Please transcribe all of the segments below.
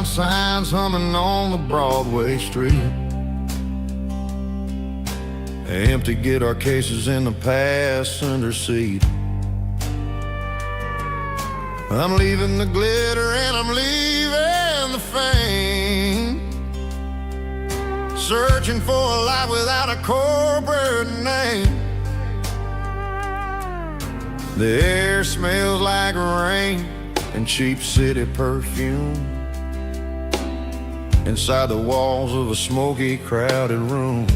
signs humming on the Broadway street. Empty guitar cases in the passenger seat. I'm leaving the glitter and I'm leaving the fame, searching for a life without a corporate name. The air smells like rain and cheap city perfume inside the walls of a smoky, crowded room.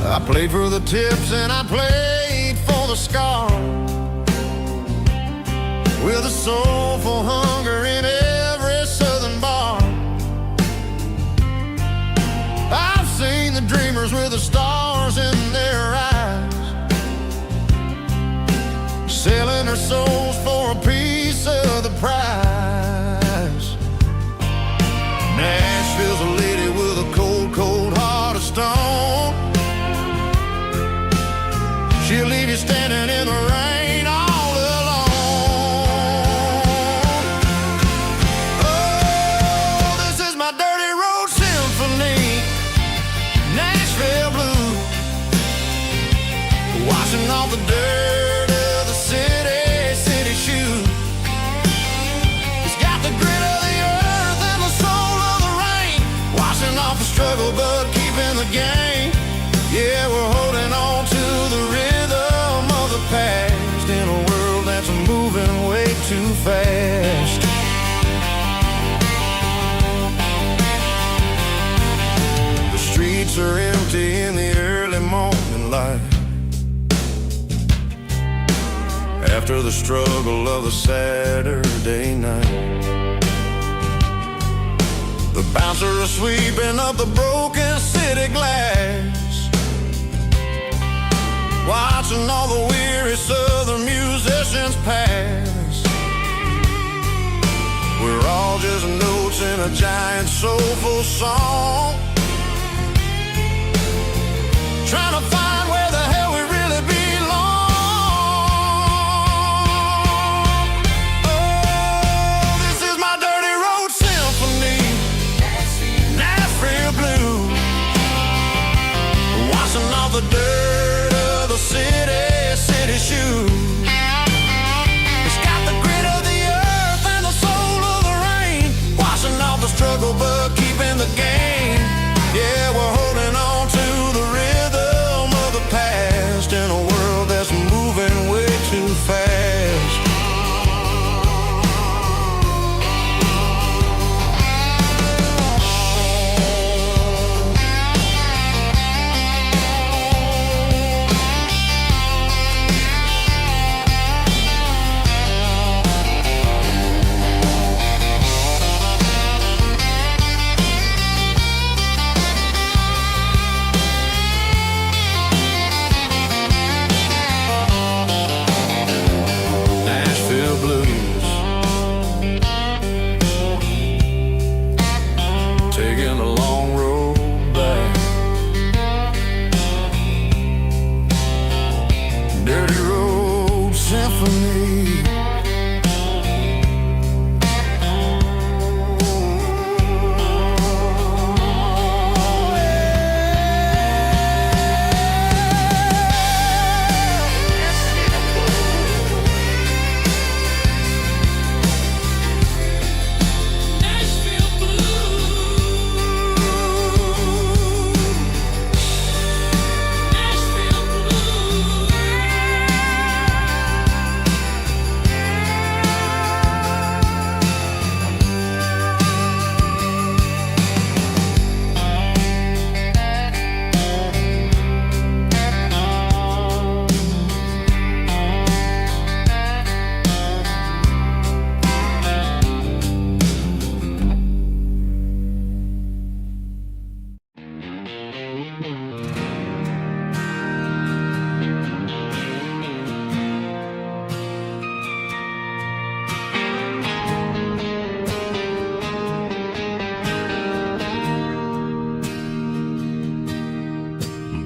I played for the tips and I played for the scars, with a soulful hunger in every southern bar. I've seen the dreamers with the stars in their eyes, selling their souls for a piece of the prize. Nashville's a lady with a cold, cold heart of stone. She'll leave you standing in the rain all alone. Oh, this is my dirty road symphony, Nashville blues, washing off the dirt of the city shoes. It's got the grit of the earth and the soul of the rain, washing off the struggle but keeping the game. Yeah, we're holding on to the rhythm of the past in a world that's moving way too fast. The streets are empty in the early morning light, after the struggle of the Saturday night. The bouncer is sweeping up the broken city glass, watching all the weary southern musicians pass. We're all just notes in a giant soulful song, trying to find where the hell we really belong. Oh, this is my dirty road symphony, Nashville blues, washing off the dirt of the city shoes. It's got the grit of the earth and the soul of the rain, washing off the struggle but keeping the game. Yeah, we're holding on to the rhythm of the past in a world that's moving way too fast.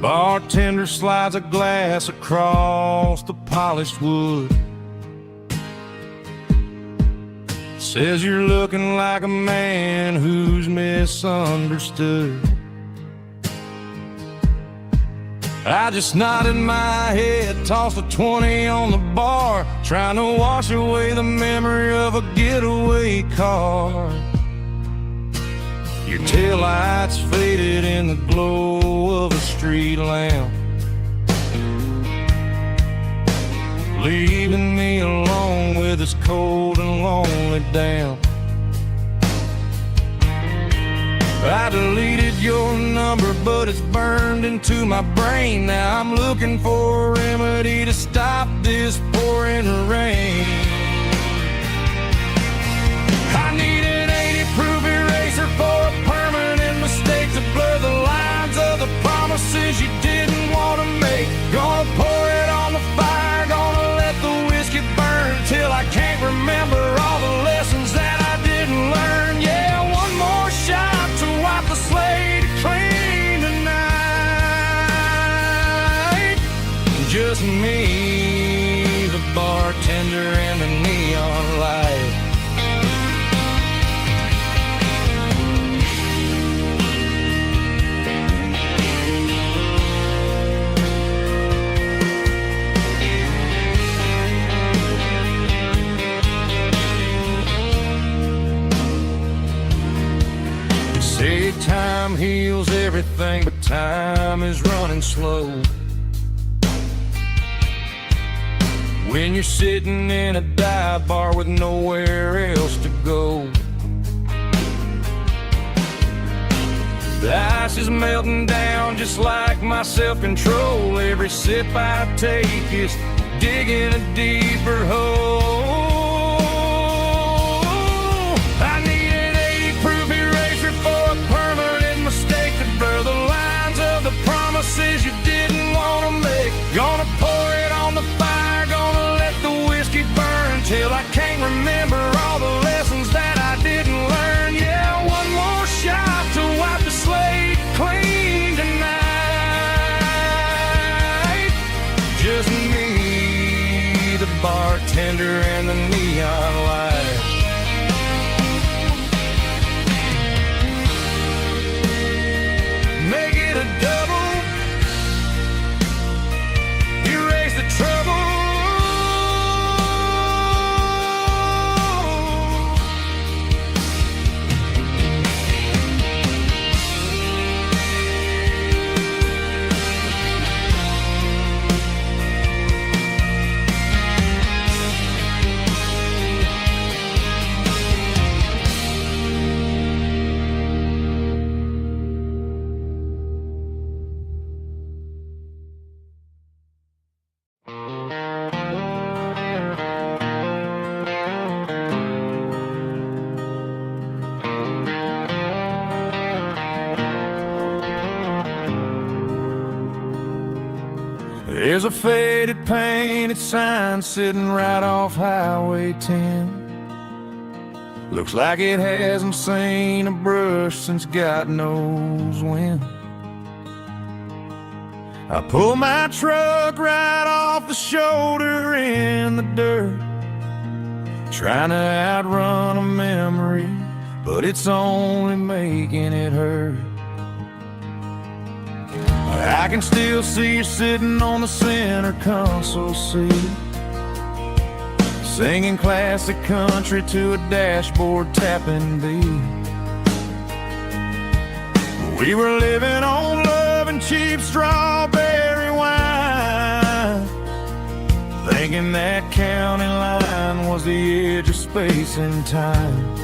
Bartender slides a glass across the polished wood. Says you're looking like a man who's misunderstood. I just nodded my head, tossed a 20 on the bar, trying to wash away the memory of a getaway car. Your taillights faded in the glow of a street lamp, leaving me alone with this cold and lonely damp. I deleted your number, but it's burned into my brain. Now I'm looking for a remedy to stop this pouring rain. I need an 80-proof eraser for a permanent mistake, to blur the lines of the promises you didn't want to make. Gonna pour it on the fire, gonna let the whiskey burn till I can't remember all the lessons that I didn't learn. Yeah, one more shot to wipe the slate clean tonight. Just me, the bartender, and the neon light. Say time heals everything, but time is running slow. When you're sitting in a dive bar with nowhere else to go, the ice is melting down just like my self-control. Every sip I take is digging a deeper hole. I need an 80-proof eraser for a permanent mistake, to blur the lines of the promises you didn't want to make. Gonna pour it on the fire, gonna let the whiskey burn till I can't remember all the lessons that I didn't learn. Yeah, one more shot to wipe the slate clean tonight. Just me, the bartender, and the neon light. Make it a double, erase the trouble. There's a faded painted sign sitting right off Highway 10. Looks like it hasn't seen a brush since God knows when. I pull my truck right off the shoulder in the dirt, trying to outrun a memory, but it's only making it hurt. I can still see you sitting on the center console seat, singing classic country to a dashboard tapping beat. We were living on love and cheap strawberry wine, thinking that county line was the edge of space and time.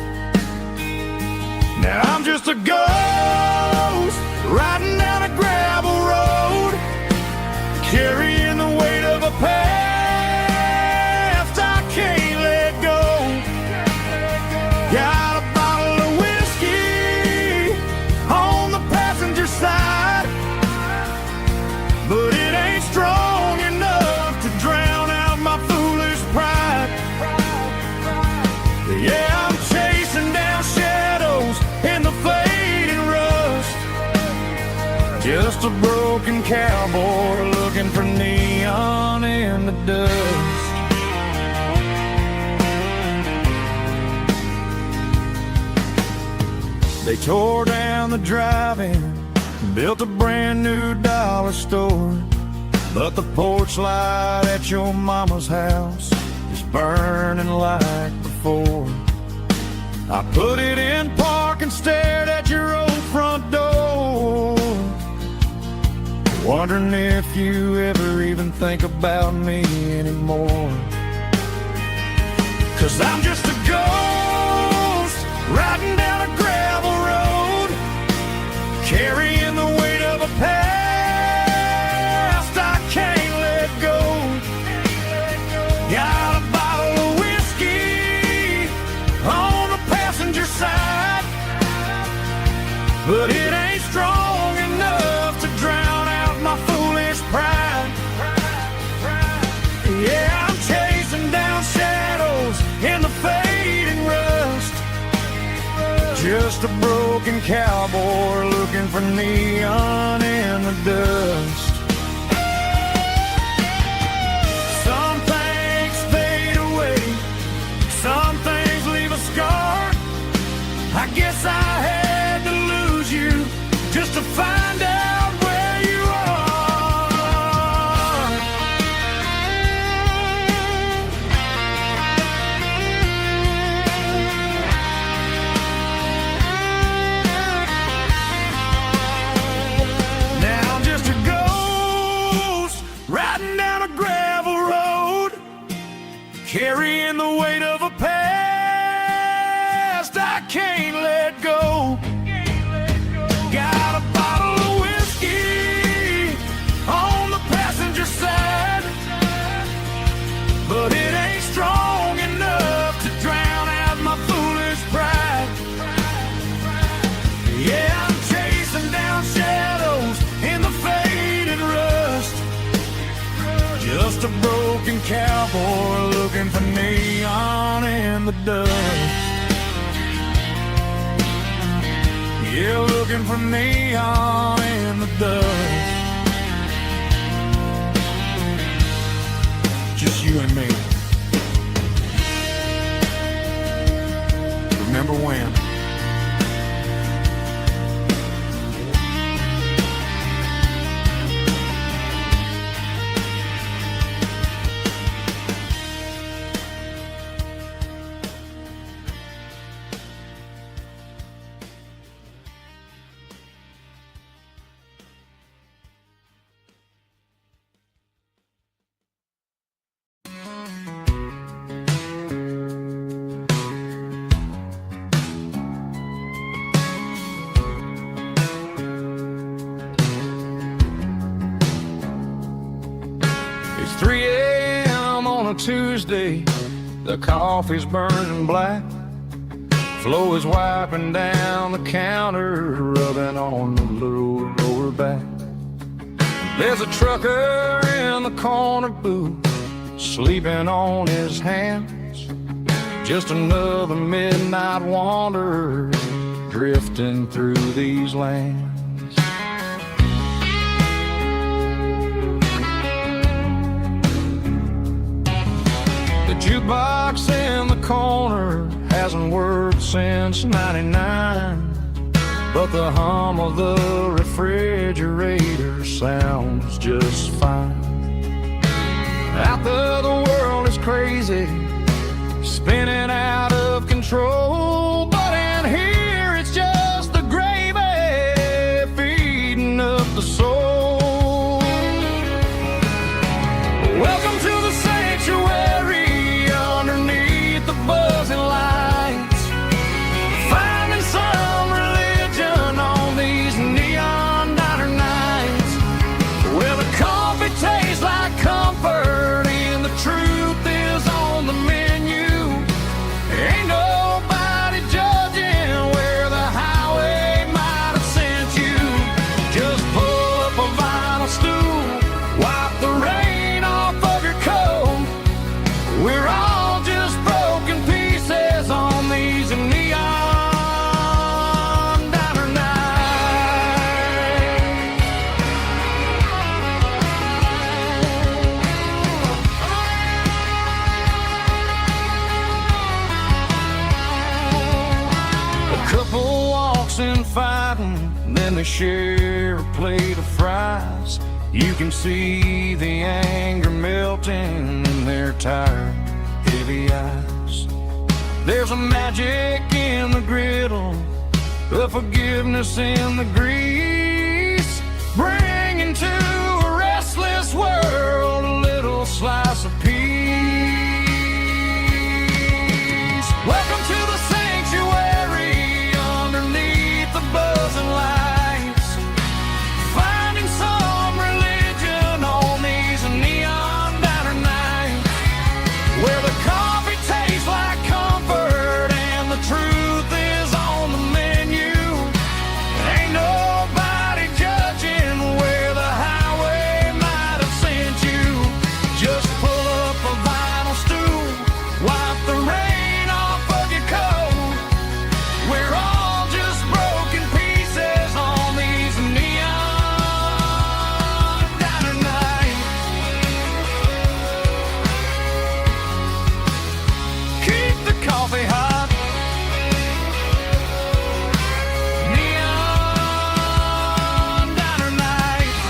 Now I'm just a ghost riding down a gravel road, carrying the weight of a past I can't let go. Got a bottle of whiskey on the passenger side, but it ain't strong enough to drown out my foolish pride. Yeah, I'm chasing down shadows in the fading rust, just a broken cowboy looking for neon in the dust. They tore down the drive-in, built a brand new dollar store. But the porch light at your mama's house is burning like before. I put it in park and stared at your old front door, wondering if you ever even think about me anymore. 'Cause I'm just a ghost riding down a gravel road, carrying the weight of a past I can't let go. Got a bottle of whiskey on the passenger side, but it ain't strong enough to drown out my foolish pride. Yeah, I'm chasing down shadows in the fading rust, just a broken cowboy looking for neon in the dust. Some things fade away, some things leave a scar. I guess I had to lose you just to find out where you are. Now I'm just a ghost riding down a gravel road, carrying the weight of a past I can't let go. Got a bottle of whiskey on the passenger side, but it ain't strong enough to drown out my foolish pride. Yeah, I'm chasing down shadows in the faded rust, just a broken cowboy looking for neon in the dust. Yeah, looking for neon in the dust. Just you and me. Remember when? It's 3 a.m. on a Tuesday, the coffee's burning black. Flo is wiping down the counter, rubbing on the little lower back. There's a trucker in the corner booth, sleeping on his hands. Just another midnight wanderer, drifting through these lands. The jukebox in the corner hasn't worked since '99, but the hum of the refrigerator sounds just fine. Out there the world is crazy, spinning out of control, but in here it's just the gravy feeding up the soul. Welcome to the sanctuary underneath the buzzing lights, finding some religion on these neon diner nights, where the coffee tastes then they share a plate of fries. You can see the anger melting in their tired, heavy eyes. There's a magic in the griddle, a forgiveness in the grease, bringing to a restless world a little slice of peace. Welcome to the sanctuary underneath the buzzing lights, finding some religion on these neon diner nights, where the coffee tastes like comfort and the truth is on the menu. Ain't nobody judging where the highway might have sent you. Just pull up a vinyl stool, wipe the rain off of your coat. We're all just broken pieces on these neon diner nights. Keep the coffee hot. Neon diner nights.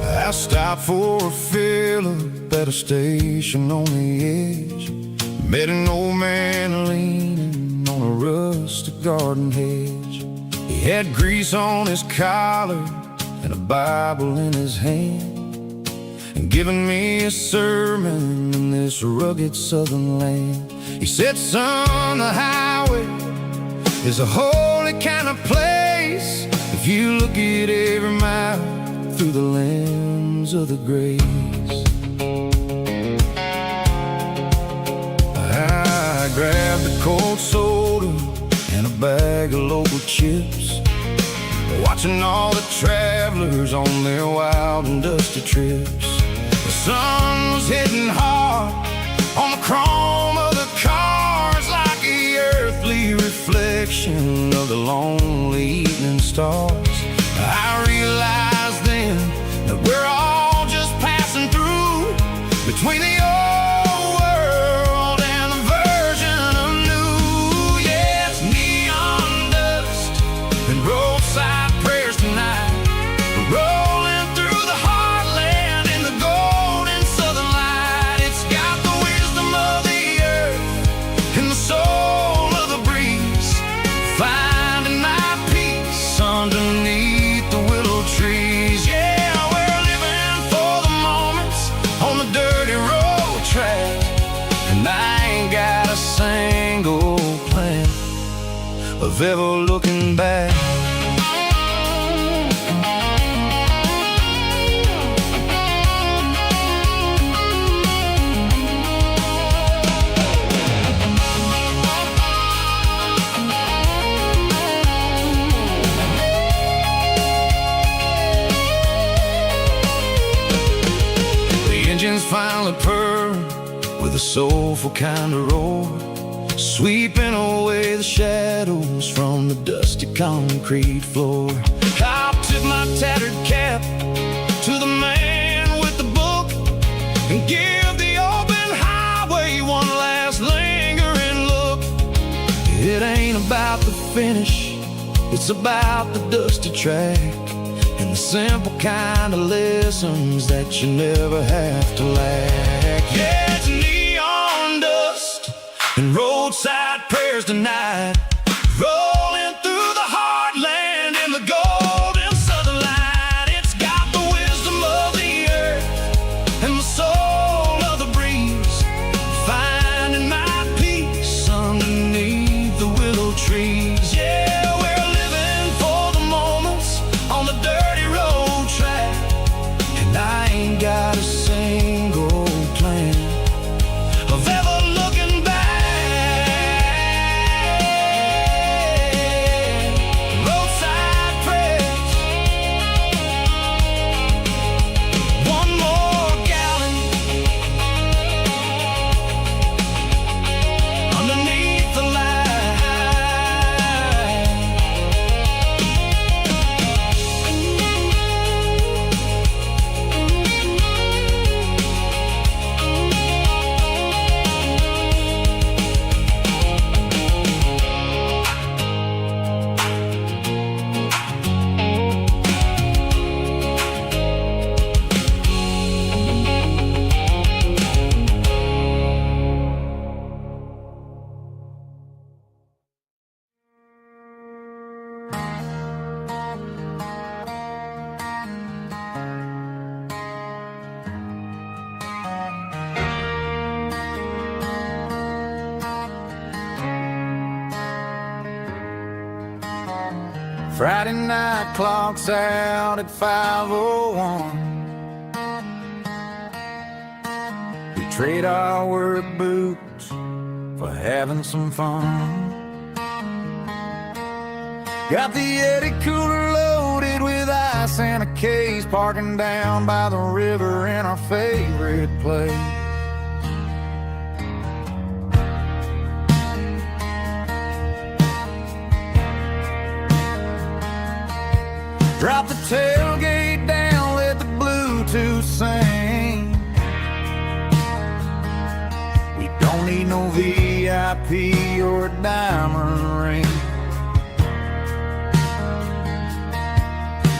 I stopped for a fill-up at a station on the edge. Met an old man leaning on a rustic garden hedge. He had grease on his collar and a Bible in his hand, and giving me a sermon in this rugged southern land. He said, son, the highway is a holy kind of place if you look at every mile through the lens of the grace. I grabbed a cold soda and a bag of local chips, watching all the travelers on their wild and dusty trips. The sun was hitting hard on the chrome of the cars, like the earthly reflection of the lonely evening stars. I realized then that we're all just passing through between the old world and the version of new. Yeah, it's neon dust and roadside prayers tonight, rolling through the heartland in the golden southern light. It's got the wisdom of the earth and the soul of the breeze, finding my peace underneath the willow trees. Yeah, we're living for the moments on the dirty road track, and I ain't got a single plan of ever looking back. Engines finally purr with a soulful kind of roar, sweeping away the shadows from the dusty concrete floor. I'll tip my tattered cap to the man with the book and give the open highway one last lingering look. It ain't about the finish, it's about the dusty track and the simple kind of lessons that you never have to lack. Yeah, it's neon dust and roadside prayers tonight, rolling through the heartland in the golden southern light. It's got the wisdom of the earth and the soul of the breeze, finding my peace underneath the willow trees. Yeah, we're living for the moments on the dirty road track, and I ain't got a single Friday night clocks out at 5:01. We trade our work boots for having some fun. Got the Yeti cooler loaded with ice and a case, parking down by the river in our favorite place. Drop the tailgate down, let the Bluetooth sing. We don't need no VIP or a diamond ring.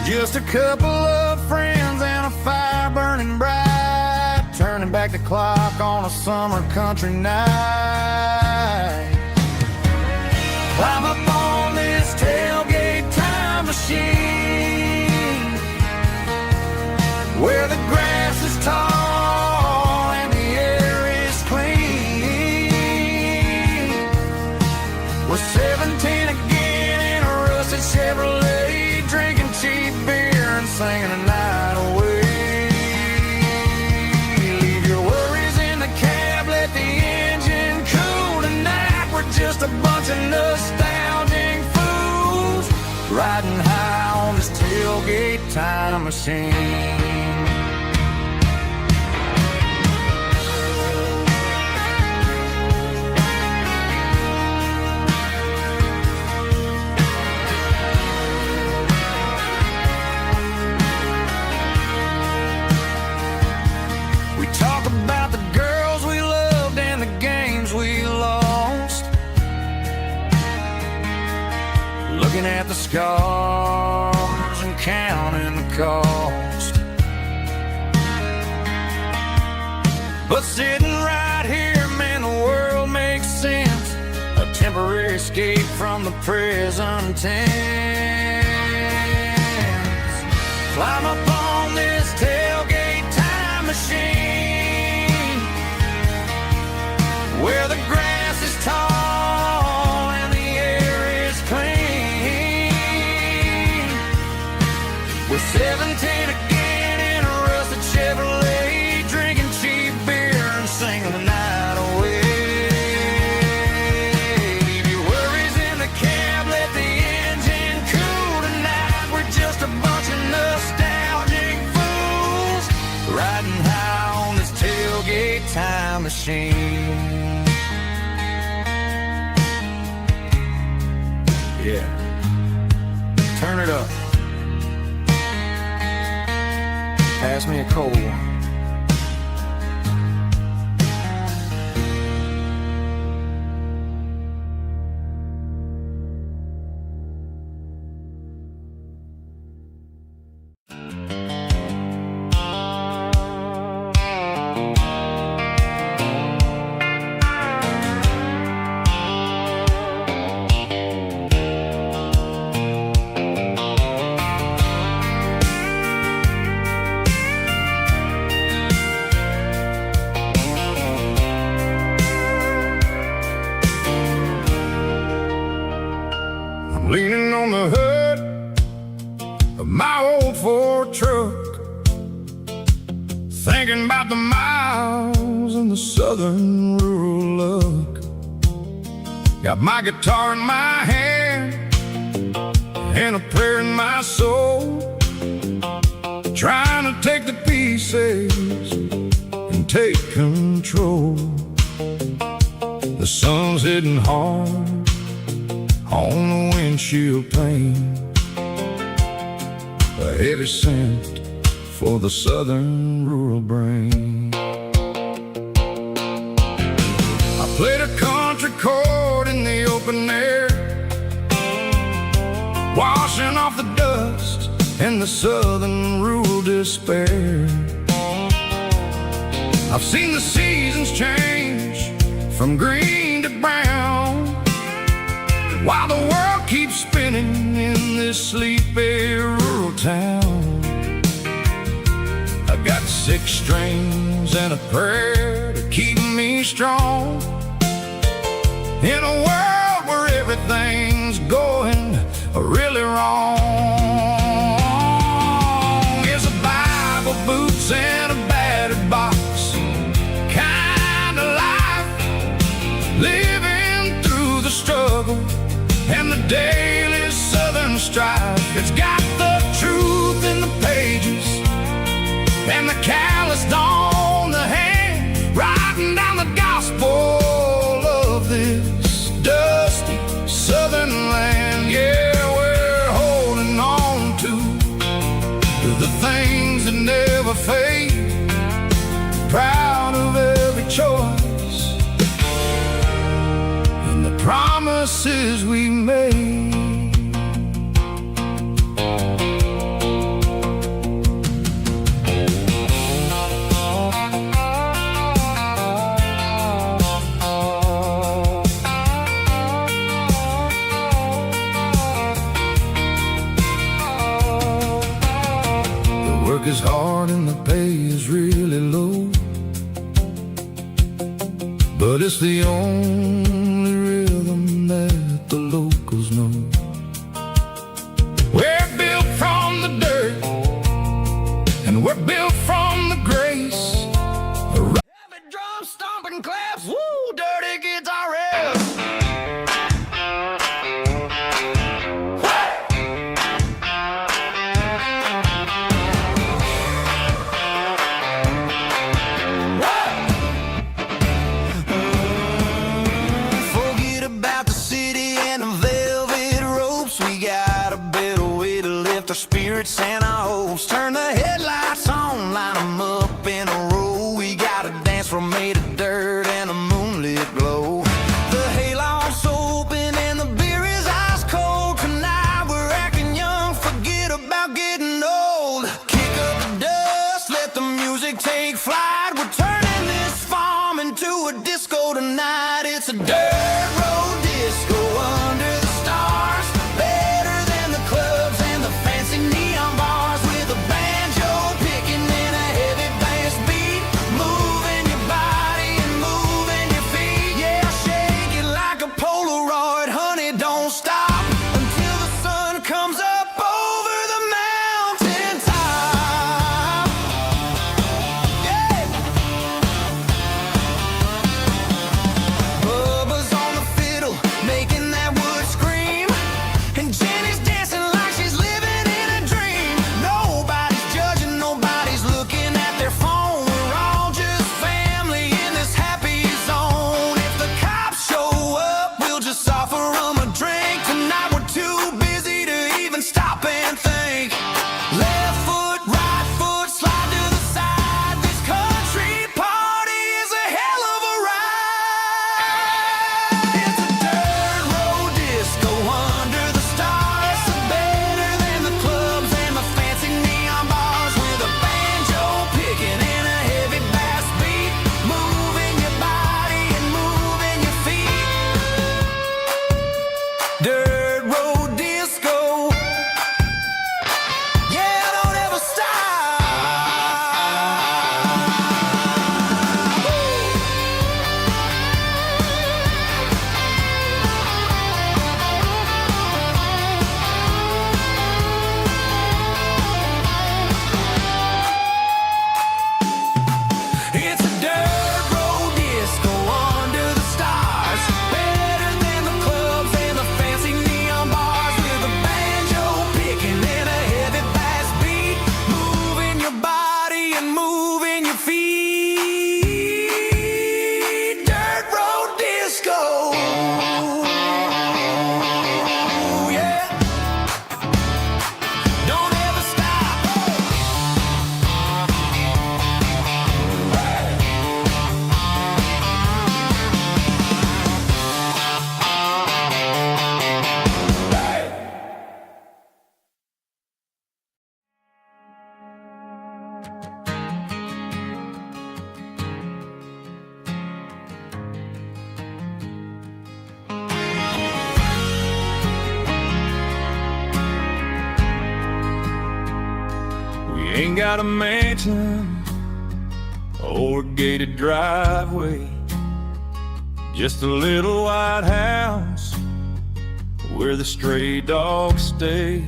Just a couple of friends and a fire burning bright, turning back the clock on a summer country night. Climb up on this tailgate time machine, where the grass is tall and the air is clean. We're 17 again in a rusted Chevrolet, drinking cheap beer and singing the night away. Leave your worries in the cab, let the engine cool tonight. We're just a bunch of nostalgic fools, riding high on this tailgate time machine. Talk about the girls we loved and the games we lost, looking at the scars and counting the cost. But sitting right here, man, the world makes sense, a temporary escape from the present tense. Climb up on this tailgate time machine, where the grass is tall and the air is clean. We're 17 again in a rusted Chevrolet, drinking cheap beer and singing the night away. Leave your worries in the cab, let the engine cool tonight. We're just a bunch of nostalgic fools, riding high on this tailgate time machine. Yeah, turn it up. Pass me a cold one. Leaning on the hood of my old Ford truck, thinking about the miles and the southern rural look. Got my guitar in my hand and a prayer in my soul, trying to take the pieces and take control. The sun's hitting hard on the windshield pane, a heavy scent for the southern rural brain. I played a country chord in the open air, washing off the dust and the southern rural despair. I've seen the seasons change from green to brown, while the world keeps spinning in this sleepy rural town. I got 6 strings and a prayer to keep me strong, in a world where everything's going really wrong. promises we made. The work is hard and the pay is really low, but it's the only rhythm that the locals know. We're built from the dirt, and we're built from the grace. Heavy drum stomping claps, woo, dirty guitar riffs. Our spirits and our hopes. Turn the headlights on, line them up in a row. We got a dance floor made of dirt and a moonlit glow. The hayloft's open and the beer is ice cold. Tonight we're acting young, forget about getting old. Kick up the dust, let the music take flight. We're turning this farm into a disco tonight. It's a dirt road disco under the stars. Better than the clubs and the fancy neon bars, with a banjo picking and a heavy bass beat, moving your body and moving your feet. Yeah, shake it like a Polaroid, honey, don't stop until the sun comes up over the mountain top. Yeah. Bubba's on the fiddle, making that wood scream, and Jenny's dancing like she's living in a dream. Nobody's judging, nobody's looking at their phone. We're all just family in this happy zone. If the cops show up, we'll just offer them a drink. Tonight we're too busy to even stop and think. Left foot, right foot, slide to the side. This country party is a hell of a ride. It's a dirt road disco under the stars. Better than the clubs and the fancy neon bars, with a banjo picking and a heavy bass beat, moving your body and moving your feet. Dirt road disco, yeah, don't ever stop. It's a dirt road disco under the stars. Better than the clubs and the fancy neon bars, with a banjo picking and a heavy bass beat, moving your body and moving your feet. Dirt road disco, yeah, don't ever stop. We ain't got a mansion or a gated driveway, just a little white house where the stray dogs stay.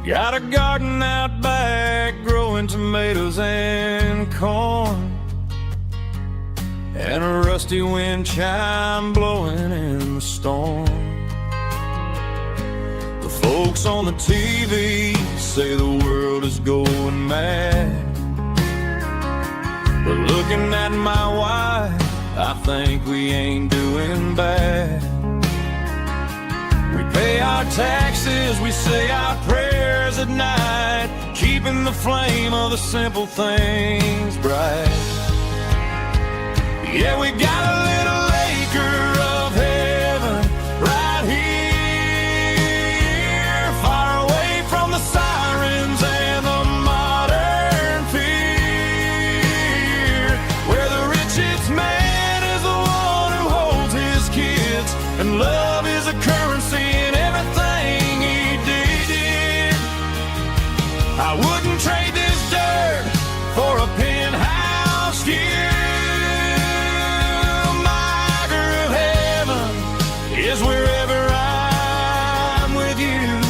Got a garden out back growing tomatoes and corn, and a rusty wind chime blowing in the storm. The folks on the TV say the world is going mad, but looking at my wife, I think we ain't doing bad. We pay our taxes, we say our prayers at night, keeping the flame of the simple things bright. Yeah, we got a little acre of heaven kids, and love is a currency in everything he did. I wouldn't trade this dirt for a penthouse view. My acre of heaven is wherever I'm with you.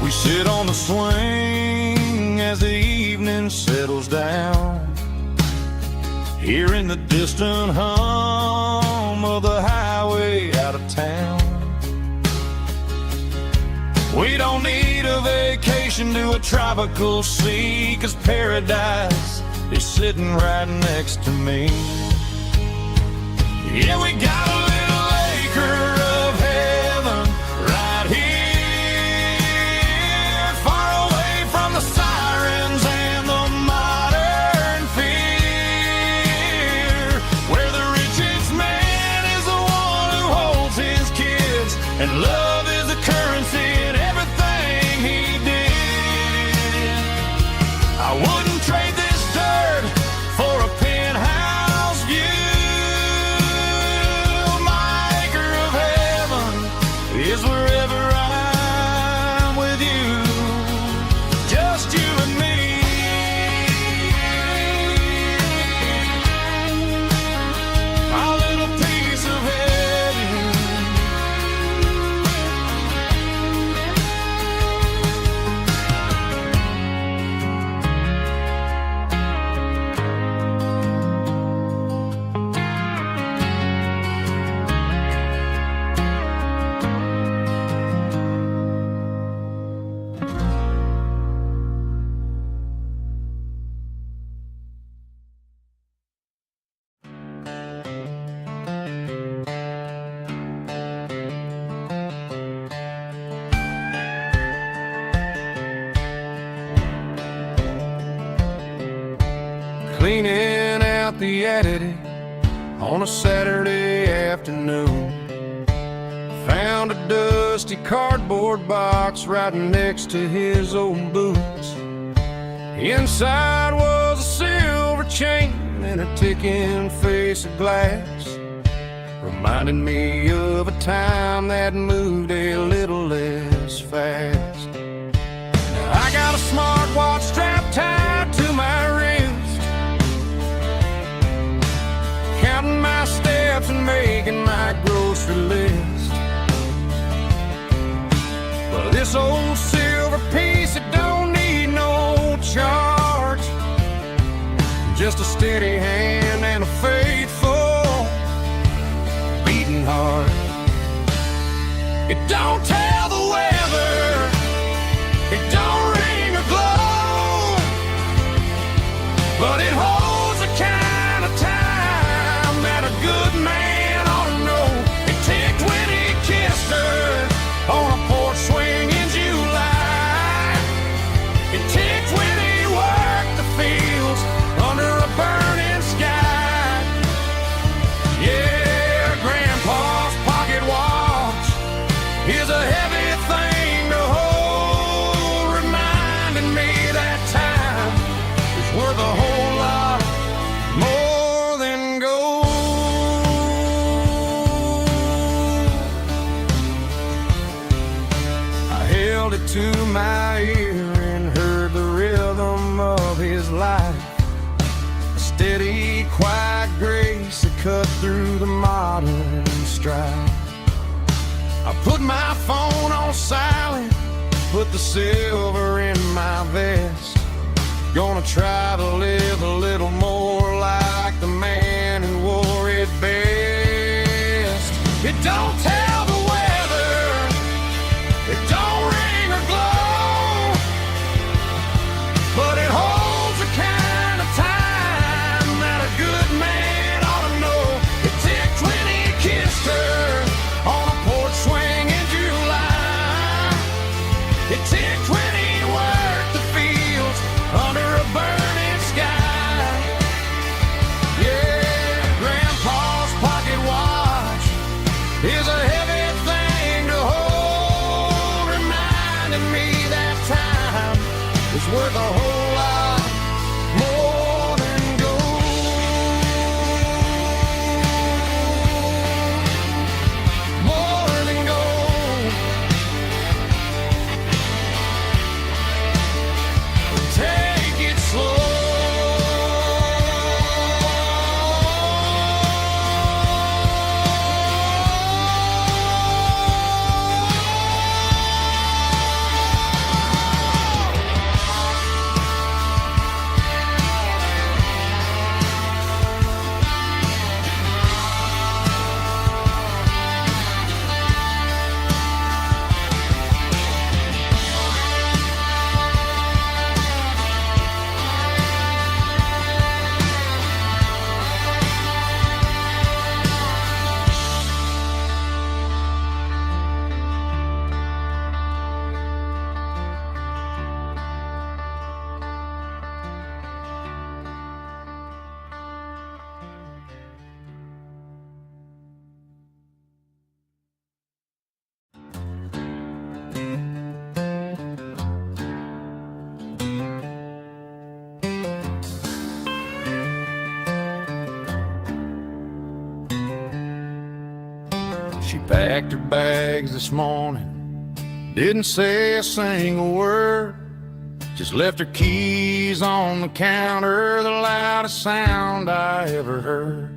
We sit on the swing as the evening settles down, hearing the distant hum of the highway out of town. We don't need a vacation to a tropical sea, 'cause paradise is sitting right next to me. Yeah, we got a little acre of heaven right here, far away from the sirens and the modern fear, where the richest man is the one who holds his kids, and love is the currency in everything he did. I wouldn't trade this dirt for a penthouse view. My acre of heaven is wherever I'm with you, just you and me. Our little piece of heaven. Cleaning out the attic on a Saturday afternoon, found a dusty cardboard box right next to his old boots. Inside was a silver chain and a ticking face of glass, reminding me of a time that moved a little less fast. Now I got a smartwatch strapped tied to my wrist, counting my steps and making my grocery list. But this old silver piece, it don't need no charge, just a steady hand and a faithful beating heart. It don't tell the weather, it don't ring or glow, but it holds the kind of time that a good man ought to know. It ticked when he kissed her on a porch swing in July. It ticked when he worked the fields under a burning sky. Yeah, Grandpa's pocket watch is a heavy thing to hold, reminding me that time is worth a whole lot more than gold. I held it to my ear and heard the rhythm of his life, a steady, quiet grace that cut through the modern strife. I put my phone on silent, put the silver in my vest, gonna try to live a little more like the man who wore it best. It don't tell the weather, it don't ring or glow, but it holds the kind of time that a good man ought to know. It ticked when he kissed her on a porch swing in July. It ticked when he worked the fields under a burning sky. Yeah, Grandpa's pocket watch is a heavy thing to hold, reminding me that time is worth a whole lot packed her bags this morning, didn't say a single word, just left her keys on the counter, the loudest sound I ever heard.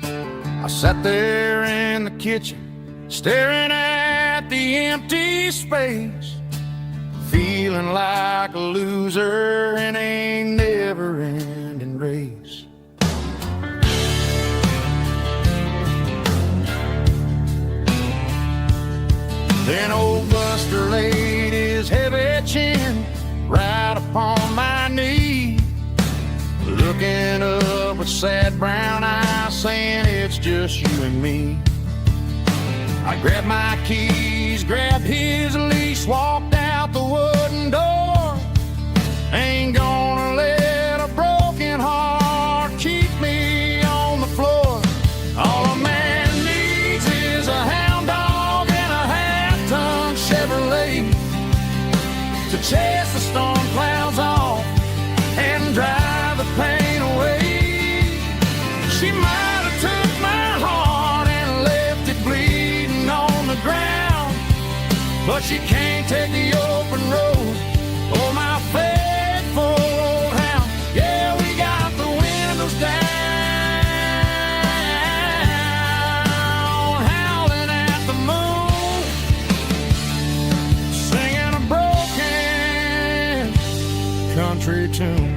I sat there in the kitchen, staring at the empty space, feeling like a loser in a never-ending race. Then old Buster laid his heavy chin right upon my knee, looking up with sad brown eyes, saying it's just you and me. I grabbed my keys, grabbed his leash, walked out the wooden door. Ain't gonna let a broken heart keep me on the floor. All a man needs is a hound dog and a half-ton Chevrolet to chase the storm clouds off and drive the pain away. She might have took my heart and left it bleeding on the ground, but she can't take the open road or my faithful old hound. Yeah, we got the windows down, howling at the moon, singing a broken country tune.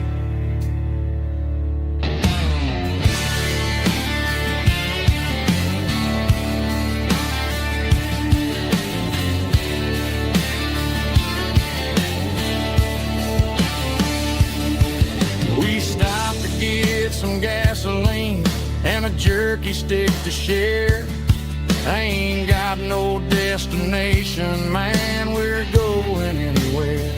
Some gasoline and a jerky stick to share. I ain't got no destination, man, we're going anywhere.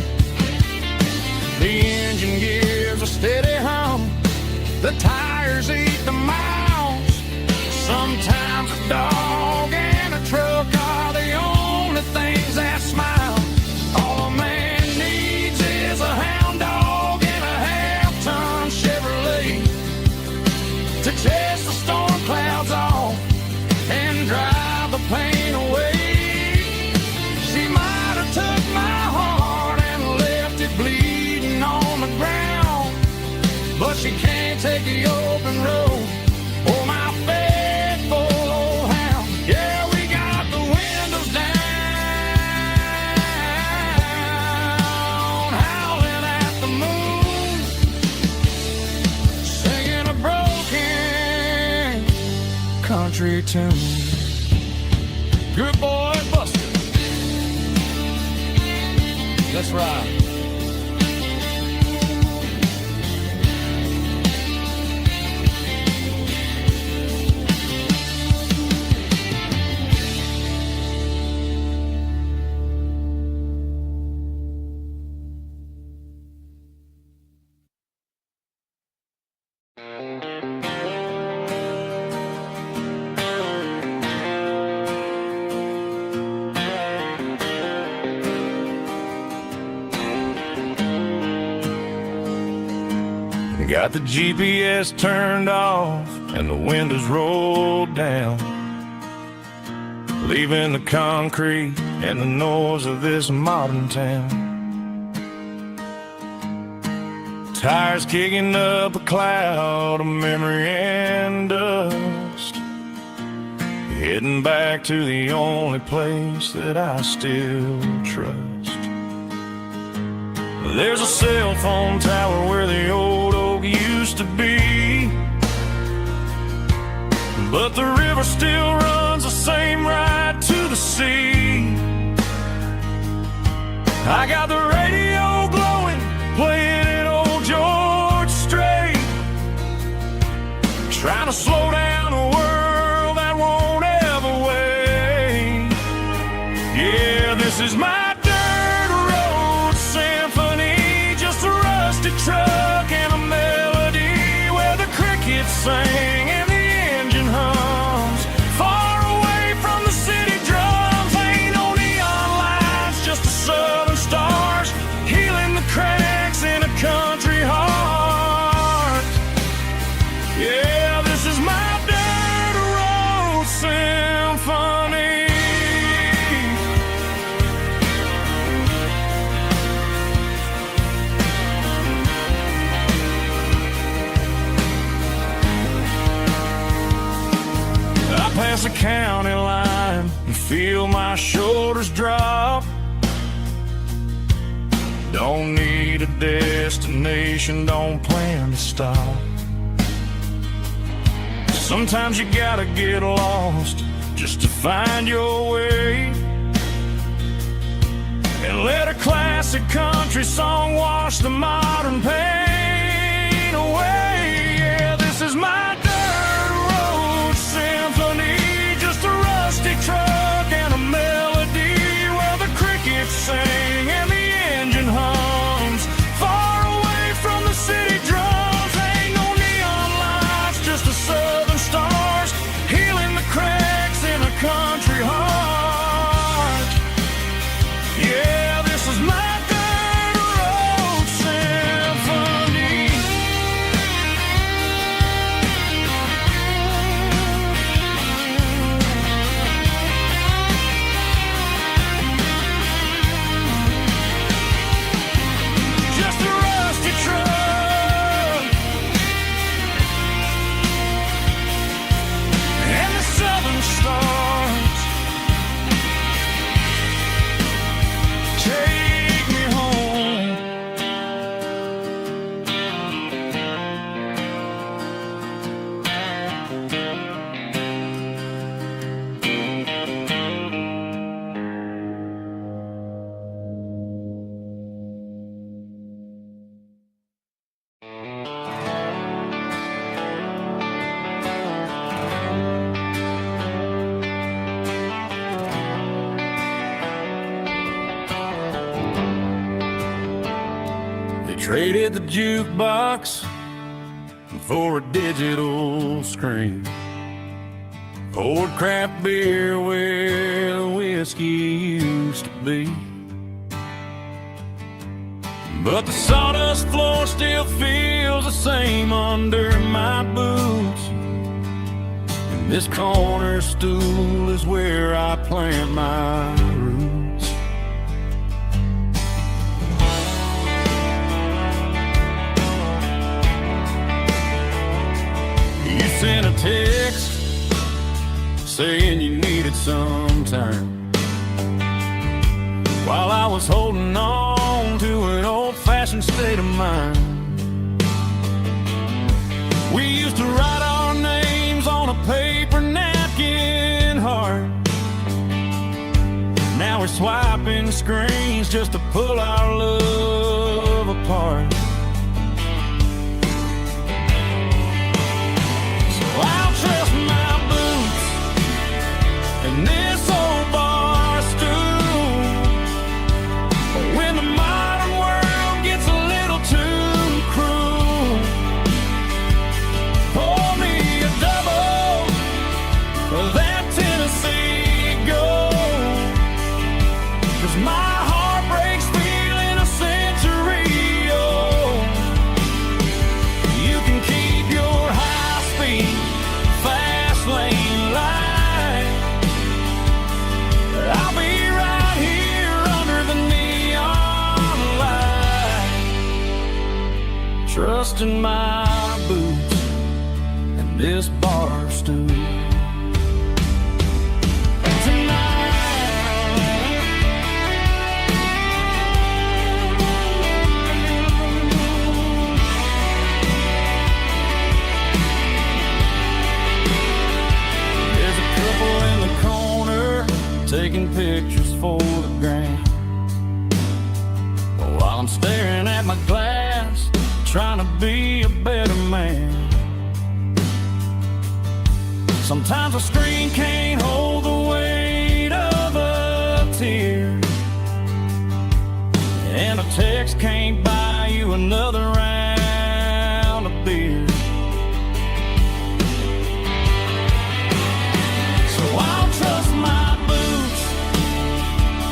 The engine gives a steady hum, the tires eat the miles. Sometimes a dog and a truck are the only things that smile. All a man needs is a hound dog and a half-ton Chevrolet to chase the storm clouds off and drive the pain away. She might have took my heart and left it bleeding on the ground, but she can't take the open road or my faithful old hound. Yeah, we got the windows down, howling at the moon, singing a broken country tune. Good boy, Buster. Let's ride. Got the GPS turned off and the windows rolled down, leaving the concrete and the noise of this modern town. Tires kicking up a cloud of memory and dust, heading back to the only place that I still trust. There's a cell phone tower where the old oak used to be, but the river still runs the same right to the sea. I got the radio glowing, playing it old George Strait, trying to slow down a world that won't ever wait. Yeah, this is my truck and a melody where the crickets sing and the engine hums, far away from the city drums. Ain't no neon lights, just the southern stars healing the cracks in a country heart. Yeah, this is my dirt road symphony. past the county line and feel my shoulders drop. Don't need a destination, don't plan to stop. Sometimes you gotta get lost just to find your way, and let a classic country song wash the modern pain away. Yeah, this is my dirt road symphony, just a rusty truck and a melody where the crickets sing and the engine hums far away from the city drums. Ain't no neon lights, just the southern stars healing the cracks in a country heart. Yeah, this is my dirt road symphony. Just a rusty truck and the southern stars take me home. They traded the jukebox for a digital screen, poured craft beer where the whiskey used to be. But the sawdust floor still feels the same under my boots, and this corner stool is where I plant my roots. You sent a text saying you needed some time, while I was holding on to an old-fashioned state of mind. We used to write our names on a paper napkin heart. Now we're swiping screens just to pull our love apart. I'll trust my boots and this old bar stool when the modern world gets a little too cruel. Pour me a double of that Tennessee Gold, 'cause my heart breaks feeling a century old. You can keep your high speed fast lane light, I'll be right here under the neon light, trusting my boots and this bar stool. Taking pictures for the gram, while I'm staring at my glass, trying to be a better man. Sometimes a screen can't hold the weight of a tear, and a text can't buy you another round of beer. So I'll trust my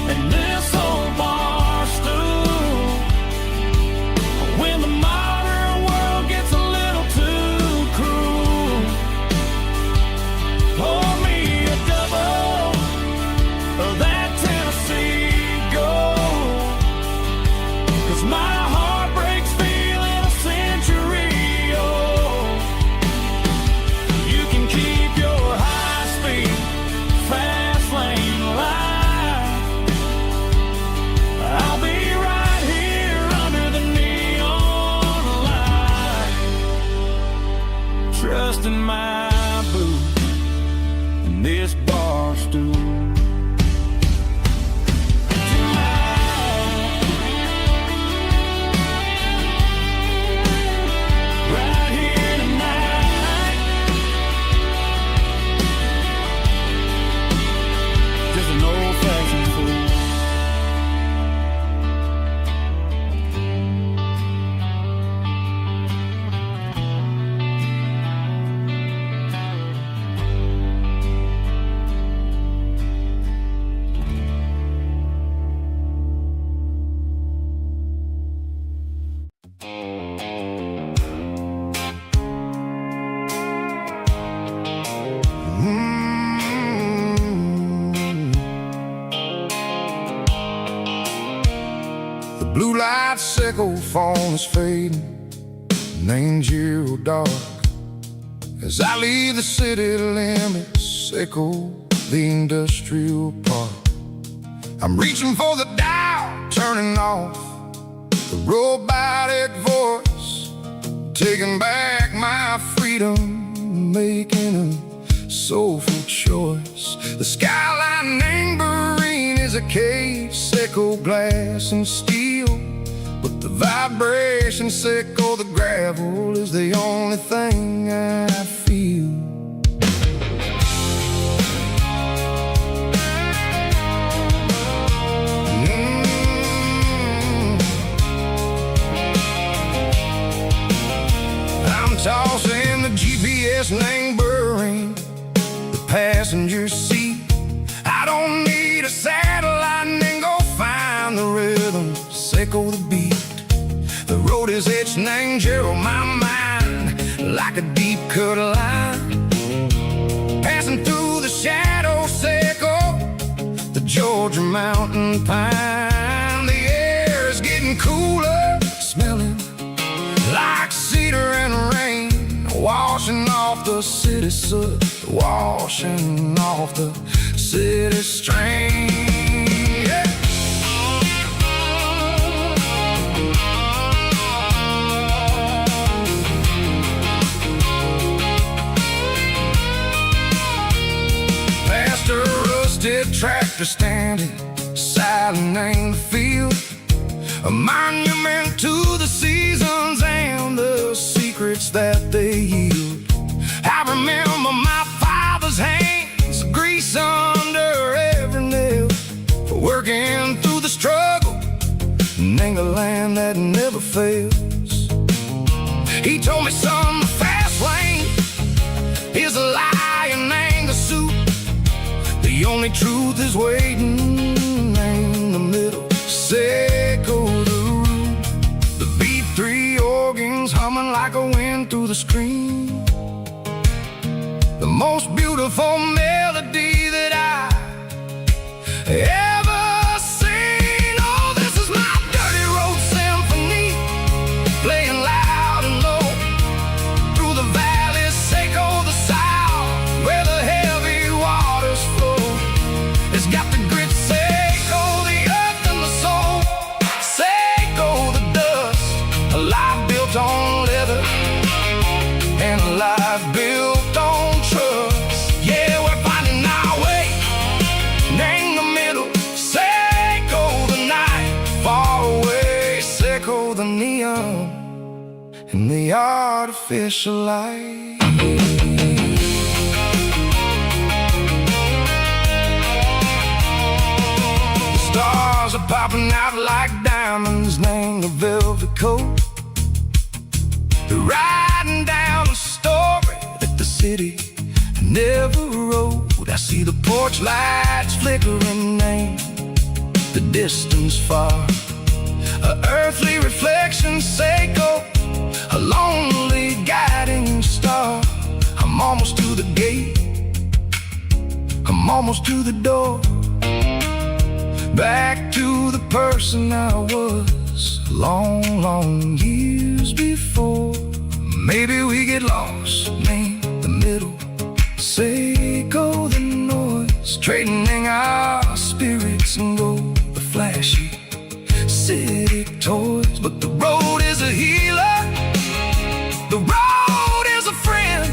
and this old bar stool when the modern world gets a little too cruel. Pour me a double of that Tennessee Gold, 'cause my heart breaks feeling dust in my boots and this bar stool. Right here tonight, just an old-fashioned fool. Blue light sickle phone is fading, name's you dark. As I leave the city limits, sickle the industrial park. I'm reaching for the dial, turning off the robotic voice, taking back my freedom, making a soulful choice. The skyline neighboring is a cave, sickle glass and steel, but the vibration sickle the gravel is the only thing I feel. I'm tossing the GPS neighboring the passenger seat. I don't need a satellite and go find the rhythm, sickle the beat. The road is etched and Gerald my mind like a deep cut line, passing through the shadow sickle, the Georgia mountain pine. The air is getting cooler, smelling like cedar and rain, washing off the city soot, washing off the city strain. Yeah. Past a rusted tractor standing silent in the field, a monument to the seasons and the secrets that they yield. I remember my father's hands, grease under every nail, for working through the struggle and the land that never fails. He told me, son, the fast lane is a lie and ain't a suit. The only truth is waiting in the middle, sickle the root. The B3 organs humming like a wind through the screen, the most beautiful melody that I ever seen. Oh, this is my dirty road symphony, playing loud and low through the valleys, sickle the south, where the heavy waters flow. It's got the grit, sickle the earth and the soul, sickle the dust, a life built on leather and a life built on trust. Yeah, we're finding our way in the middle, sickle the night, far away, sickle the neon and the artificial light. The stars are popping out like diamonds, name the velvet coat. They're riding down a story that the city never wrote. I see the porch lights flickering, name the distance far, a earthly reflection, sickle, a lonely guiding star. I'm almost to the gate, I'm almost to the door, back to the person I was long, long years before. Maybe we get lost in the middle, sickle the noise, trading our spirits and go the flashy city toys. But the road is a healer, the road is a friend,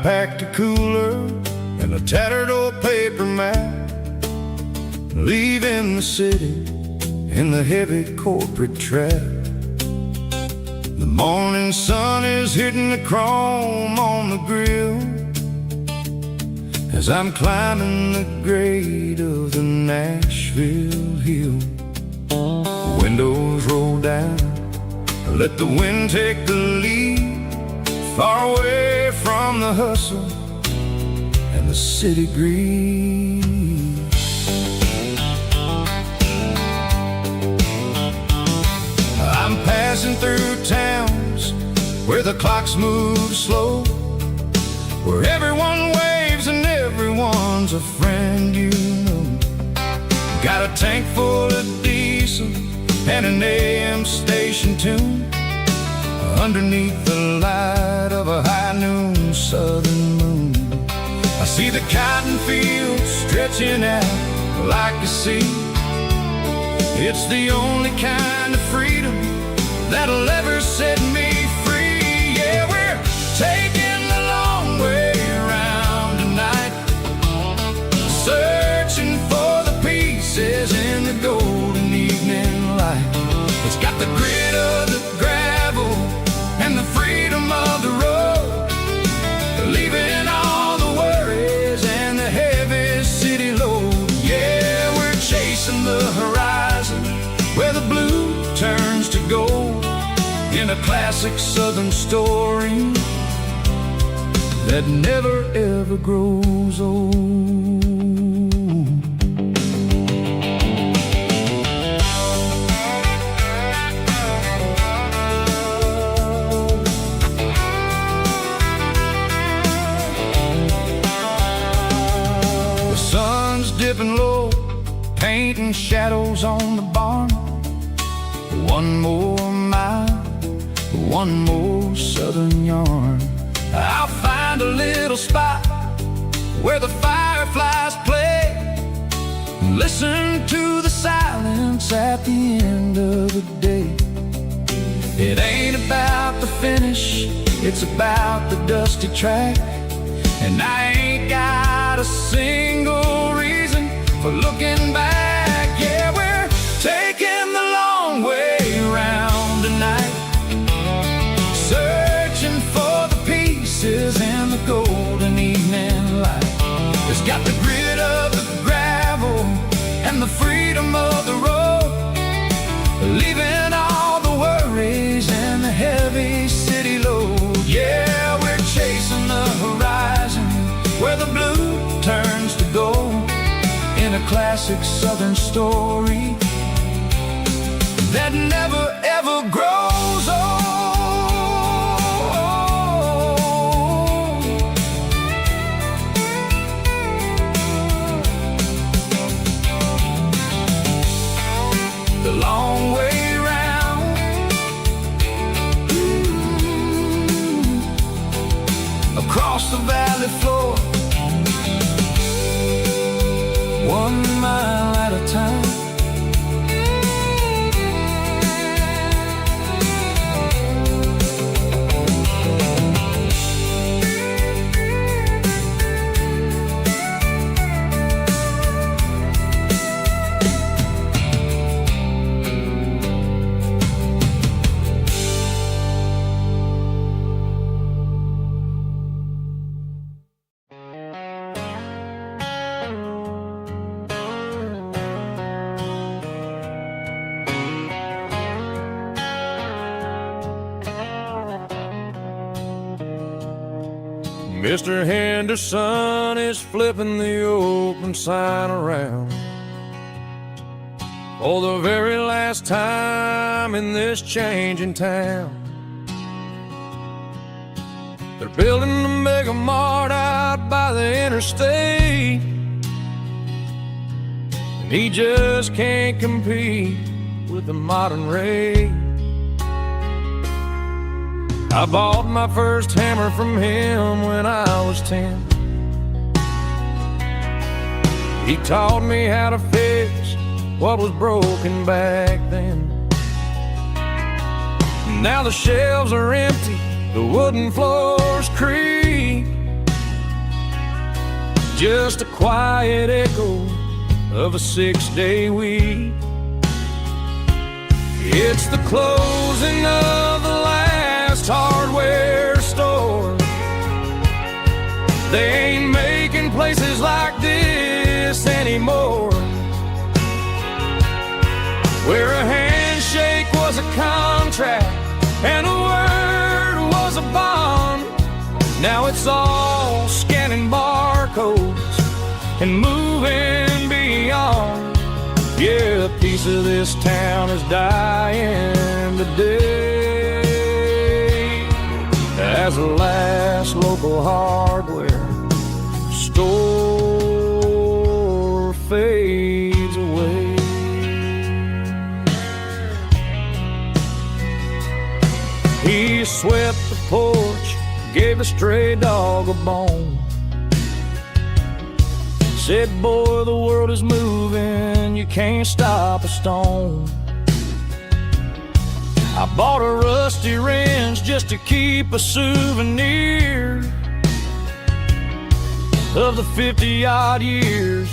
packed a cooler and a tattered old paper map, leaving the city in the heavy corporate trap. The morning sun is hitting the chrome on the grill as I'm climbing the grade of the Nashville hill. Windows roll down, let the wind take the lead, far away from the hustle and the city greed. I'm passing through towns where the clocks move slow, where everyone waves and everyone's a friend you know. Got a tank full of diesel and an AM station tune underneath the light of a high noon southern moon. I see the cotton fields stretching out like a sea. It's the only kind of freedom that'll ever set me free. Yeah, we're taking the long way around tonight, searching for the pieces in the golden evening light. It's got the grit of the gravel and the freedom of the road, leaving all the worries and the heavy city load. Yeah, we're chasing the horizon where the blue turns to gold, in a classic southern story that never ever grows old. The sun's dipping low, painting shadows on the barn. One more mile, one more southern yarn. I'll find a little spot where the fireflies play, listen to the silence at the end of the day. It ain't about the finish, it's about the dusty track. And I ain't got a single reason for looking back. Yeah, we're taking the long way around tonight, searching for the pieces in the golden evening light. It's got the grit of the gravel and the freedom of the road, leaving all the worries and the heavy city load. Yeah, we're chasing the horizon where the blue turns to gold, in a classic southern story that never ever grows old. The long way round, across the valley floor, 1 mile at a time. Mr. Henderson is flipping the open sign around for the very last time in this changing town. They're building a mega mart out by the interstate, and he just can't compete with the modern rate. I bought my first hammer from him when I was 10. He taught me how to fix what was broken back then. Now the shelves are empty, the wooden floors creak, just a quiet echo of a 6-day week. It's the closing of the last hardware store. They ain't making places like this anymore, where a handshake was a contract and a word was a bond. Now it's all scanning barcodes and moving beyond. Yeah, a piece of this town is dying today as the last local hardware store fades away. He swept the porch, gave the stray dog a bone, said, boy, the world is moving, you can't stop a stone. I bought a rusty wrench just to keep a souvenir of the 50-odd years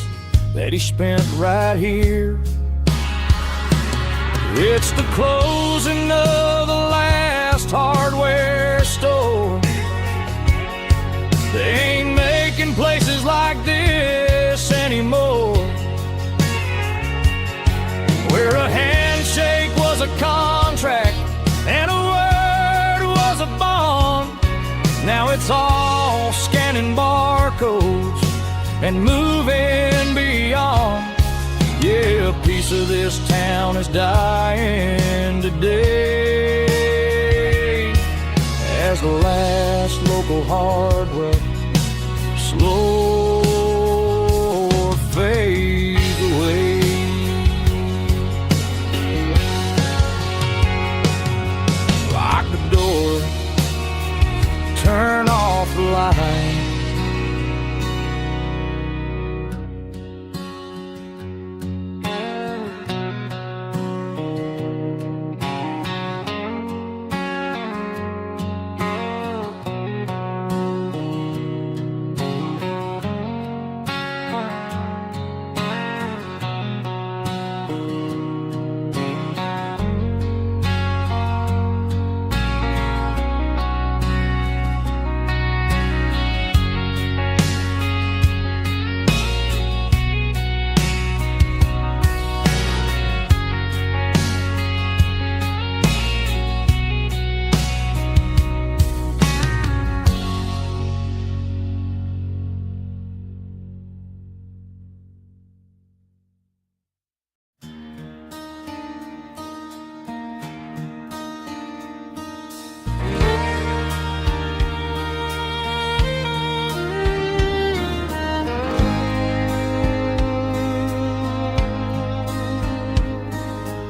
that he spent right here. It's the closing of the last hardware store. They ain't making places like this anymore, where a handshake was a contract and a word was a bond. Now it's all scanning barcodes and moving beyond. Yeah, a piece of this town is dying today as the last local hardware slow fades away. Lock the door, turn off the light.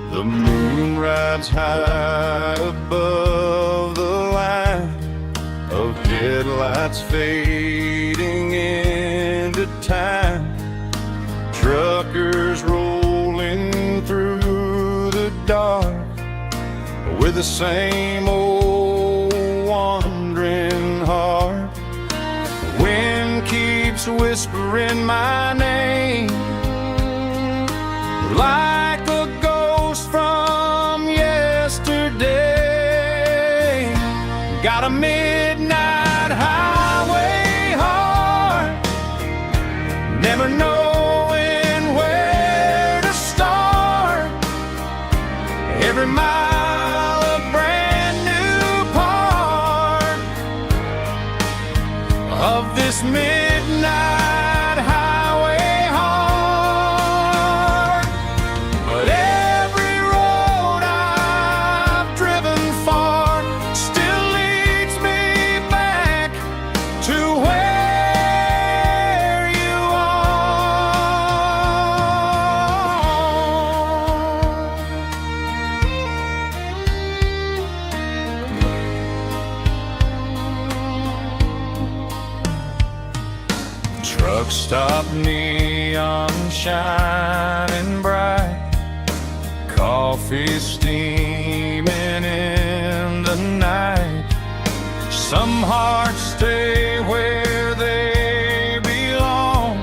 The moon rides high above the line of headlights fading into time. Truckers rolling through the dark with the same old wandering heart. The wind keeps whispering my name like a ghost from yesterday. Got a midnight highway heart, never knowing where to start. Every mile a brand new part of this midnight highway heart. But every road I've driven far still leads me back to where you are. Truck stop, neon shining bright, coffee steaming in the night. Some hearts stay where they belong,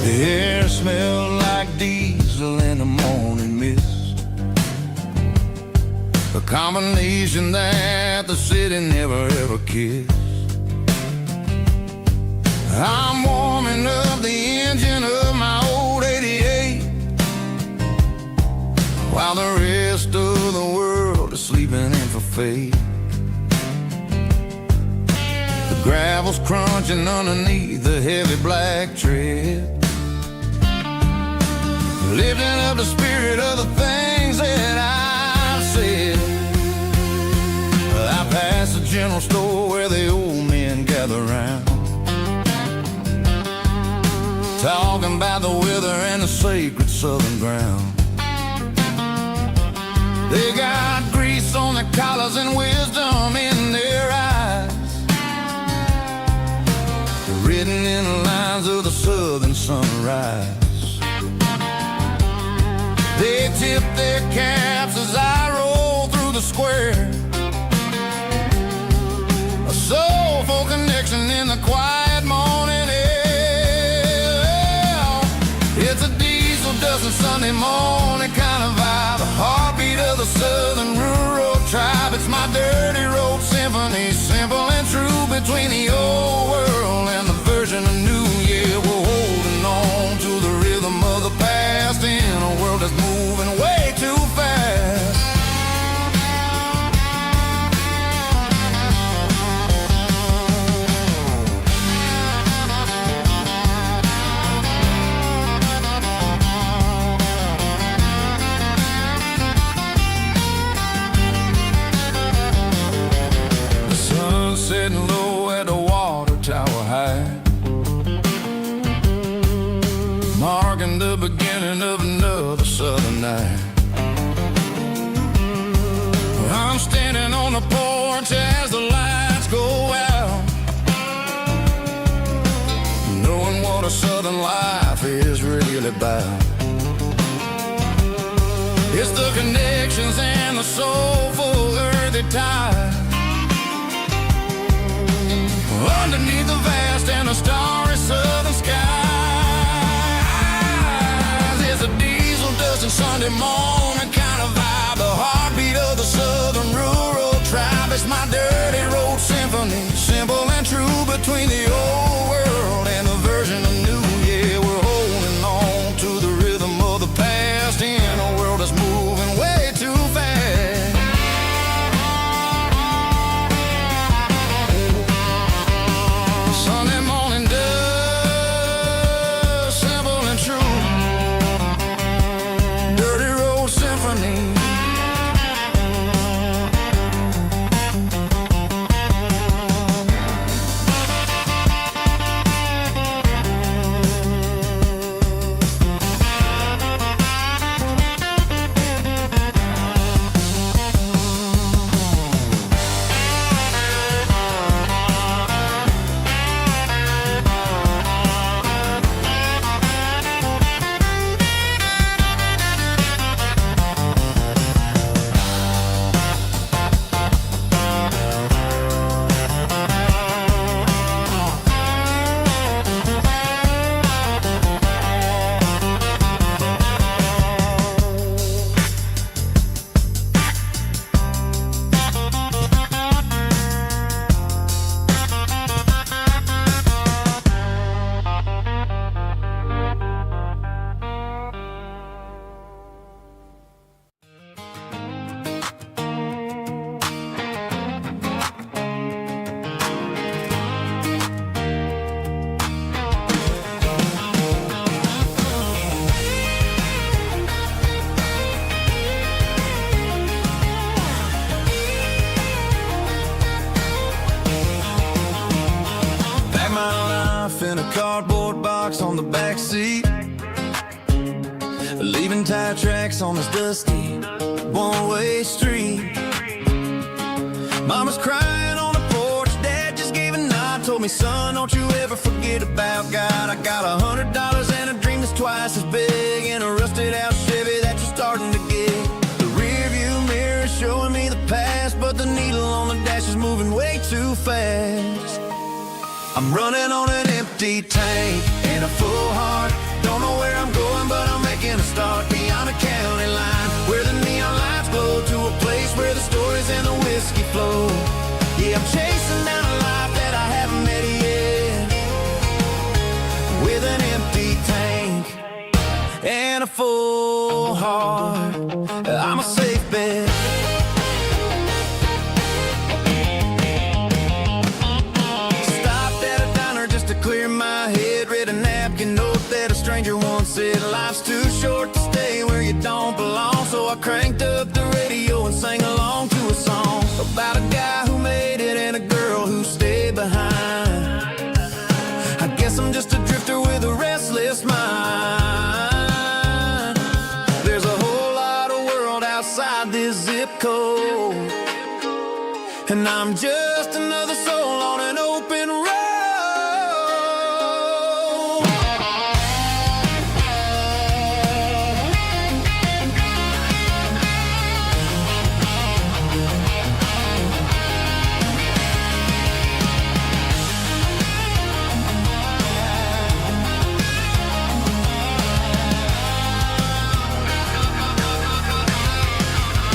The air smelled like diesel in the morning mist, a combination that the city never ever kissed. I'm warming up the engine of my old 88, while the rest of the world is sleeping in for fate. The gravel's crunching underneath the heavy black tread, lifting up the spirit of the things that I've said. I pass the general store where the old men gather round, talking about the weather and the sacred southern ground. They got grease on their collars and wisdom in their eyes, written in the lines of the southern sunrise. They tip their caps as I roll through the square, a soulful connection in the quiet morning air. It's a diesel dusting Sunday morning kind of vibe, the heartbeat of the southern rural tribe. It's my dirty road symphony, simple and true, between the old world and the version of new. Yeah, we're holding on to the rhythm of the past in a world that's moving way too fast. The sun setting low at the water tower high, marking the beginning of another southern night. I'm standing on the porch as the lights go out, knowing what a southern life is really about. It's the connections and the soulful earthy tide, underneath the vast and the starry southern skies. It's a diesel dusting Sunday morning kind of vibe, the heartbeat of the southern rural tribe. It's my dirty road symphony, simple and true, between the old world and the version of new. Yeah, we're holding on to the rhythm of the past in a world that's moving way too fast. Sunday morning dust, simple and true, dirty road symphony. In a cardboard box on the back seat, leaving tire tracks on this dusty one-way street. Mama's crying on the porch, Dad just gave a nod, told me, son, don't you ever forget about God. I got $100 and a dream that's twice as big, and a rusted out Chevy that you're starting to get. The rear view mirror is showing me the past, but the needle on the dash is moving way too fast. I'm running on an empty tank and a full heart, start beyond a county line, where the neon lights glow, to a place where the stories and the whiskey flow. Yeah, I'm chasing down a life that I haven't met yet, with an empty tank and a full heart. I'm a safe bet. Stopped at a diner just to clear my head, read a napkin note that a stranger once said, life's too short to stay where you don't belong. So I cranked up the radio and sang along to a song about a guy who made it and a girl who stayed behind. I guess I'm just a drifter with a restless mind. There's a whole lot of world outside this zip code, and I'm just another soul on an open road.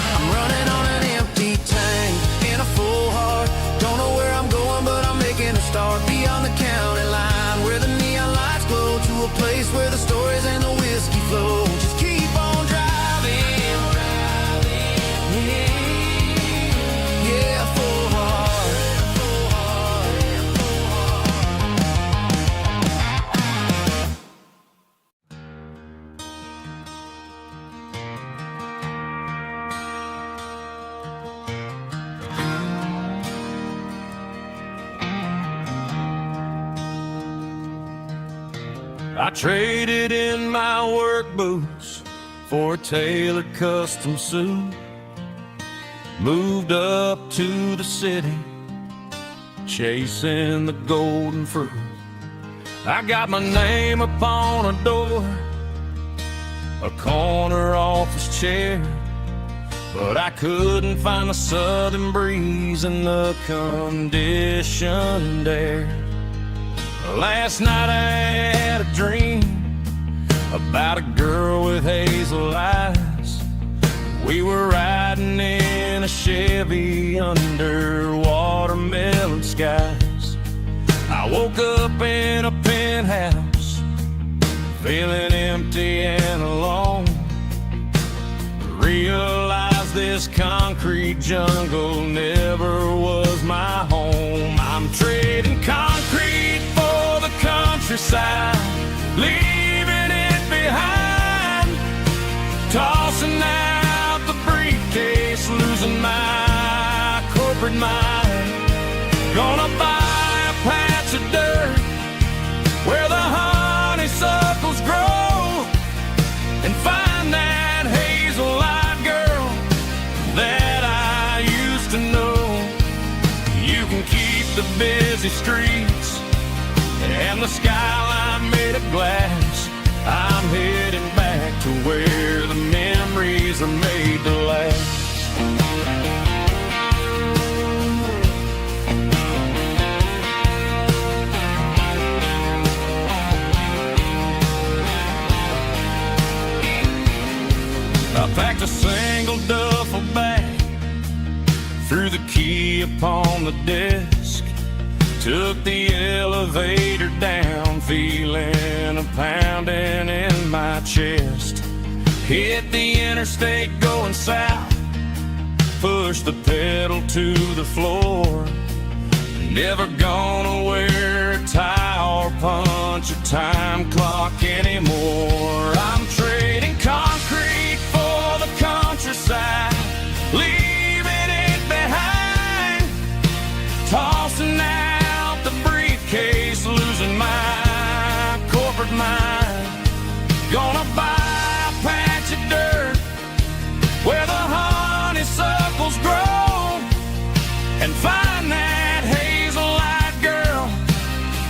I'm running on an empty tank and a full heart. Don't know where I'm going, but I'm making a start beyond the county line, where the neon lights glow, to a place where the stories and the whiskey flow. Just keep on driving, yeah, full heart. I traded in my work boots for a tailored custom suit. Moved up to the city, chasing the golden fruit. I got my name upon a door, a corner office chair, but I couldn't find the southern breeze in the conditioned air. Last night I had a dream about a girl with hazel eyes. We were riding in a Chevy under watermelon skies. I woke up in a penthouse, feeling empty and alone. Realized this concrete jungle never was my home. I'm trading concrete for the countryside, leaving it behind. Tossing out the briefcase, losing my corporate mind. Gonna buy a patch of dirt where the honeysuckles grow, and find that hazel-eyed girl that I used to know. You can keep the busy streets and the skyline made of glass. I'm heading back to where the memories are made to last. I packed a single duffel bag, threw the key upon the desk, took the elevator down, feeling a pounding in my chest. Hit the interstate going south, pushed the pedal to the floor. Never gonna wear a tie or punch a time clock anymore. I'm trading concrete for the countryside, leaving it behind. Tossing out the briefcase, losing my corporate mind. Gonna buy a patch of dirt where the honeysuckles grow, and find that hazel-eyed girl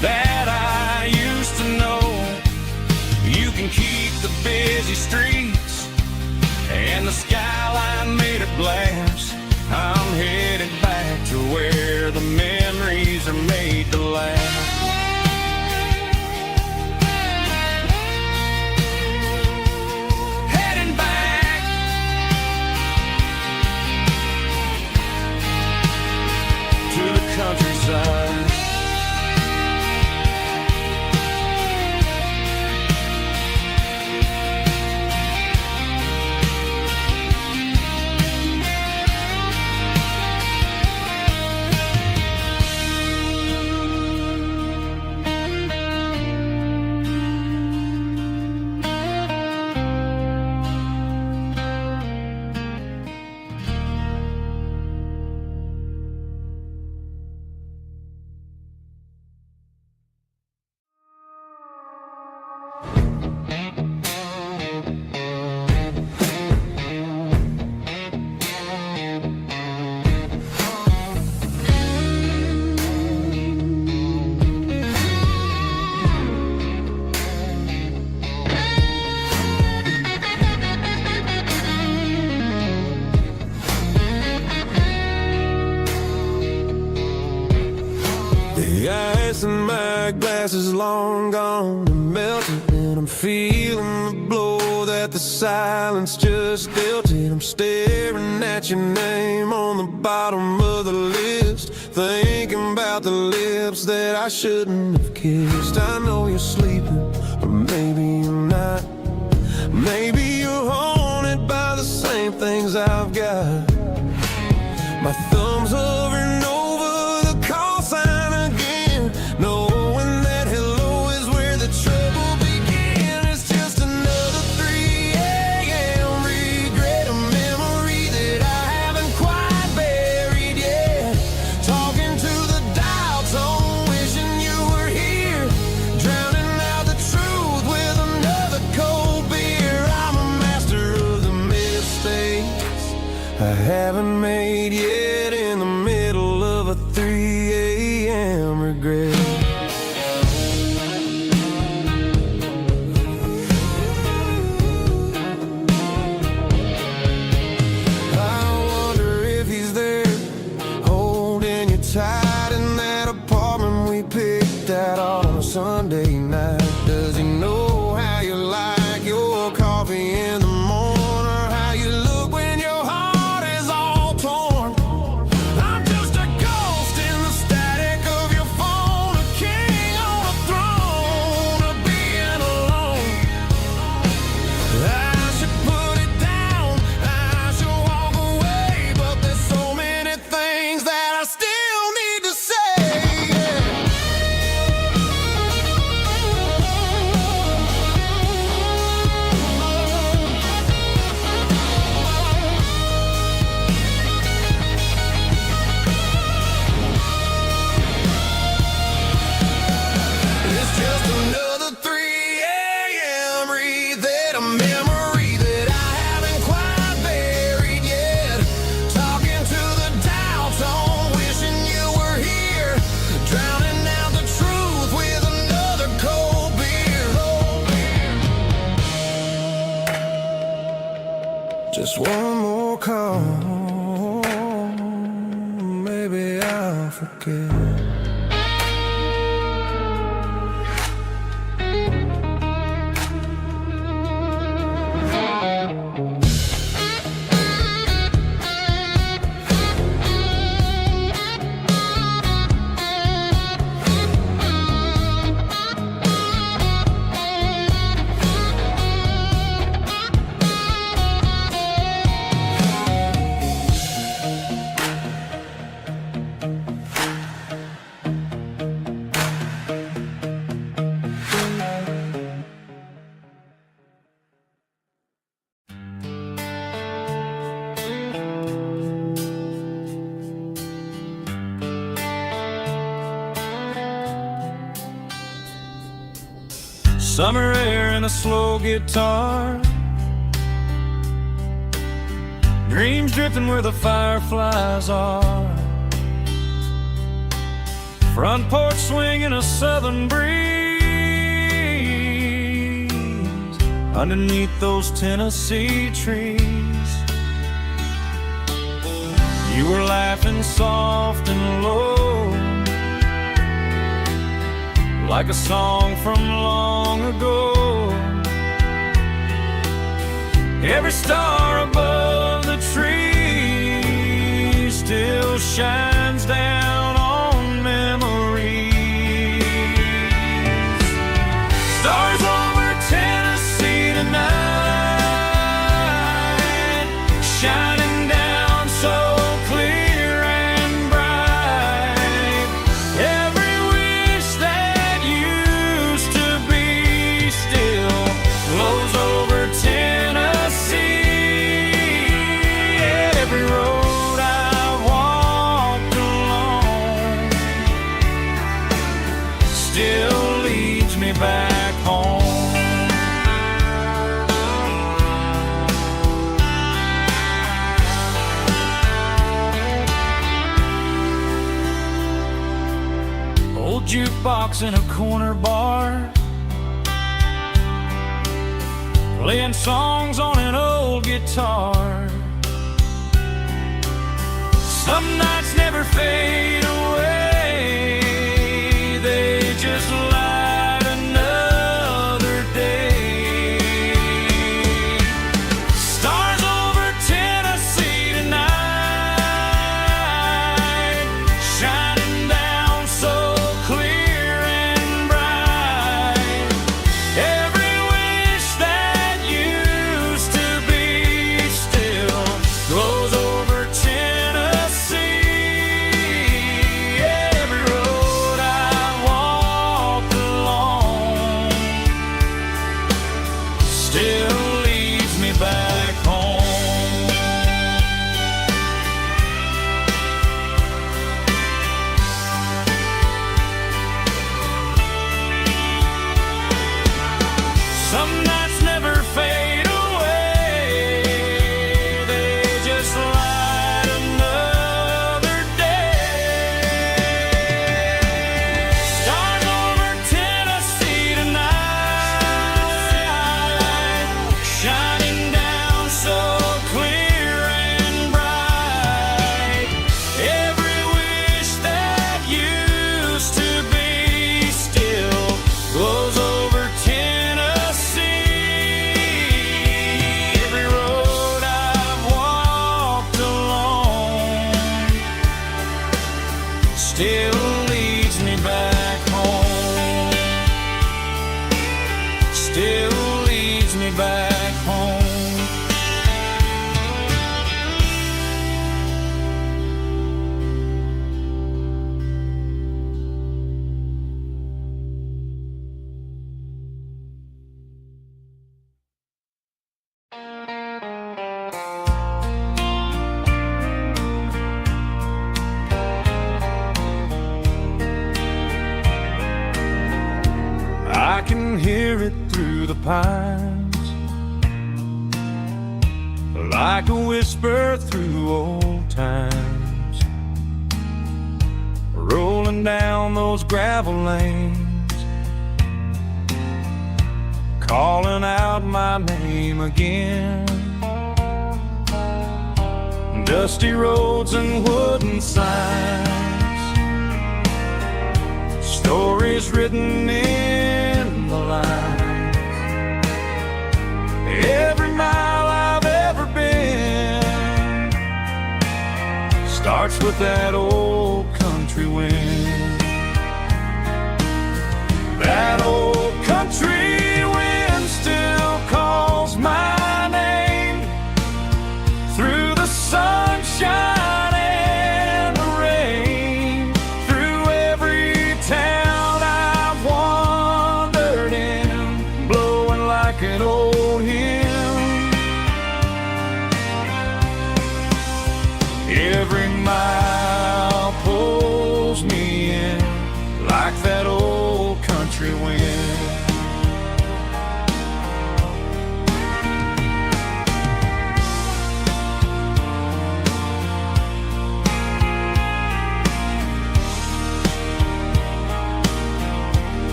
that I used to know. You can keep the busy streets glass is long gone and melted, and I'm feeling the blow that the silence just dealt it. I'm staring at your name on the bottom of the list, thinking about the lips that I shouldn't have kissed. I know you're sleeping, but maybe you're not. Maybe you're haunted by the same things I've got. My thumb's hovering over the call sign again, knowing that hello is where the trouble began. It's just another 3 a.m. regret, a memory that I haven't quite buried yet. Talking to the dial tone, wishing you were here, drowning out the truth with another cold beer. I'm a master of the mistakes I haven't made yet, in the middle of a 3 a.m. regret. I wonder if he's there, holding you tight in that apartment we picked out on a Sunday night. Does he know how you like your coffee in the morning, or how you look when your heart is all torn? I'm just a ghost in the static of your phone, a king on a throne of being alone. I should put it down, I should walk away, but there's so many things that I still need to say. It's just another 3 a.m. read, a memory that I haven't quite buried yet. Talking to the dial tone, wishing you were here, drowning out the truth with another cold beer. Just one more call, maybe I'll forget. Summer air and a slow guitar, dreams drifting where the fireflies are. Front porch swinging a southern breeze underneath those Tennessee trees. You were laughing soft and low, like a song from long ago. Every star above the tree still shines down on memories. Stars over Tennessee tonight, shining down so clear and bright. Every wish that used to be still glows over Tennessee. Every road I walked along still leads me back home. Old jukebox in a corner bar, playing songs on an old guitar. Some nights never fade away, they just lie still leads me back home. Some nights never fade away, they just light another day. Starting over Tennessee tonight, shining down so clear and bright. Every wish that used to be still glows over still leads me back home. Still leads me back home. I can hear it through the pines, like a whisper through old times, rolling down those gravel lanes, calling out my name again. Dusty roads and wooden signs, stories written in the lines. Every mile I've ever been starts with that old country wind. That old country wind still calls my name through the sunshine and the rain, through every town I've wandered in, blowing like an old hymn. Every mile pulls me in like that old country wind.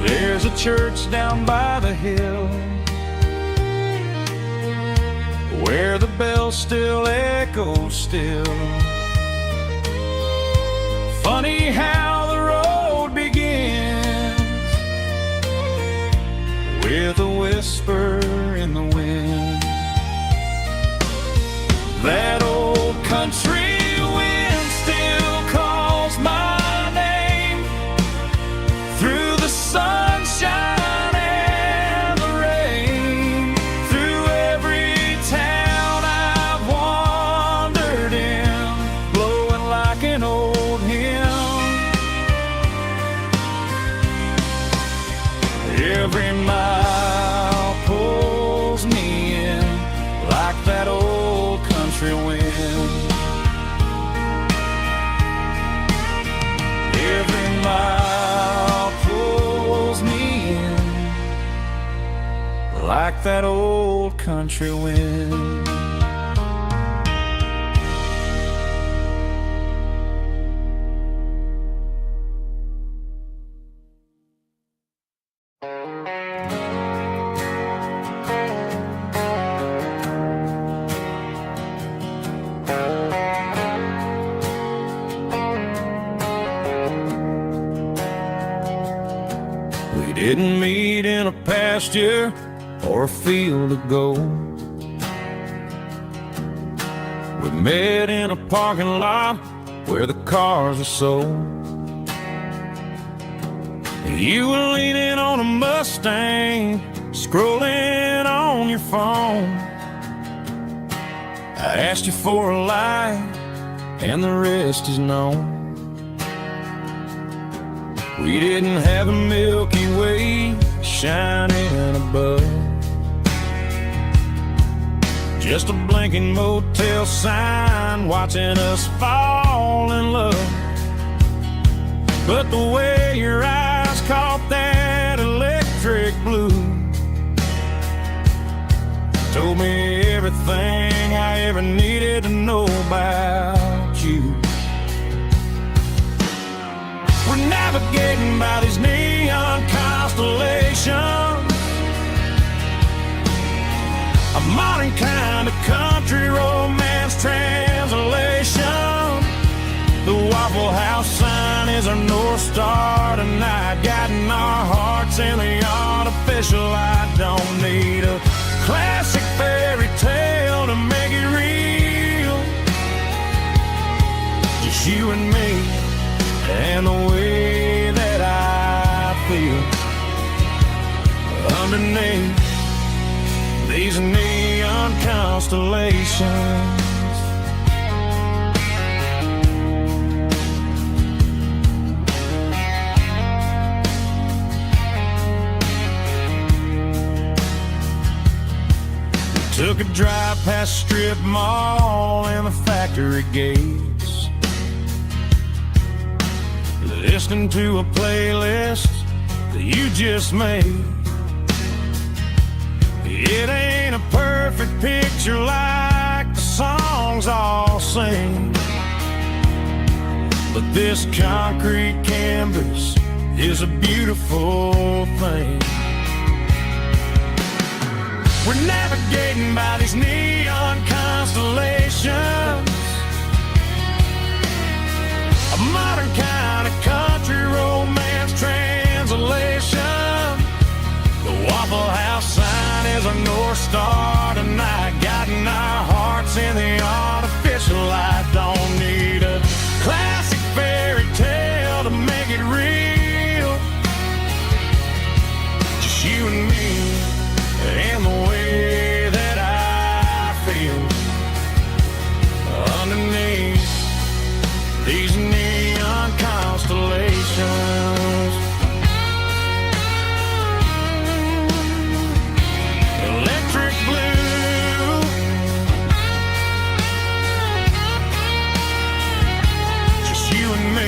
There's a church down by the hill where the bells still echo still. Funny how the road begins with a whisper in the wind. That old country wind still calls my name through the sunshine and the rain, through every town I've wandered in, blowing like an old hymn. Every mile pulls me in like that old country wind. Every mile pulls me in like that old country wind. We didn't meet in a pasture or a field of gold. We met in a parking lot where the cars are sold. You were leaning on a Mustang, scrolling on your phone. I asked you for a light, and the rest is known. We didn't have a Milky Way shining above, Just a blinking motel sign watching us fall in love. But the way your eyes caught that electric blue told me everything I ever needed to know about you. We're navigating by these neon constellations, a modern kind of country romance translation. The Waffle House sign is our North Star tonight, guiding our hearts in the artificial. I don't need a classic fairy tale to make it real. Just you and me and the way that I feel underneath these neon constellations. Took a drive past strip mall and the factory gates, listening to a playlist that you just made. It ain't a perfect picture like the songs all sing, but this concrete canvas is a beautiful thing. We're navigating by these neon constellations, a modern kind of country romance translation. The Waffle House sign is our North Star tonight, guiding our hearts in the artificial. I don't need a classic fairy tale to make it real. Just you and me and the way that I feel underneath these neon constellations. Electric blue, just you and me.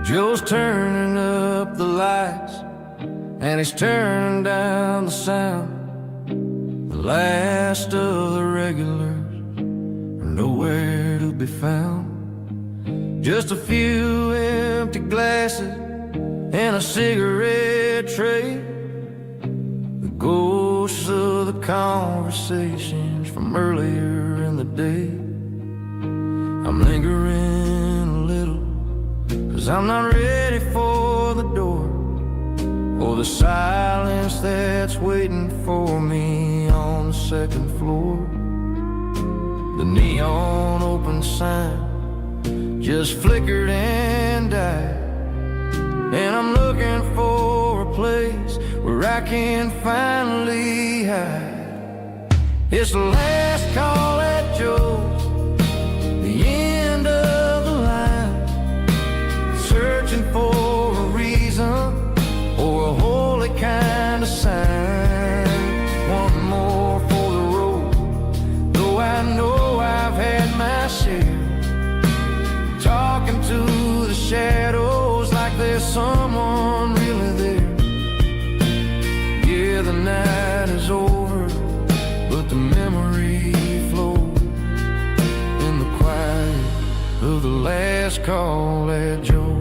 Joe's turning up the lights and he's turning down the sound. The last of the regulars are nowhere to be found. Just a few empty glasses and a cigarette tray, the ghosts of the conversations from earlier in the day. I'm lingering a little, 'cause I'm not ready for the door, or the silence that's waiting for me on the second floor. The neon open sign just flickered and died, and I'm looking for a place where I can finally hide. It's the last call at Joe's, the end of the line, searching for a reason or a holy kind of sign. One more for the road, though I know I've had my share, talking to the shadows like there's someone really there. Yeah, the night is over, but the memory flows in the quiet of the last call at Joe.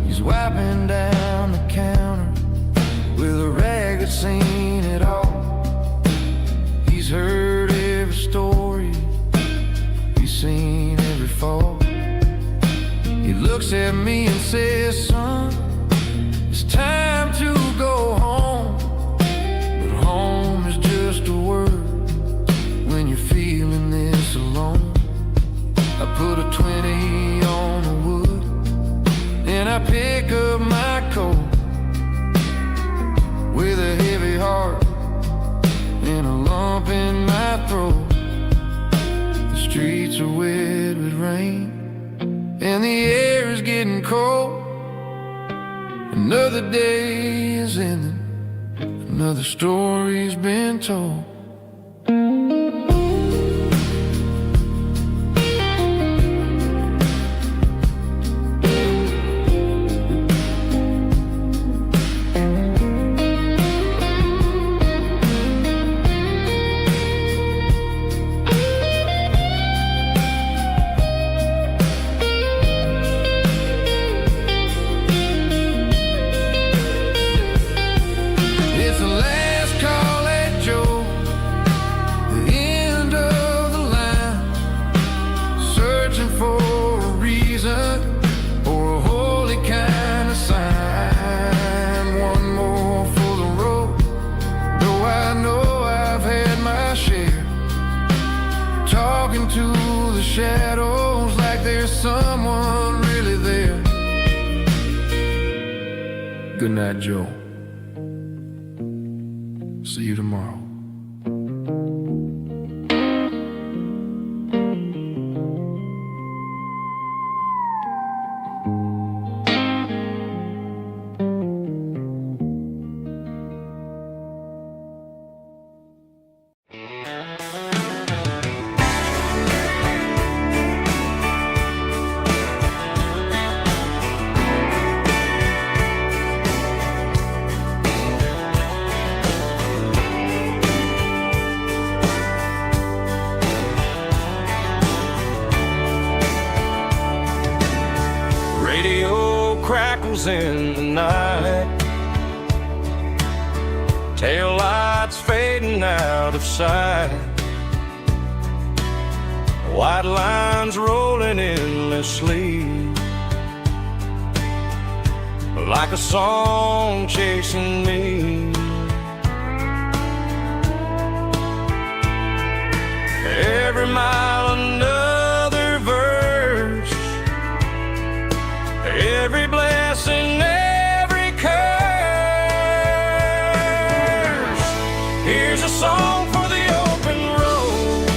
He's wiping down the counter with a rag that's seen it all. He's heard every story at me and says, son, it's time to go home. But home is just a word when you're feeling this alone. I put a 20 on the wood and I pick up my coat with a heavy heart and a lump in my throat. The streets are wet with rain and the air is getting cold. Another day is ending, another story's been told. Shadows like there's someone really there. Good night, Joe. See you tomorrow. Crackles in the night, tail lights fading out of sight, white lines rolling endlessly, like a song chasing me. Every mile another verse, every blessing, every curse. Here's a song for the open road,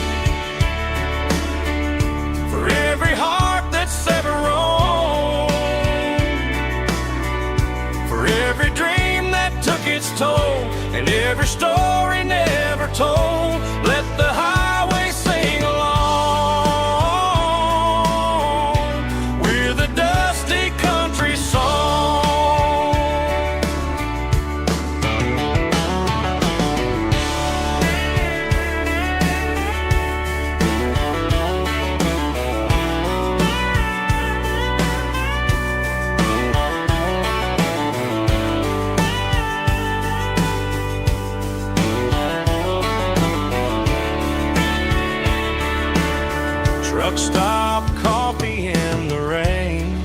for every heart that's ever roamed, for every dream that took its toll, and every story never told. Let the highway sing along with a dusty country song. Truck stop, coffee in the rain,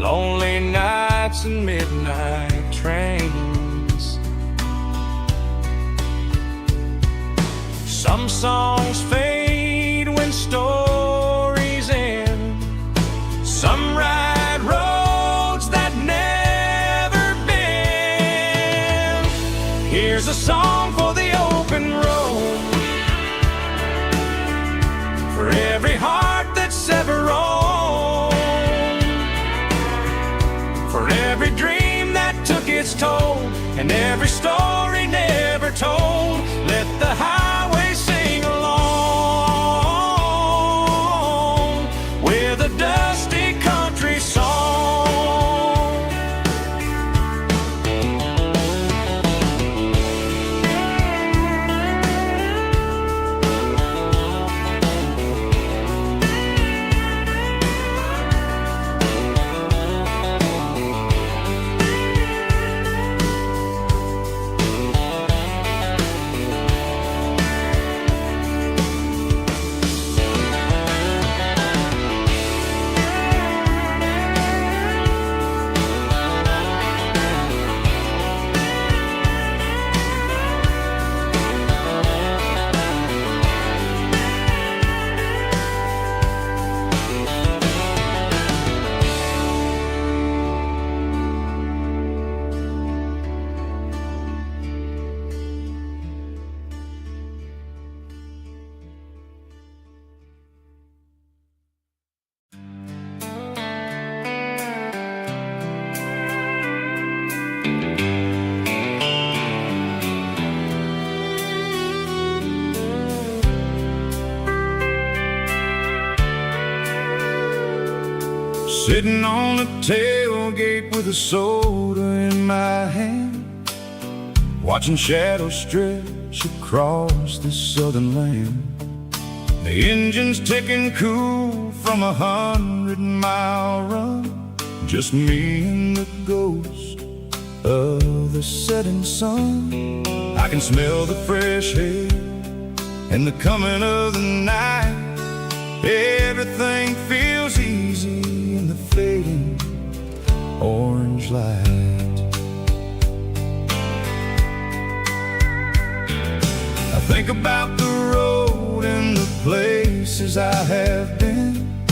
lonely nights and midnight trains. Some songs fade when stories end, some ride roads that never bend. Here's a song for the open road, for every heart that's ever roamed, for every dream that took its toll, and every story never told. Let the highway sing along with a dusty country song. Sitting on the tailgate with a soda in my hand, watching shadows stretch across this southern land. The engine's ticking cool from 100-mile run, just me and the ghost of the setting sun. I can smell the fresh air and the coming of the night. Everything feels easy in the fading orange light. I think about the road and the places I have been,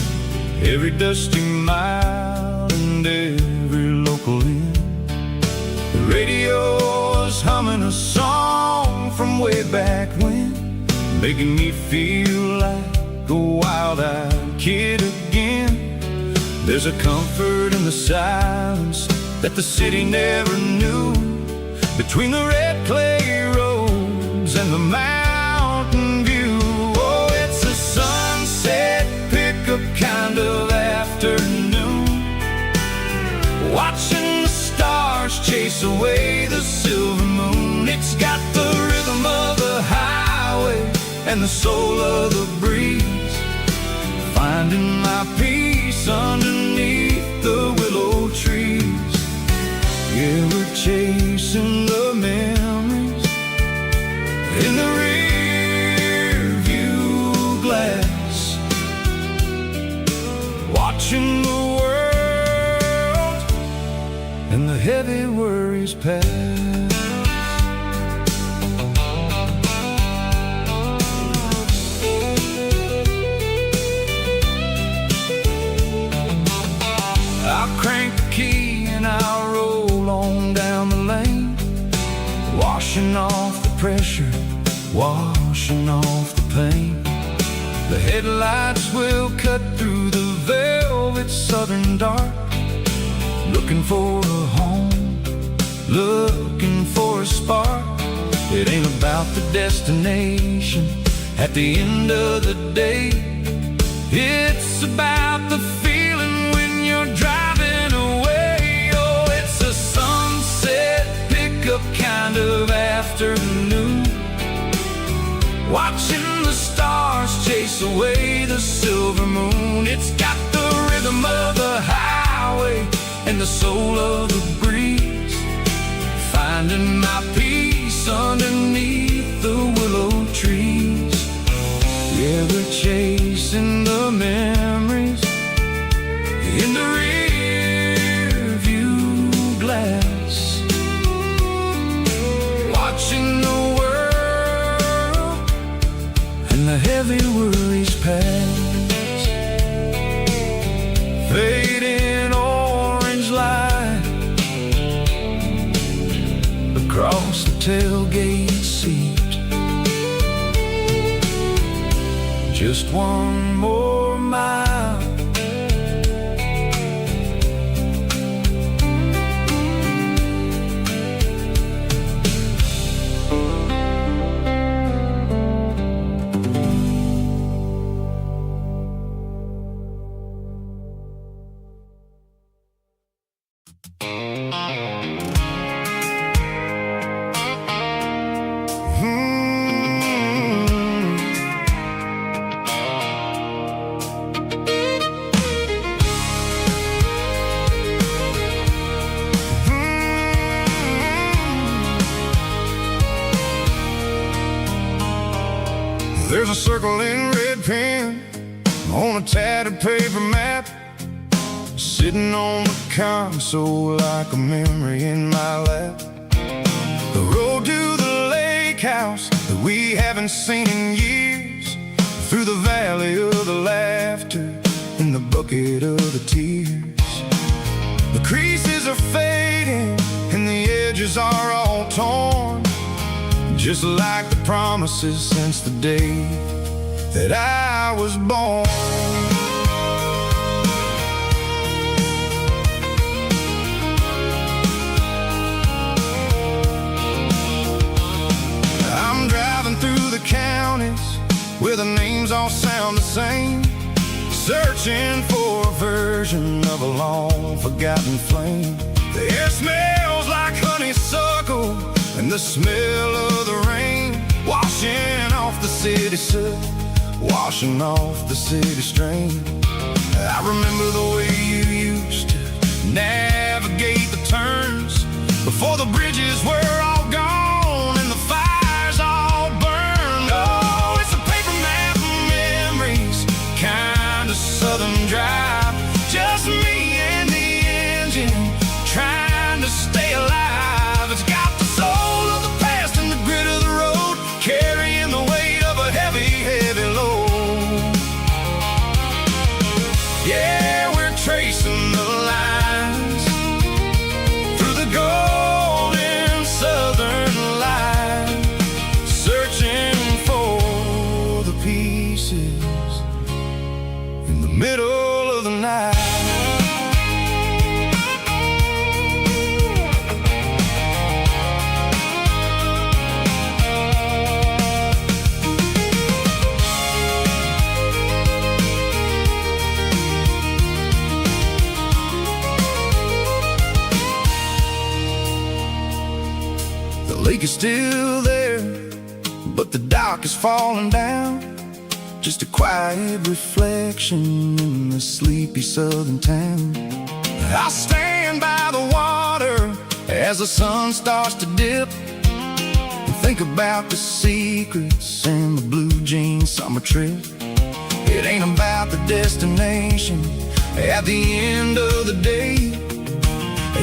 every dusty mile and every local inn. The radio is humming a song from way back when, making me feel like a wild-eyed kid again. There's a comfort in the silence that the city never knew, between the red clay roads and the mountain view. Oh, it's a sunset pickup kind of afternoon, watching the stars chase away the silver moon. It's got the rhythm of the highway and the soul of the breeze, finding my peace underneath the willow trees. Yeah, we're chasing the memories in the rear view glass, watching the world and the heavy worries pass. I'll crank the key and I'll roll on down the lane, washing off the pressure, washing off the pain. The headlights will cut through the velvet southern dark, looking for a home, looking for a spark. It ain't about the destination at the end of the day, it's about the feeling when you're driving away. Oh, it's a sunset pickup kind of afternoon, watching the stars chase away the silver moon. It's got the rhythm of the highway and the soul of the breeze, finding my peace underneath the willow trees. Yeah, we're chasing the memories in the rear view glass, watching the world and the heavy worries pass. Fading orange light across the tailgate seat, just one more mile. There's a circle in red pen on a tattered paper map, sitting on the console like a memory in my lap. The road to the lake house that we haven't seen in years, through the valley of the laughter and the bucket of the tears. The creases are fading and the edges are all torn, just like the promises since the day that I was born. I'm driving through the counties where the names all sound the same, searching for a version version of a long forgotten flame. The air smells like honeysuckle and the smell of the rain, washing off the city soot, washing off the city strain. I remember the way you used to navigate the turns before the bridges were all gone and the fires all burned. Oh, it's a paper map of memories, kind of southern drive, just me and the engine trying to stay alive. It's got the soul of the past and the grit of the road, carrying the weight of a heavy, heavy load. Yeah, we're tracing the lines through the golden southern light, searching for the pieces in the middle of the night. The lake is still there, but the dock is falling down, just a quiet reflection in the sleepy southern town. I stand by the water as the sun starts to dip and think about the secrets and the blue jean summer trip. It ain't about the destination at the end of the day,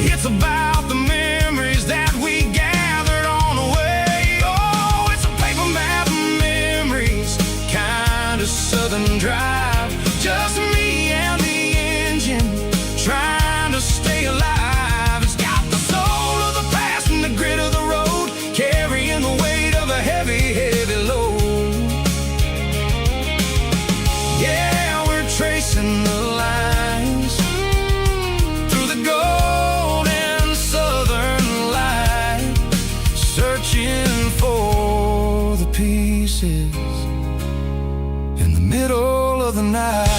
it's about the memories that we gathered on the way. Oh, it's a paper map of memories, kind of southern drive, just me and the engine trying to stay alive. It's got the soul of the past and the grit of the road, carrying the weight of a heavy, heavy load. Yeah, we're tracing the lines through the golden southern light, searching for the pieces in the middle of the night.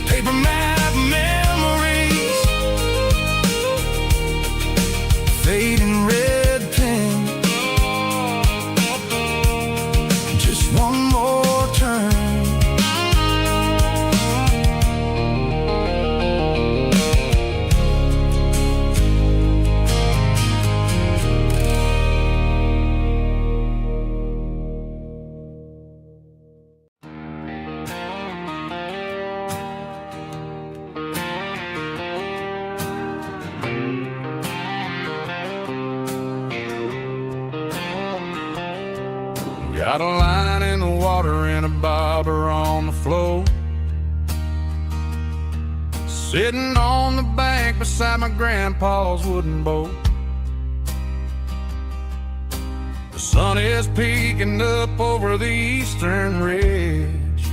Paper map memories, fading red pen, just one more turn. Got a line in the water and a bobber on the floor, sitting on the bank beside my grandpa's wooden boat. The sun is peeking up over the eastern ridge,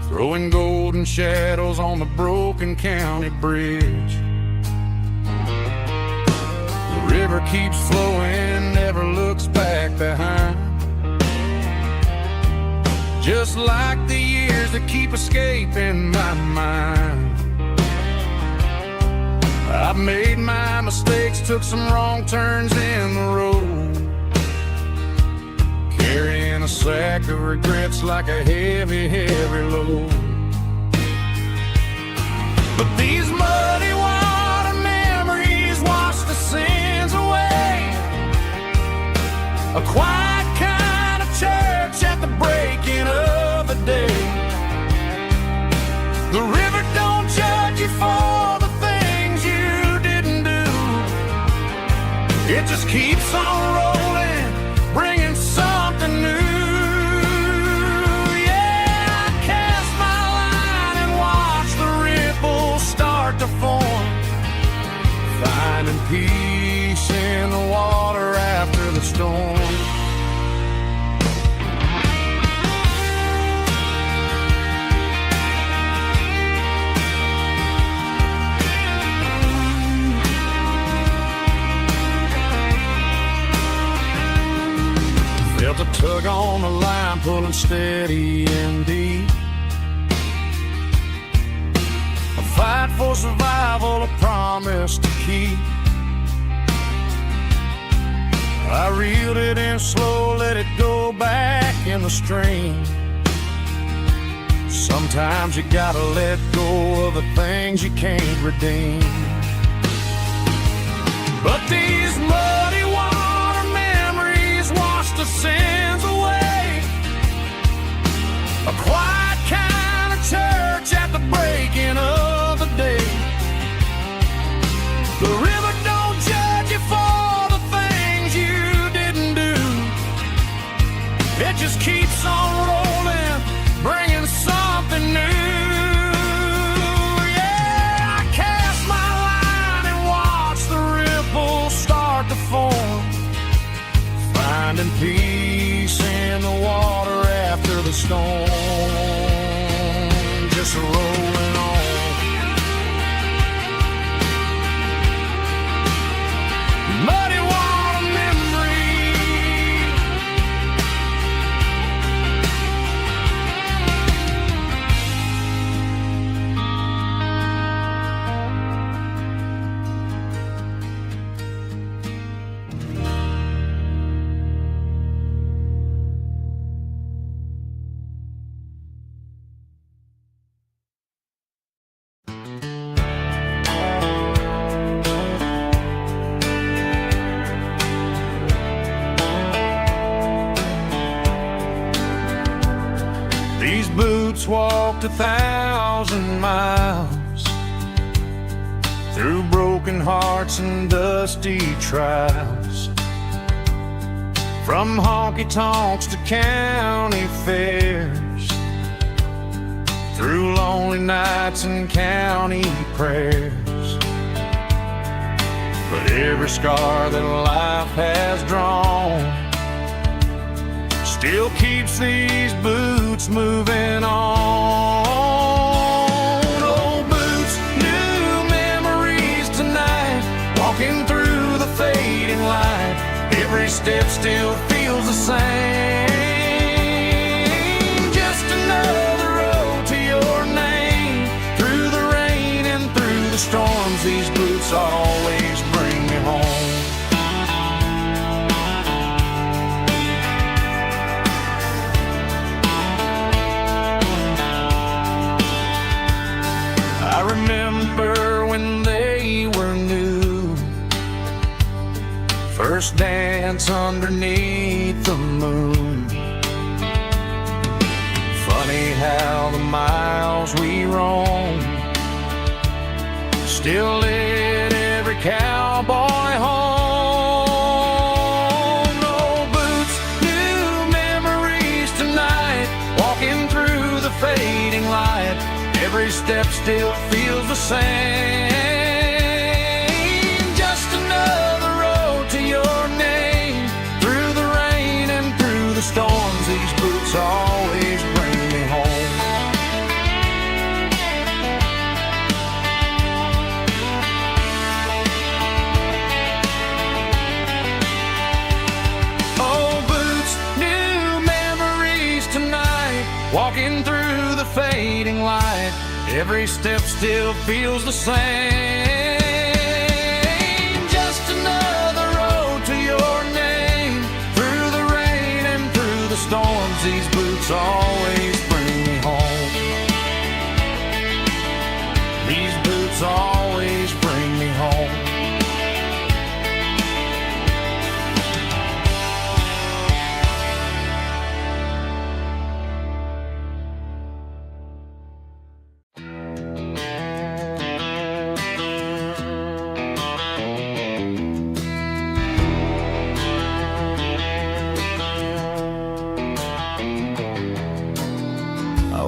throwing golden shadows on the broken county bridge. The river keeps flowing, never looks back behind, just like the years that keep escaping my mind. I've made my mistakes, took some wrong turns in the road, carrying a sack of regrets like a heavy, heavy load. But these muddy water memories wash the sins away, a quiet kind of church at the breaking of the day. The river don't judge you for the things you didn't do, it just keeps on rolling, bringing something new. Yeah, I cast my line and watch the ripples start to form, finding peace in the water after the storm. Felt a tug on the line, pulling steady and deep. A fight for survival, a promise to keep. I reeled it in slow, let it go back in the stream. Sometimes you gotta let go of the things you can't redeem. But these muddy water memories wash the sins away. A quiet kind of church at the breaking of the day. The river don't judge you for the things you didn't do. It just keeps on rolling, bringing something new. Finding peace in the water after the storm, just rolling on. Muddy water memory. These boots walked 1,000 miles through broken hearts and dusty trials, from honky-tonks to county fairs, through lonely nights and county prayers. But every scar that life has drawn still keeps these boots moving on. Old boots, new memories tonight, walking through the fading light. Every step still feels the same. Just another road to your name. Through the rain and through the storms, these boots always bring me home. I remember when they were new, first dance underneath the moon. Funny how the miles we roam still led every cowboy home. No boots, new memories tonight, walking through the fading light. Every step still feels the same. Just another road to your name. Through the rain and through the storms, these boots always bring me home. Oh, boots, new memories tonight, walking through the fading light. Every step still feels the same. Just another road to your name. Through the rain and through the storms, these boots always bring me home. These boots always bring me home.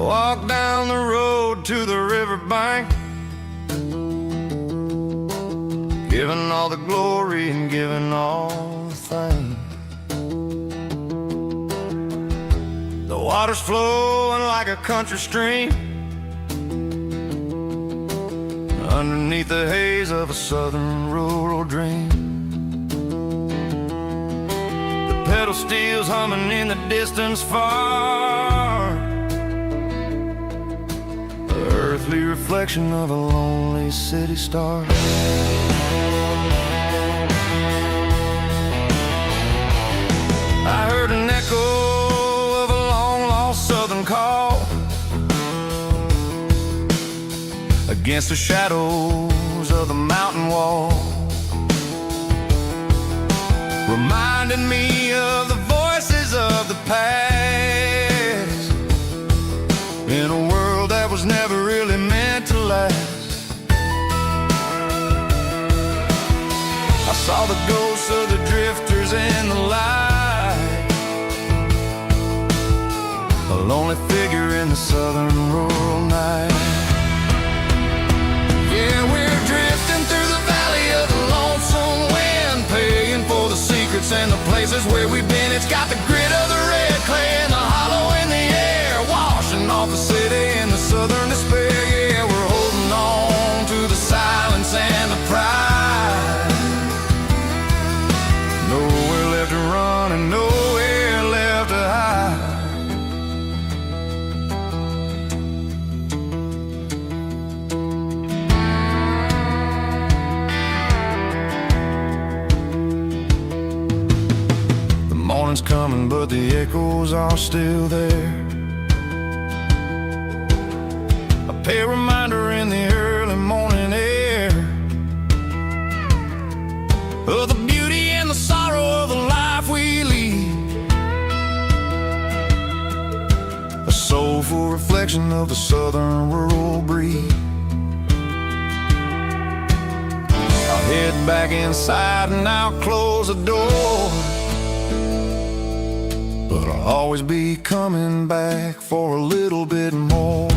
Walk down the road to the riverbank, giving all the glory and giving all the thanks. The water's flowing like a country stream underneath the haze of a southern rural dream. The pedal steel's humming in the distance far. The earthly reflection of a lonely city star. I heard an echo of a long-lost southern call against the shadows of the mountain wall, reminding me of the voices of the past, in a world that was never really meant to last. I saw the ghosts of the drifters in the light, a lonely figure in the southern rural night. Yeah, we're drifting through the valley of the lonesome wind, paying for the secrets and the places where we've been. It's got the grit of the red clay and the hollow in the air, washing off the city in the southern despair. Yeah, we're holding on to the silence and the pride. Nowhere left to run and nowhere left to hide. Morning's coming, but the echoes are still there. A pale reminder in the early morning air of the beauty and the sorrow of the life we lead, a soulful reflection of the southern rural breed. I'll head back inside and I'll close the door, but I'll always be coming back for a little bit more.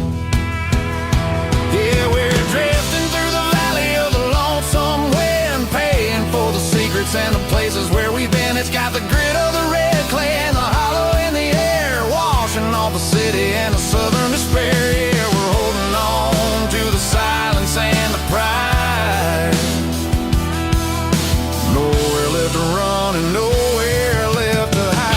Yeah, we're drifting through the valley of the lonesome wind, paying for the secrets and the places where we've been. It's got the grit of the red clay and the hollow in the air, washing off the city and the southern despair. Yeah, we're holding on to the silence and the pride. Nowhere left to run and nowhere left to hide.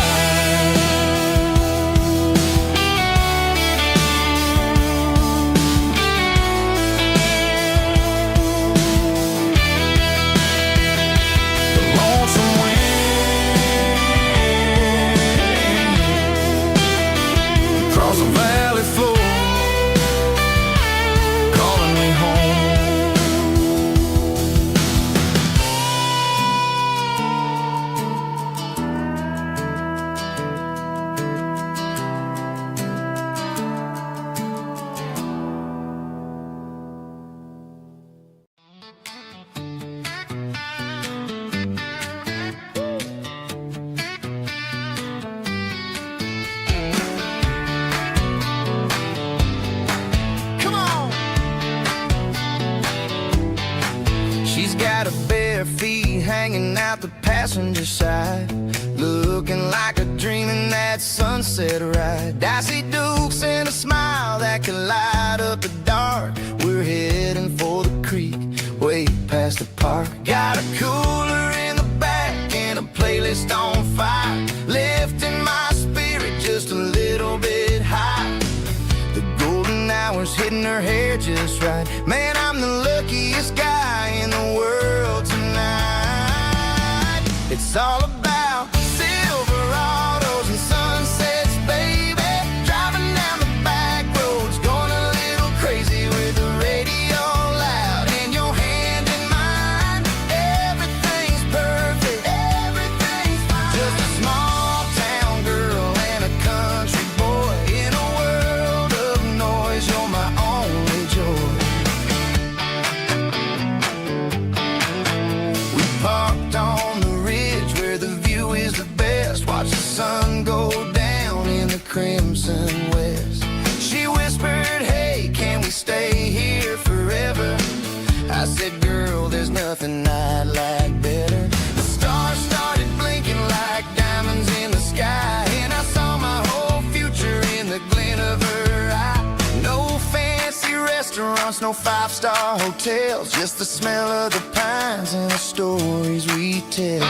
Hanging out the passenger side, looking like a dream in that sunset ride. I see Dukes and a smile that can light up the dark. We're heading for the creek, way past the park. Got a cooler in the back and a playlist on fire, lifting my spirit just a little bit high. The golden hours hitting her hair just right. Man, I'm the luckiest guy in the world tonight. It's all about Silverados and sunsets, baby. Driving down the back roads, going a little crazy with the radio loud and your hand in mine. Everything's perfect, everything's fine. Just a small town girl and a country boy in a world of noise. You're my only joy. We parked on the ridge where the view is the best. Watch the sun go down in the crimson west. She whispered, hey, can we stay here forever? I said, girl, there's nothing I'd like better. The stars started blinking like diamonds in the sky, and I saw my whole future in the glint of her eye. No fancy restaurants, no five-star hotels, just the smell of the pines and the stories we tell.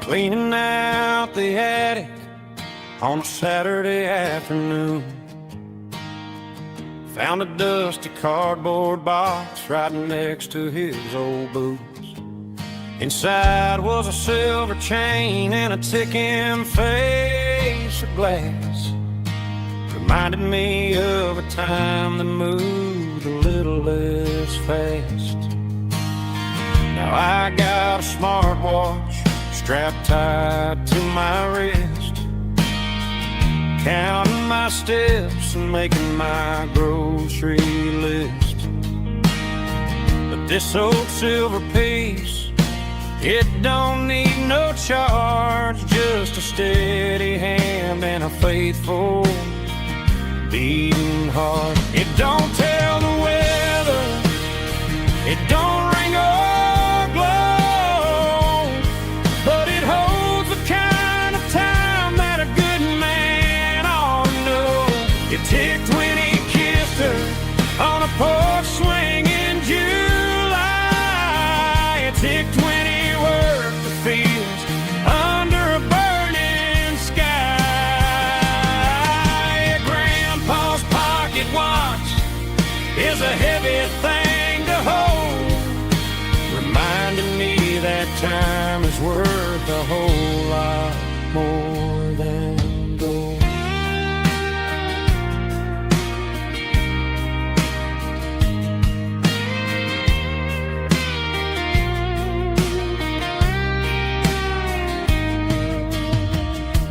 cleaning out the attic on a Saturday afternoon. Found a dusty cardboard box right next to his old boots. Inside was a silver chain and a ticking face of glass. Reminded me of a time that moved a little less fast. Now I got a smartwatch strapped tight to my wrist, counting my steps and making my grocery list. But this old silver piece, it don't need no charge, just a steady hand and a faithful beating heart. It don't tell the weather, it don't ring or glow, but it holds the kind of time that a good man ought to know. It ticked when he kissed her on a porch swing in July. It ticked when he worked the fields under a burning sky. Grandpa's pocket watch is a heavy thing to hold, reminding me that time is worth a whole lot more than gold.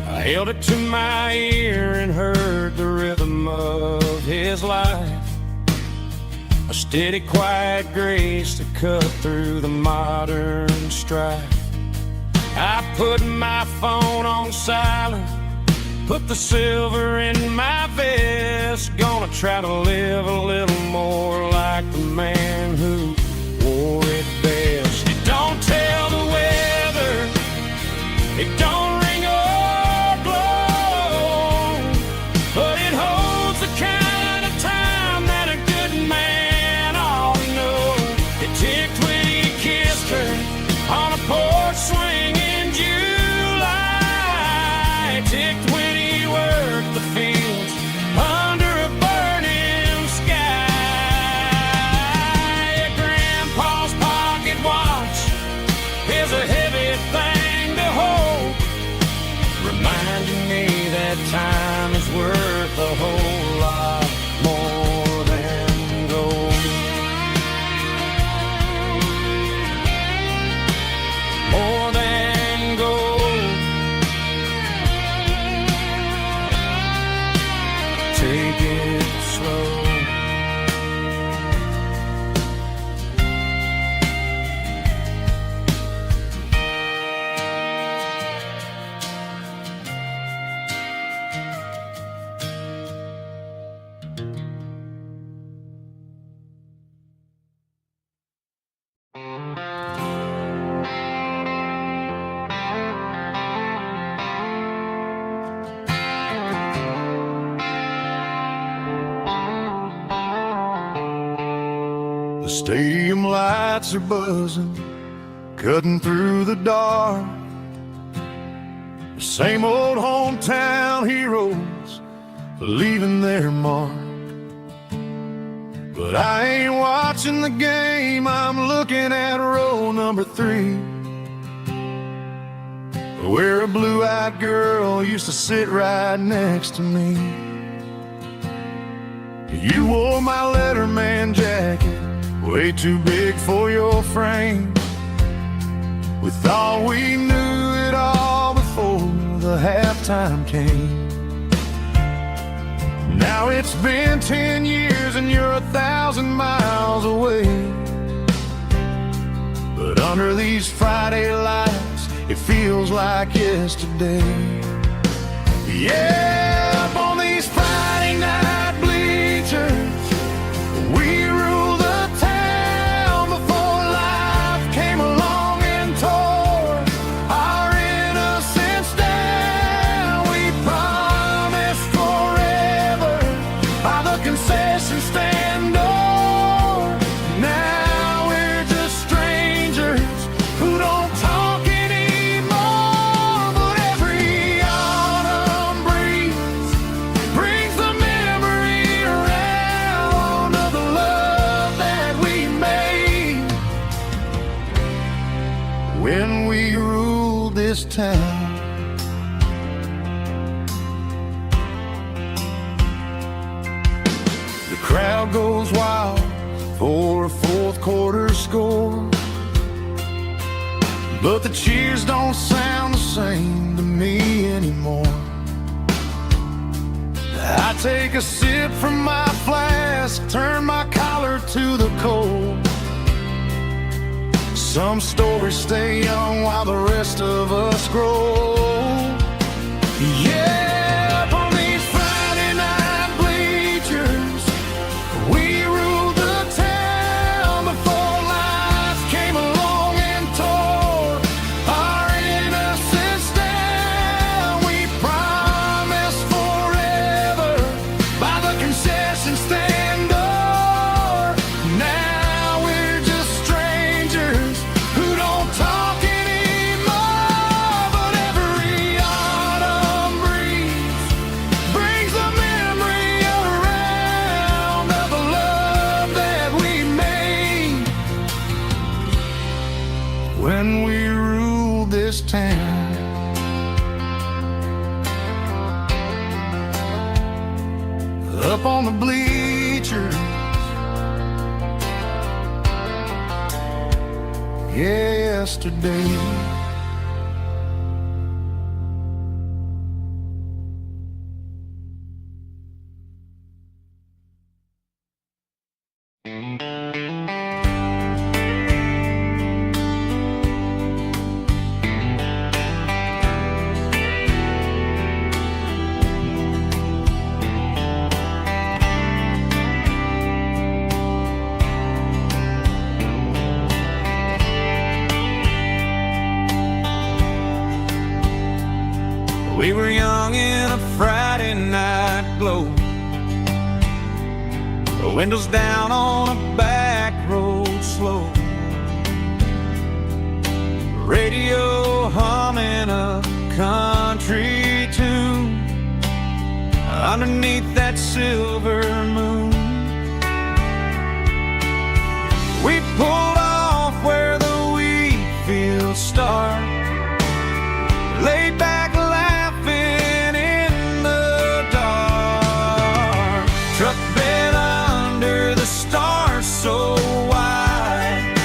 I held it to my ear and heard the rhythm of his life, a steady, quiet grace that cut through the modern strife. I put my phone on silent, put the silver in my vest. Gonna try to live a little more like the man who wore it best. It don't tell the weather, it don't ring or blow, but it holds the kind of time that a good man ought to know. It ticked when he kissed her on a porch swing in July. It ticked when he worked the fields under a burning sky. Grandpa's pocket watch is a heavy thing to hold, reminding me that time is worth a whole lot more than gold. More than gold. Take it slow. The stadium lights are buzzing, cutting through the dark. The same old hometown heroes leaving their mark. But I ain't watching the game, I'm looking at row number 3, where a blue-eyed girl used to sit right next to me. You wore my Letterman jacket, way too big for your frame. We thought we knew it all before the halftime came. Now it's been 10 years and you're 1,000 miles away. But under these Friday lights, it feels like yesterday. Yeah, up on these Friday night bleachers, we rule the town before life came along and tore our innocence down. We promised forever by the concession stand door. Now we're just strangers who don't talk anymore. this town. The crowd goes wild for a fourth quarter score, but the cheers don't sound the same to me anymore. I take a sip from my flask, turn my collar to the cold. Some stories stay young while the rest of us grow. Yeah, up on these Friday night bleachers, we ruled the town before life came along and tore our innocence down. We promised forever by the concession stand door. Now we're just strangers who don't talk anymore. But every autumn breeze brings the memory around of the love that we made when we ruled this town. Up on the bleachers, yesterday. We were young in a Friday night glow, the windows down on a back road slow, radio humming a country tune underneath that silver moon. We pulled off where the wheat fields start, laid back laughing in the dark. Truck bed under the stars so wide,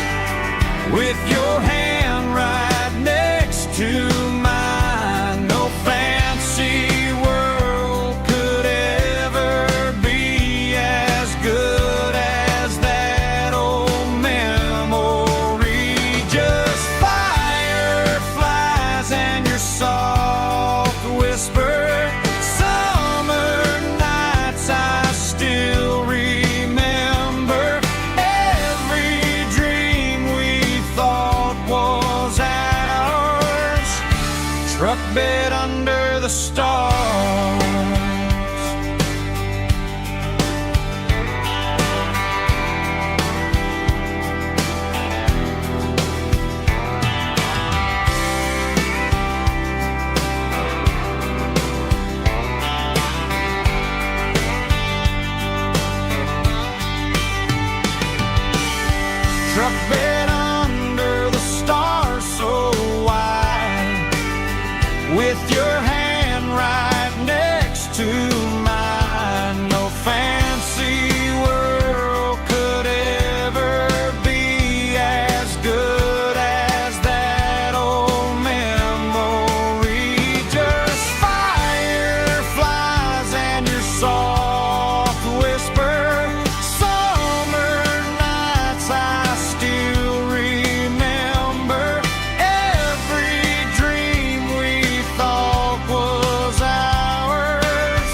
with your hand right next to mine. No fancy world could ever be as good as that old memory. Just fireflies and your soft whisper. Summer nights I still remember. Every dream we thought was ours. Truck bed under the stars. Truck bed under the stars so wide, with your hand right next to mine. No fancy world could ever be as good as that old memory. Just fireflies and your soft whisper. Summer nights I still remember. Every dream we thought was ours.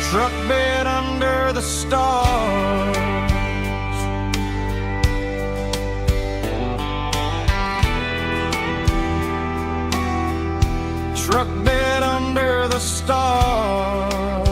Truck bed under the stars. Truck bed under the stars.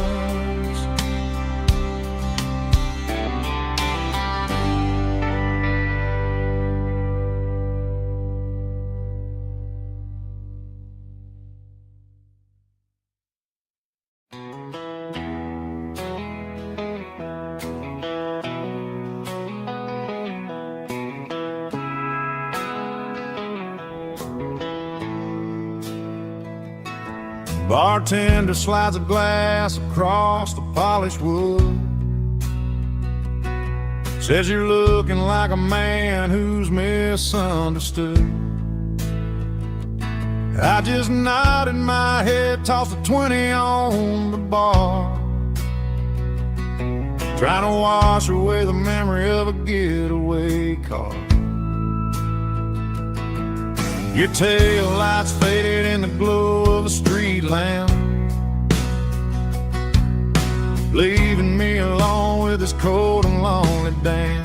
Bartender slides a glass across the polished wood. Says you're looking like a man who's misunderstood. I just nodded my head, tossed a 20 on the bar, trying to wash away the memory of a getaway car. Your tail lights faded in the glow of a street lamp, leaving me alone with this cold and lonely damn.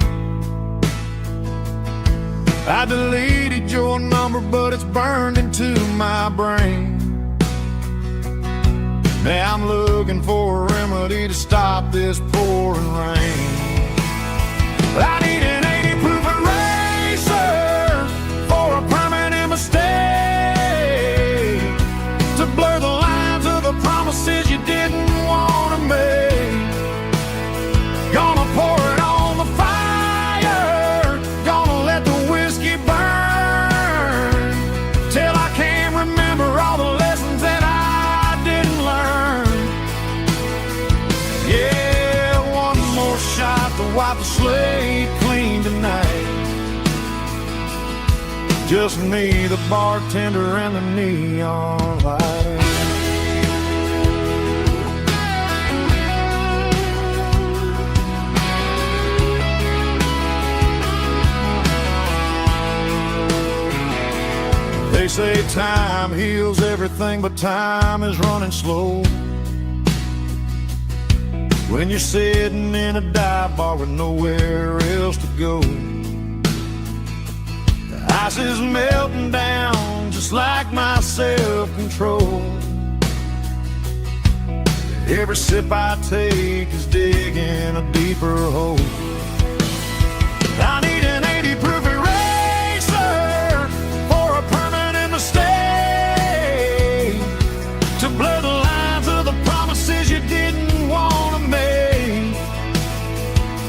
I deleted your number, but it's burned into my brain. Now I'm looking for a remedy to stop this pouring rain. I need an 80 proof eraser for a permanent mistake, to blur the lines of the promises you didn't want to make. Gonna pour it on the fire, gonna let the whiskey burn, till I can't remember all the lessons that I didn't learn. Yeah, one more shot to wipe the slate clean tonight. Just me, the bartender, and the neon light. They say time heals everything, but time is running slow when you're sitting in a dive bar with nowhere else to go. The ice is melting down just like my self-control. Every sip I take is digging a deeper hole. I need an 80 proof eraser for a permanent mistake, to blur the lines of the promises you didn't want to make.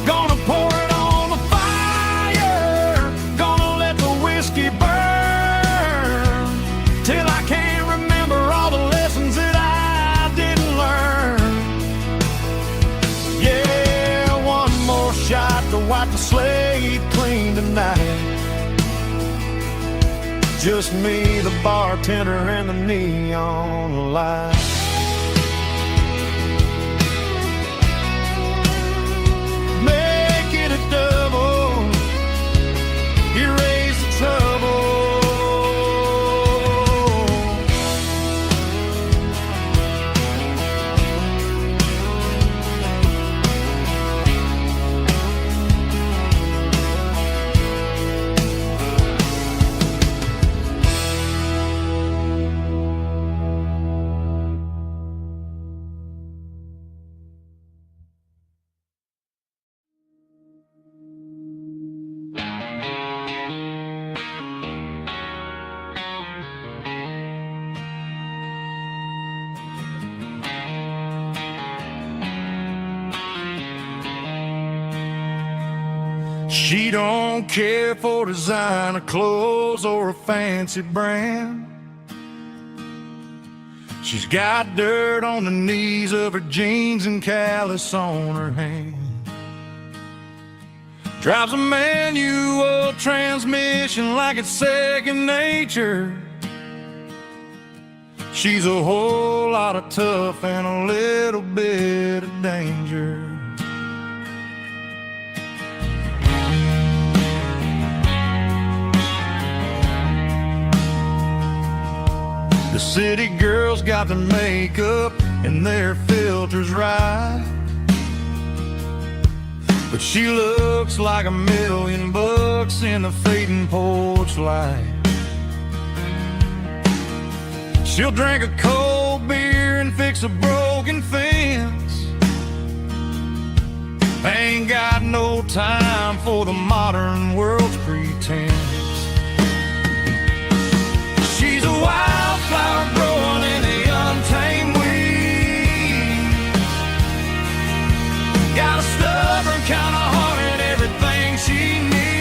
Gonna pour it on the fire, gonna let the whiskey burn, till I can't remember all the lessons that I didn't learn. Yeah, one more shot to wipe the slate clean tonight. Just me, the bartender, and the neon light. Make it a double, erase the trouble. She don't care for designer clothes or a fancy brand. She's got dirt on the knees of her jeans and callus on her hand. Drives a manual transmission like it's second nature. She's a whole lot of tough and a little bit of danger. The city girls got their makeup and their filters right, but she looks like $1,000,000 in the fading porch light. She'll drink a cold beer and fix a broken fence. Ain't got no time for the modern world's pretense. She's a wildflower growing in the untamed weeds. Got a stubborn kind of heart and everything she needs.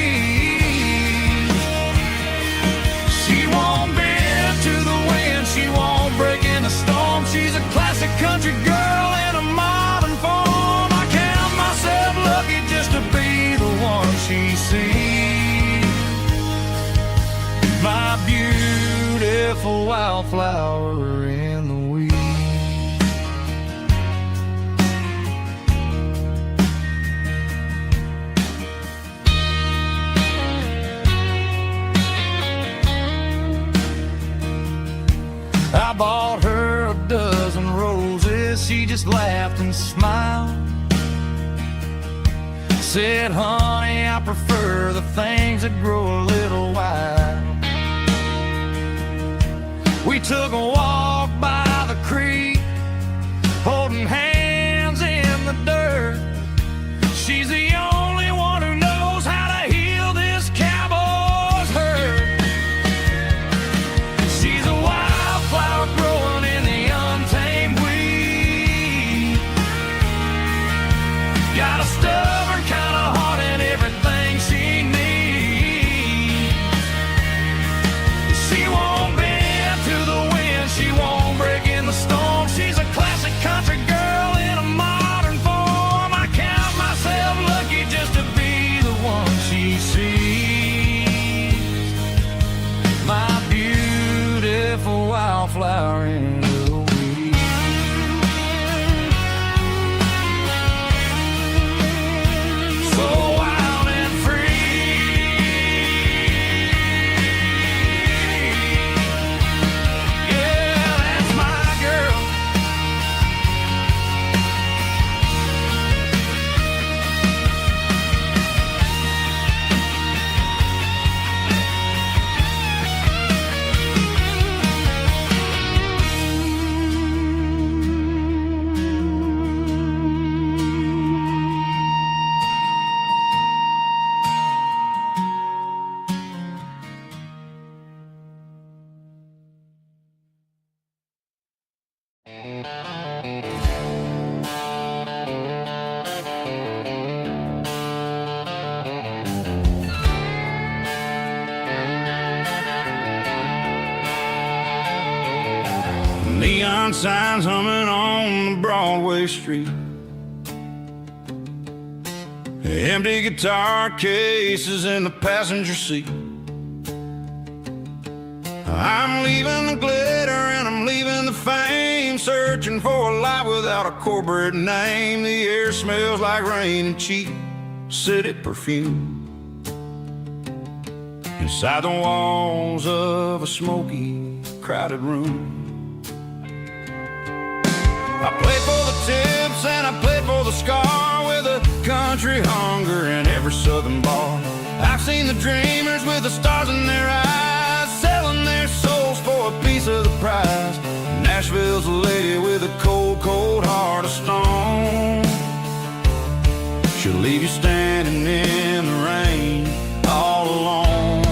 She won't bend to the wind, she won't break in the storm. beautiful wildflower in the weeds. I bought her a dozen roses, she just laughed and smiled. Said, honey, I prefer the things that grow a little wild. We took a walk by the creek, holding hands in the dirt. She's the only one who knows how to heal this cowboy's hurt. She's a wildflower growing in the untamed weed. Got a stubborn kind of heart and everything she needs. She won't bend to the wind, she won't break in the storm. She's a classic country girl in a modern form. I count myself lucky just to be the one she sees. My beautiful wildflower in the weed. So wild and free. Yeah, that's my girl. Neon signs humming on the Broadway street. Empty guitar cases in the passenger seat. I'm leaving the glitter and I'm leaving the fame, searching for a life without a corporate name. The air smells like rain and cheap city perfume. Inside the walls of a smoky, crowded room. I played for the tips and I played for the scar, with a country hunger in every southern bar. I've seen the dreamers with the stars in their eyes, selling their souls for a piece of the prize. Nashville's a lady with a cold, cold heart of stone. She'll leave you standing in the rain all alone.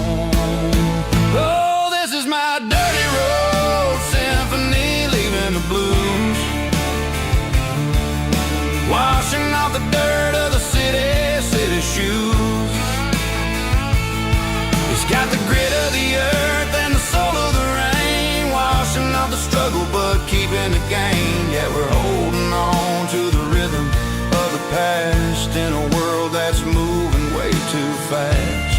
Oh, this is my dirty road symphony, leaving the blues, washing off the dirt of the city shoes. It's got the grit of the earth and the soul of the rain, washing off the struggle but keeping the gain. Yeah, we're holding on to the rhythm of the past in a world that's moving way too fast.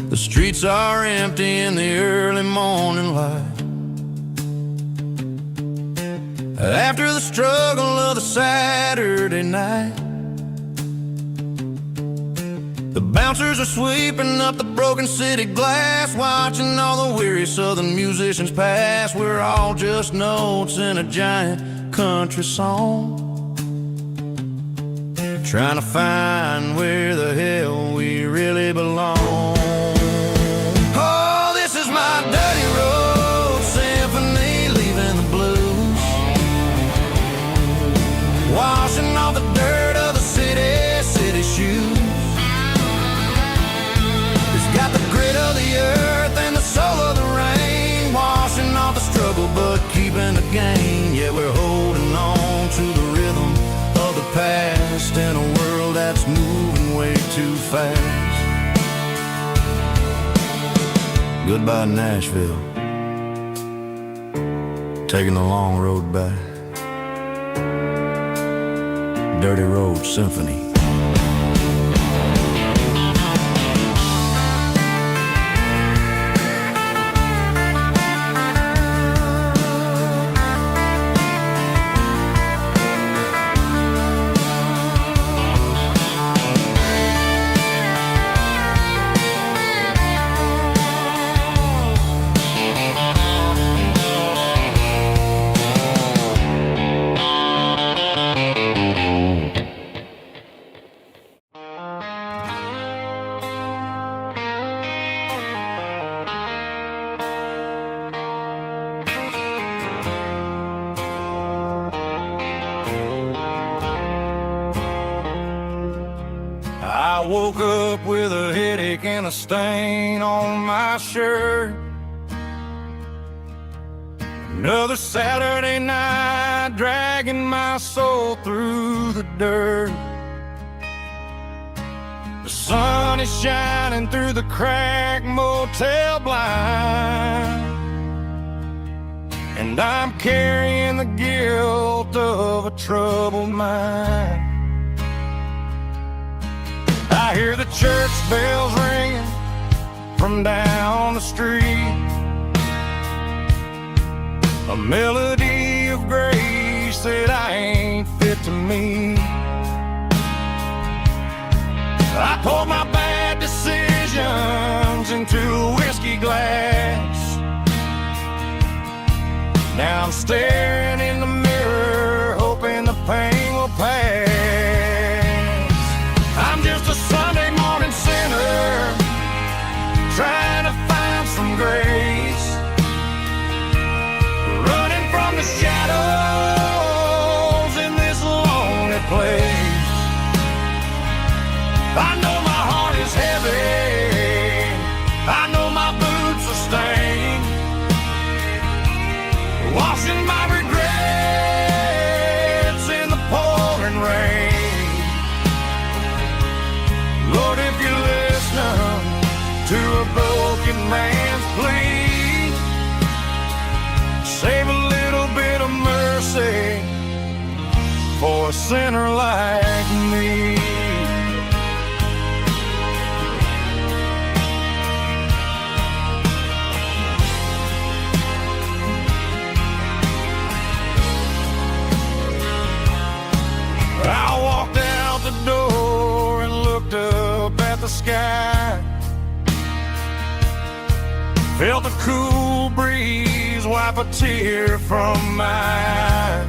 The streets are empty in the early morning light, after the struggle of the Saturday night. The bouncers are sweeping up the broken city glass, watching all the weary southern musicians pass. We're all just notes in a giant country song, trying to find where the hell we really belong. Oh, this is my dirty road symphony, leaving the blues, washing off the dirt of the city shoes. It's got the way too fast. Goodbye Nashville, taking the long road back. Dirty Road Symphony. I woke up with a headache and a stain on my shirt. Another Saturday night, dragging my soul through the dirt. The sun is shining through the cracked motel blind, and I'm carrying the guilt of a troubled mind. I hear the church bells ringing from down the street, a melody of grace that I ain't fit to meet. I poured my bad decisions into a whiskey glass. Now I'm staring in the mirror, hoping the pain will pass. I'm just a Sunday morning sinner, trying to find some grace, running from the shadows in this lonely place. I know my heart is heavy, I know my boots are stained, washing my regrets in the pouring rain. Lord, if you listen to a broken man's plea, save a little bit of mercy for a sinner like me. I walked out the door and looked up at the sky, felt the cool breeze wipe a tear from my eye.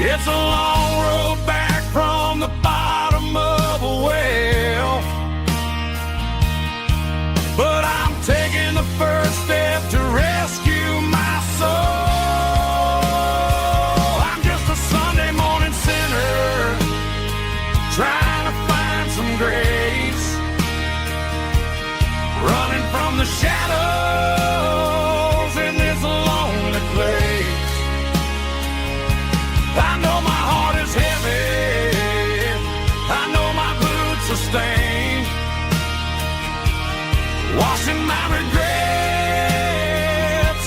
It's a long road back from the bottom of a well, but I'm taking the first step to rescue my soul. Trying to find some grace, running from the shadows in this lonely place. I know my heart is heavy, I know my boots are stained, washing my regrets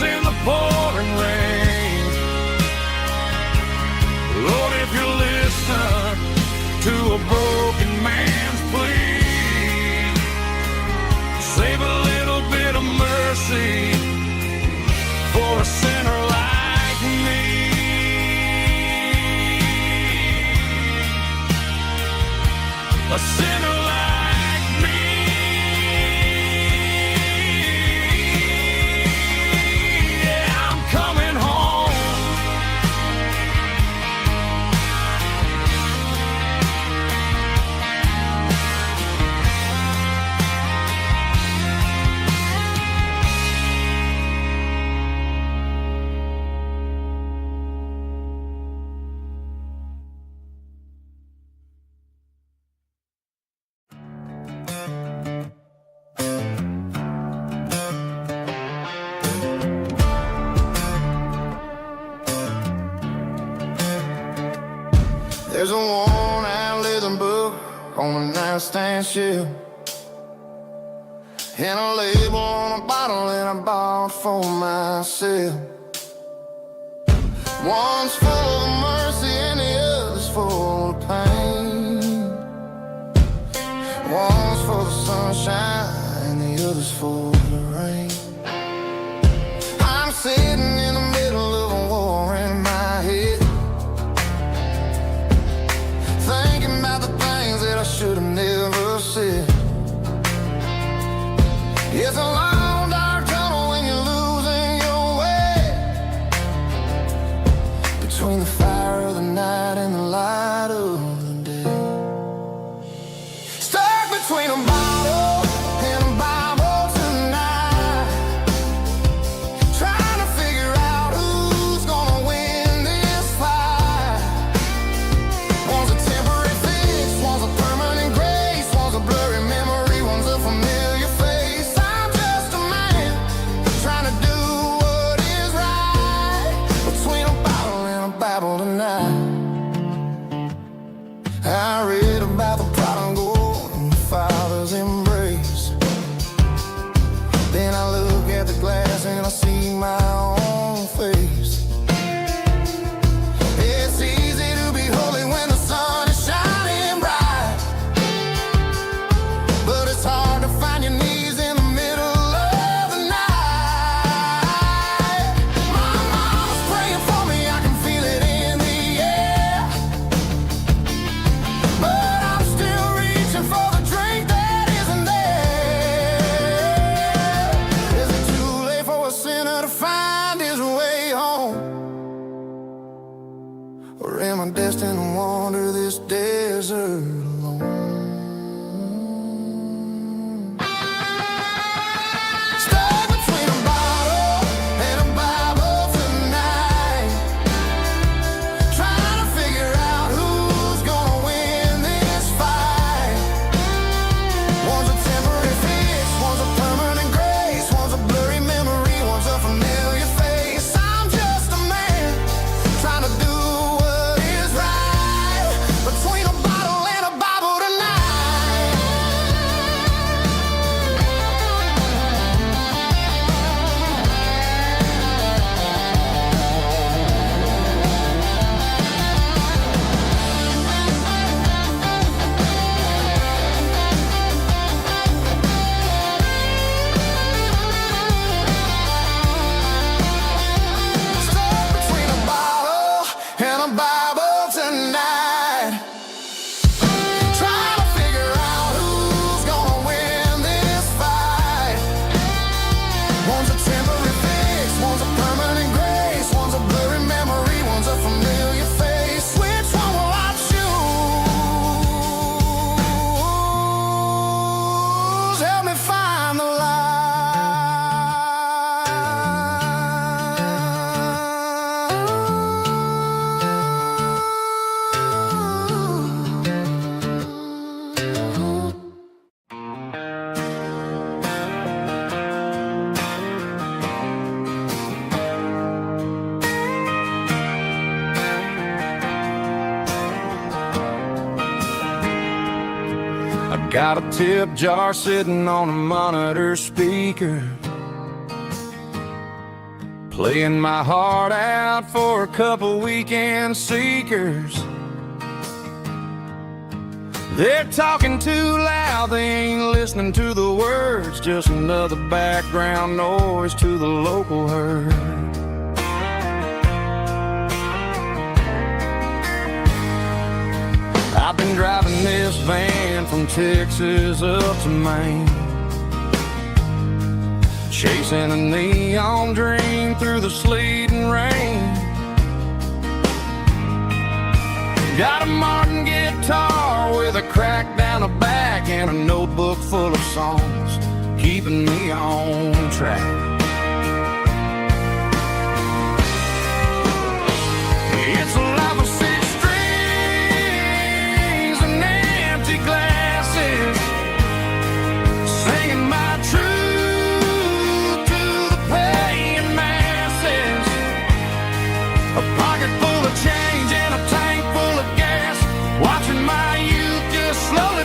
in the pouring rain. Lord, if you listen to a broken man's plea, save a little bit of mercy for a sinner like me. A sinner like me. Yeah, I'm coming home. There's a worn-out leather on a nightstand shelf, and a label on a bottle that I bought for myself. One's full of mercy and the other's full of pain. One's full of sunshine and the other's full of rain. I'm sitting in the middle of a war in my head, thinking about the things that I should have never said. It's a long dark tunnel when you're losing your way, between the fire of the night and the light of the day. Stuck between a bottle and a Bible tonight, trying to figure out who's gonna win this fight. One's a temporary fix, one's a permanent grace, one's a blurry memory, one's a familiar face. I'm just a man trying to do what is right, between a bottle and a Bible tonight. I read about the prodigal and the father's embrace. Then I look at the glass and I see my own face. It's easy to be holy when the sun is shining bright, but it's hard to find your knees in the middle of the night. My mama's praying for me, I can feel it in the air, but I'm still reaching for the drink that isn't there. Is it too late for a sinner to find his way home? Or am I destined to wander this desert alone? Stuck between a bottle and a Bible tonight, trying to figure out who's gonna win this fight. One's a temporary fix, one's a permanent grace, one's a blurry memory, one's a familiar face. I'm just a man trying to do what is right, between a bottle and a Bible tonight. Stuck between a bottle and a Bible tonight, trying to figure out who's gonna win this fight. One's a temporary fix, one's a permanent grace, one's a blurry memory, one's a familiar face. Which one will I choose? Help me find the light. I got a tip jar sitting on a monitor speaker, playing my heart out for a couple weekend seekers. They're talking too loud, they ain't listening to the words, just another background noise to the local herd. I've been driving this van from Texas up to Maine, chasing a neon dream through the sleet and rain. Got a Martin guitar with a crack down the back and a notebook full of songs, keeping me on track. It's a life of six strings and empty glasses, singing my truth to the paying masses. A pocket full of change and a tank full of gas, watching my youth just slowly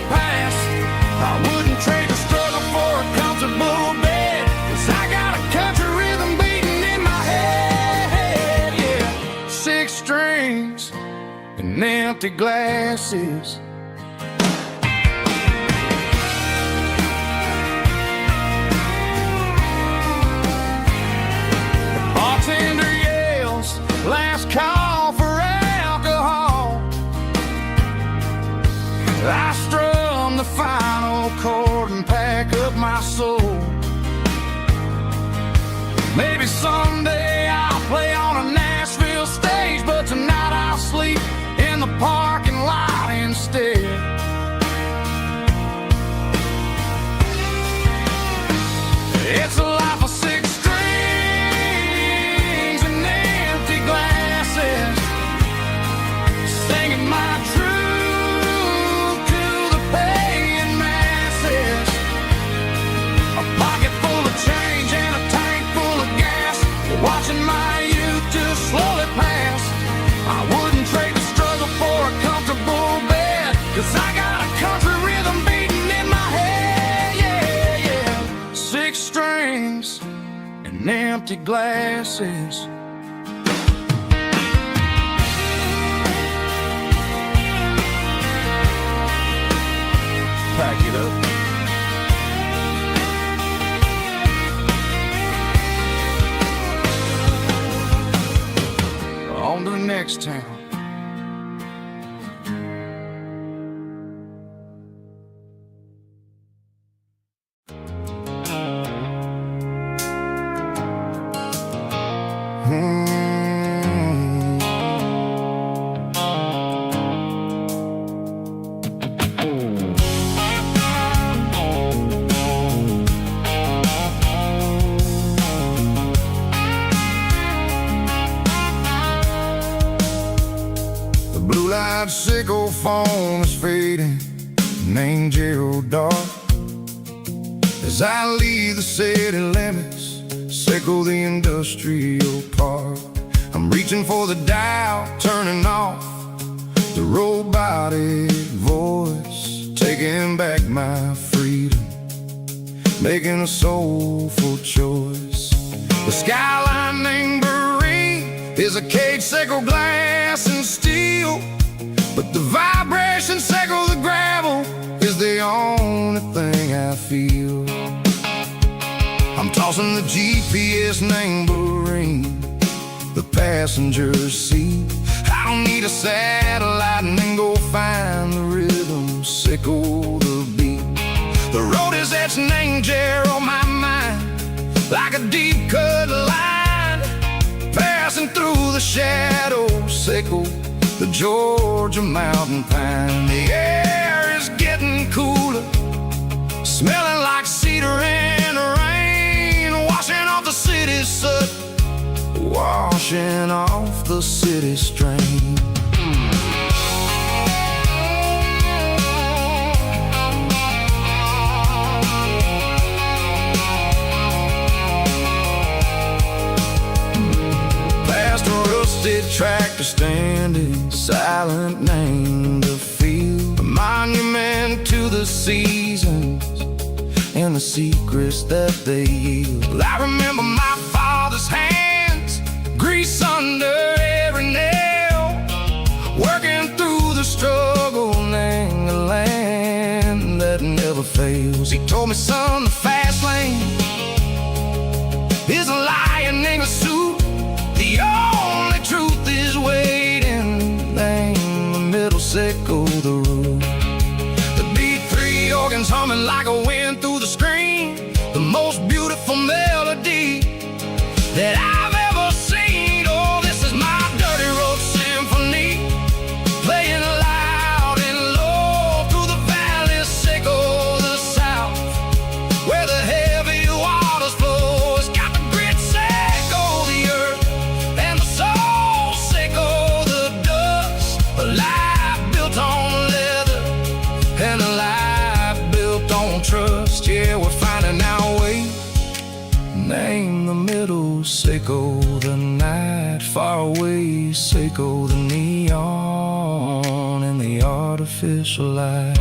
empty glasses. The bartender yells, last call for alcohol. I strum the final chord and pack up my soul. Maybe someday I'll play on a Nashville stage, but tonight I'll sleep in the parking lot instead. It's a life of six strings and empty glasses, singing my truth to the paying masses. A pocket full of change and a tank full of gas, watching my youth just slowly pass. I wouldn't trade the struggle for a comfortable bed, 'cause I got a country rhythm beating in my head, yeah, yeah. Six strings and empty glasses. Pack it up. On to the next town. Blue-light sickle phone is fading, named Gerald dark. As I leave the city limits, sickle the industrial park. I'm reaching for the dial, turning off the robotic voice, taking back my freedom, making a soulful choice. The skyline named is a cage, sickle glass and steel, but the vibration sickle the gravel is the only thing I feel. I'm tossing the GPS named Marine, the passenger seat. I don't need a satellite and then go find the rhythm, sickle the beat. The road is etched named Jer on my mind, like a deep cut line, passing through the shadows, sickle the Georgia mountain pine. The air is getting cooler, smelling like cedar in the rain, washing off the city's soot, washing off the city strain. Tractor standing silent, named the field, a monument to the seasons and the secrets that they yield. I remember my father's hands, grease under every nail, working through the struggle, named the land that never fails. He told me, son, the fast lane is a lion in a suit. The only truth is waiting, name the middle, sickle the root. The beat, three organs humming like a wind through the screen, the most beautiful melody that I've ever seen. Oh, this is my dirty road symphony, playing loud and low through the valleys, sickle the south, where the heavy waters flow. It's got the grit, sickle the earth, and the soul, sickle the dust. A life built on leather and a life built on trust. Yeah, we're finding our way, name the middle, sickle the night, far away, sickle the neon and the artificial light.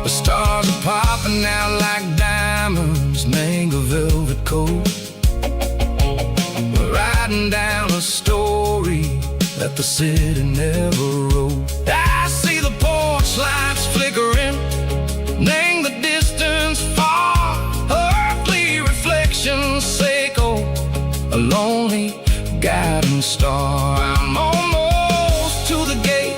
The stars are popping out like diamonds, mango velvet coat. We're riding down a story that the city never wrote. I see the porch lights flickering, name the distance far, earthly reflections echo, a lonely guiding star. I'm almost to the gate,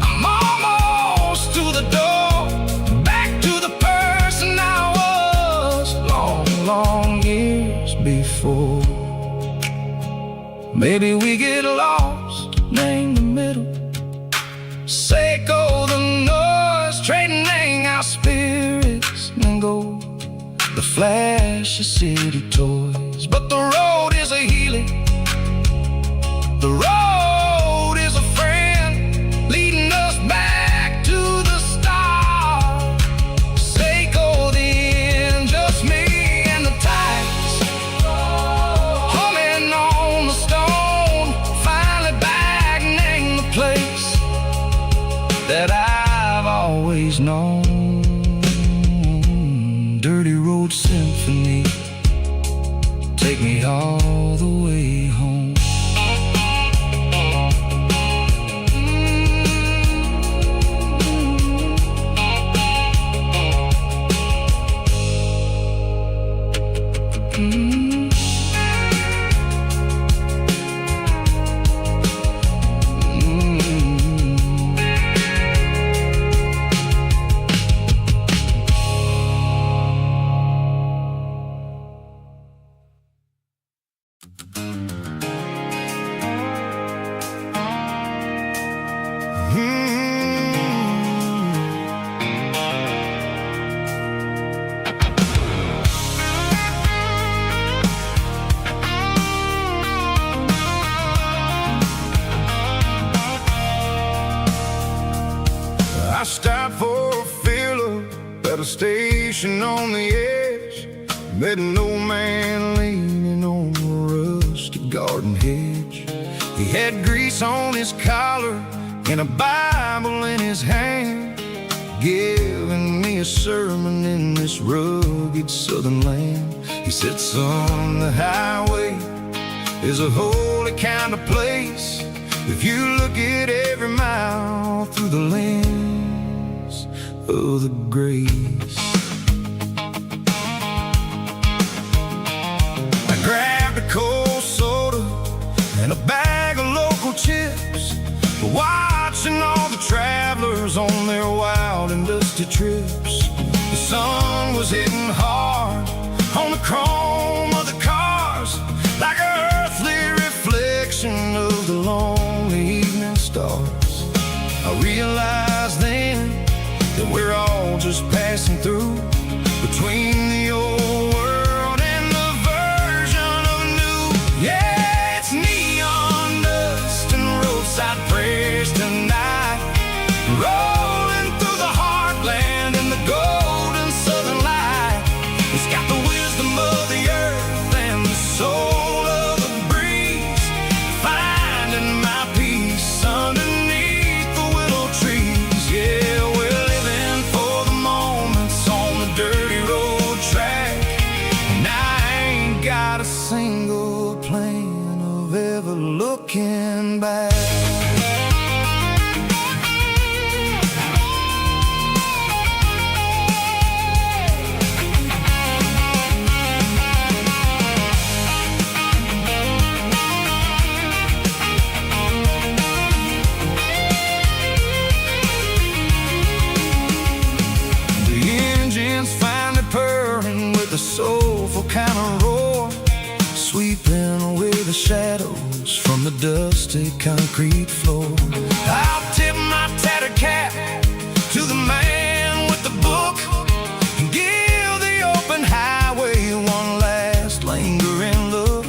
I'm almost to the door, back to the person I was long years before. Maybe we get lost, name the middle, Seiko the noise, trading our spirits and go the flash of city toys. But the road is a healing, the road is a friend, leading us back to the start. Seiko the end, just me and the tides, humming on the stone, finally back, name the place that I've always known. Dirty Road Symphony, take me all the way home. I stopped for a fill-up at a station on the edge. Met an old man leaning on a rusty garden hedge. He had grease on his collar and a Bible in his hand, giving me a sermon in this rugged southern land. He said, son, the highway is a holy kind of place if you look at every mile through the lens of the grace. I grabbed a cold soda and a bag of local chips, watching all the travelers on their wild and dusty trips. The sun was hitting hard on the chrome of the cars, like an earthly reflection of the lonely evening stars. I realized then that we're all just passing through, between the old world and the version of new. Yeah, it's neon dust and roadside prayers tonight, rolling through the heartland in the golden southern light. It's got the wisdom of the earth and the soul of the breeze, finding my peace underneath the willow trees. Yeah, we're living for the moments on the dirty road track, and I ain't got a single plan of ever looking back. The soulful kind of roar, sweeping away the shadows from the dusty concrete floor. I'll tip my tattered cap to the man with the book and give the open highway one last lingering look.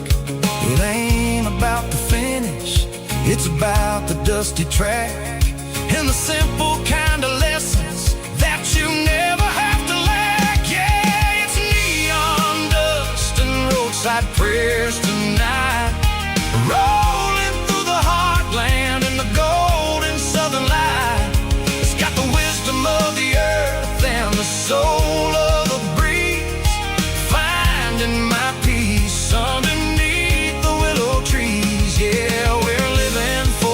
It ain't about the finish, it's about the dusty track and the simple kind of lessons that you never have to lack. Yeah, it's neon dust and roadside prayers tonight, rolling through the heartland in the golden southern light. It's got the wisdom of the earth and the soul of the breeze, finding my peace underneath the willow trees. Yeah, we're living for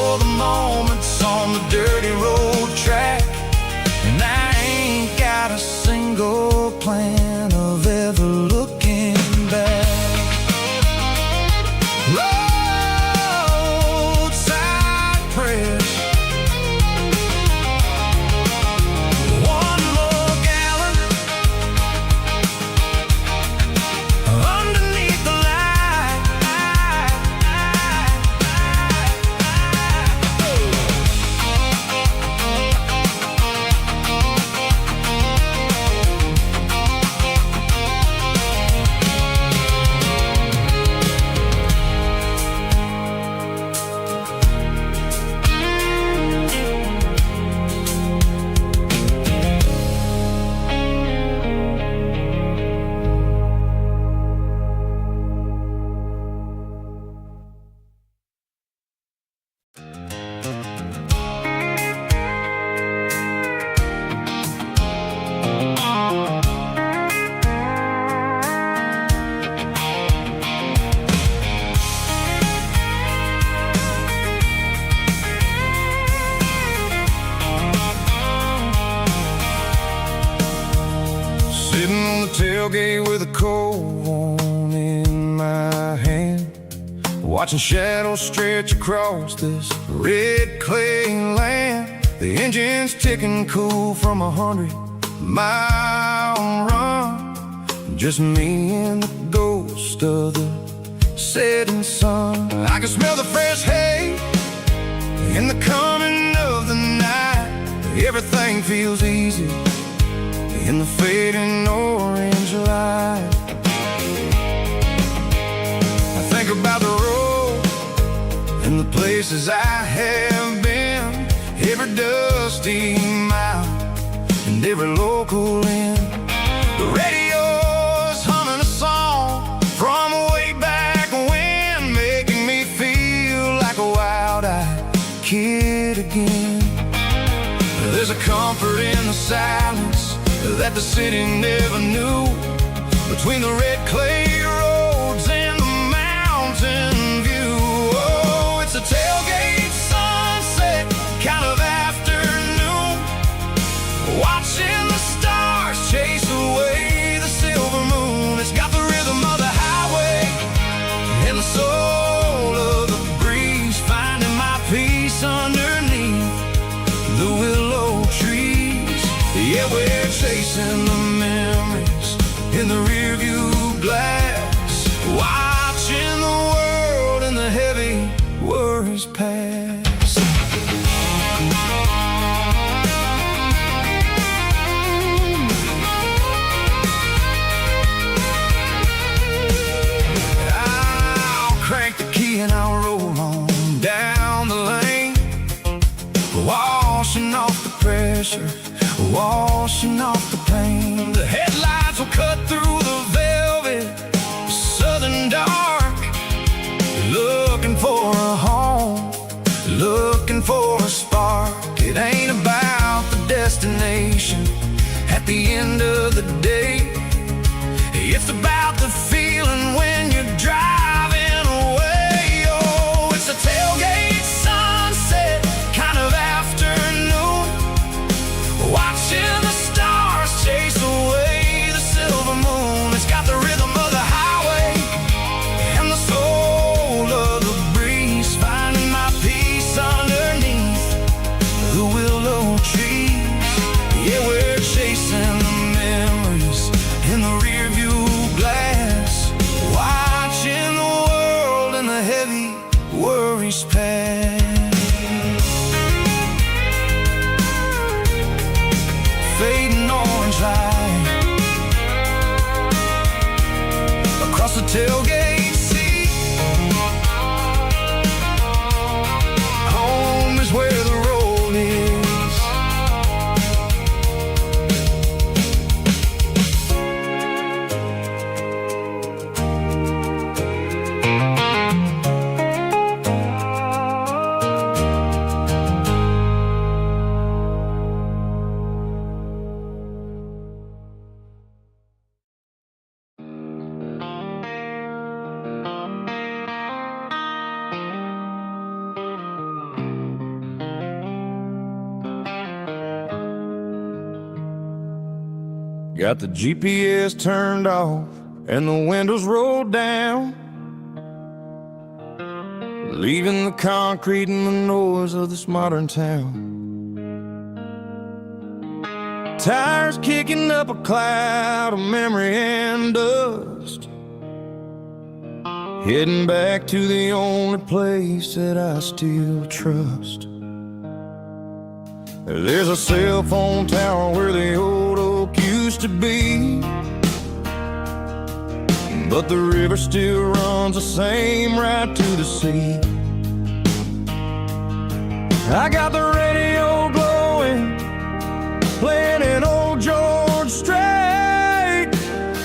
tailgate with a cold one in my hand, watching shadows stretch across this red clay land. The engine's ticking cool from 100-mile run. Just me and the ghost of the setting sun. I can smell the fresh hay in the coming of the night. Everything feels easy in the fading orange light. I think about the road and the places I have been, every dusty mile and every local inn. The radio's humming a song from way back when, making me feel like a wild-eyed kid again. There's a comfort in the silence that the city never knew, between the red clay roads and the mountain view. Oh, it's a tailgate sunset kind of afternoon, watching the stars chase away the silver moon. It's got the rhythm of the highway and the soul of the breeze, finding my peace underneath the willow trees. Yeah, we're chasing the memories in the rearview glass, watching the world and the heavy worries pass. I'll crank the key and I'll roll on down the lane, washing off the pressure, washing off the pain. The headlights will cut through the velvet southern dark, looking for a home, looking for a spark. It ain't about the destination at the end of the day, it's about the feeling when you're driving away. Oh, it's a tailgate sunset kind of afternoon, watching the stars chase away the silver moon. It's got the rhythm of the highway and the soul of the breeze, finding my peace underneath the willow trees. Yeah, we're chasing the memories in the rearview glass, watching the world and the heavy worries pass. Fading orange light across the tailgate seat. Home is where the road is. Got the GPS turned off and the windows rolled down, leaving the concrete and the noise of this modern town. Tires kicking up a cloud of memory and dust, heading back to the only place that I still trust. There's a cell phone tower where the old oak used to be, but the river still runs the same right to the sea. I got the radio glowing, playing an old George Strait,